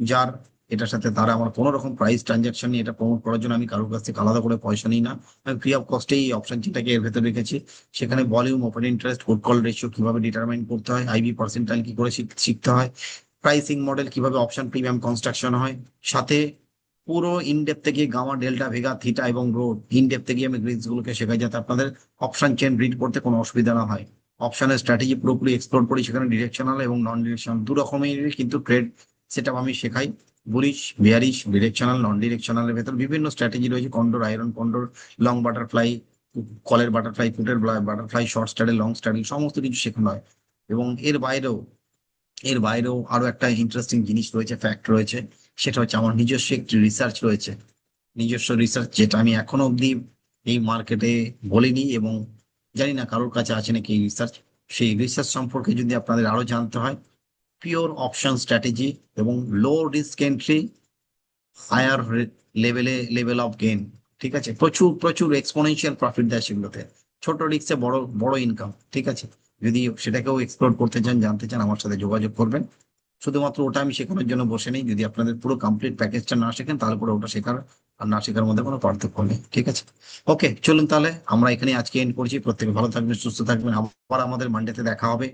যার, এটার সাথে তারা আমার কোনো রকম প্রাইস ট্রানজাকশন নিয়ে এটা প্রমোট করার জন্য আমি কারোর কাছ থেকে আলাদা করে পয়সা নিই না। আমি ফ্রি অফ কস্টে এই অপশন চেনটাকে এর ভেতরে রেখেছি। সেখানে volume, open interest, put call ratio কিভাবে ডিটারমাইন করতে হয়, আইবি পার্সেন্টাইল কি করে শিখতে হয়, প্রাইসিং মডেল কিভাবে অপশন প্রিমিয়াম কনস্ট্রাকশন হয়, সাথে পুরো ইনডেপ থেকে গামা, ডেল্টা, ভেগা, থিটা এবং রো ইনডেপ থেকে আমি গ্রিডস গুলোকে শেখাই, যাতে আপনাদের অপশন চেন রিড করতে কোনো অসুবিধা না হয়। অপশনের স্ট্র্যাটেজি পুরোপুরি এক্সপ্লোর করি সেখানে, ডিরেকশনাল এবং নন ডিরেকশনাল দু রকমের কিন্তু ট্রেড সেটআপ আমি শেখাই। বুলিশ, বেয়ারিশ, ডিরেকশনাল, নন ডিরেকশনালের ভেতর বিভিন্ন স্ট্র্যাটেজি রয়েছে, condor, iron condor, long butterfly, কলের বাটারফ্লাই, ফুটের বাটারফ্লাই, শর্ট স্ট্যাডেল, লং স্ট্যাডেল সমস্ত কিছু শেখানো হয়। এবং এর বাইরেও আরো একটা ইন্টারেস্টিং জিনিস রয়েছে, ফ্যাক্ট রয়েছে। সেটা হচ্ছে আমার নিজস্ব একটি রিসার্চ রয়েছে, নিজস্ব রিসার্চ, যেটা আমি এখনো অব্দি এই মার্কেটে বলিনি এবং জানি না কারোর কাছে আছে নাকি এই রিসার্চ। সেই রিসার্চ সম্পর্কে যদি আপনাদের আরো জানতে হয়, পিওর অপশন স্ট্র্যাটেজি এবং low risk entry, higher level of gain. ঠিক আছে, প্রচুর প্রচুর এক্সপোনেনশিয়াল প্রফিট দেয় সেগুলোতে। ছোট রিস্কে বড় বড় ইনকাম। ঠিক আছে, যদি সেটাকেও এক্সপ্লোর করতে চান, জানতে চান, আমার সাথে যোগাযোগ করবেন। শুধুমাত্র ওটা আমি শেখানোর জন্য বসে নেই, যদি আপনাদের পুরো কমপ্লিট প্যাকেজটা না শেখেন তাহলে পুরো ওটা শেখার আর না শেখার মধ্যে কোনো পার্থক্য নেই। ঠিক আছে, ওকে, চলুন তাহলে আমরা এখানে আজকে এন্ড করছি। প্রত্যেকে ভালো থাকবেন, সুস্থ থাকবেন। আবার আমাদের মানডেতে দেখা হবে।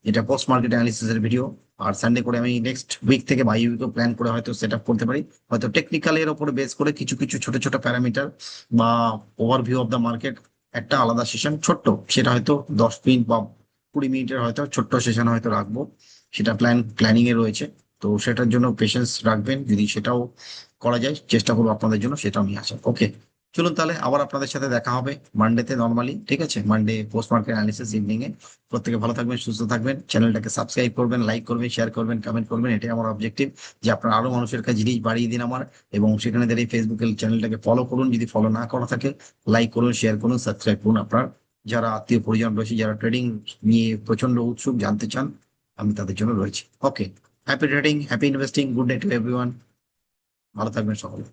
এটা পোস্ট মার্কেট অ্যানালিসিস এর ভিডিও। আর সানডে করে আমি নেক্সট উইক থেকে বাই উইকও প্ল্যান করে হয়তো সেট আপ করতে পারি। হয়তো টেকনিক্যাল এর উপরে বেস করে কিছু কিছু ছোট ছোট প্যারামিটার বা ওভারভিউ অফ দ্য মার্কেট, একটা আলাদা সেশন ছোট্ট, সেটা হয়তো 10 মিনিট বা 20 মিনিটের হয়তো ছোট্ট সেশন হয়তো রাখবো। সেটা প্ল্যানিং এ রয়েছে। তো সেটার জন্য পেশেন্স রাখবেন, যদি সেটাও করা যায় চেষ্টা করবো আপনাদের জন্য, সেটাও নিয়ে আসা। ওকে, চলুন তাহলে আবার আপনাদের সাথে দেখা হবে মানডেতে নর্মালি। ঠিক আছে, Monday post market analysis evening এ। প্রত্যেকে ভালো থাকবেন, সুস্থ থাকবেন। চ্যানেলটাকে সাবস্ক্রাইব করবেন, লাইক করবেন, শেয়ার করবেন, কমেন্ট করবেন। এটাই আমার অবজেক্টিভ, যে আপনারা আরো মানুষের কাছে জিনিস বাড়িয়ে দিন আমার। এবং সেখানে দাঁড়িয়ে ফেসবুকের চ্যানেলটাকে ফলো করুন, যদি ফলো না করা থাকে লাইক করুন, শেয়ার করুন, সাবস্ক্রাইব করুন। আপনার যারা আত্মীয় পরিজন রয়েছে, যারা ট্রেডিং নিয়ে প্রচন্ড উৎসুক, জানতে চান, আমি তাদের জন্য রয়েছি। Okay, happy trading, happy investing, good day to everyone. ভালো থাকবেন সকলে।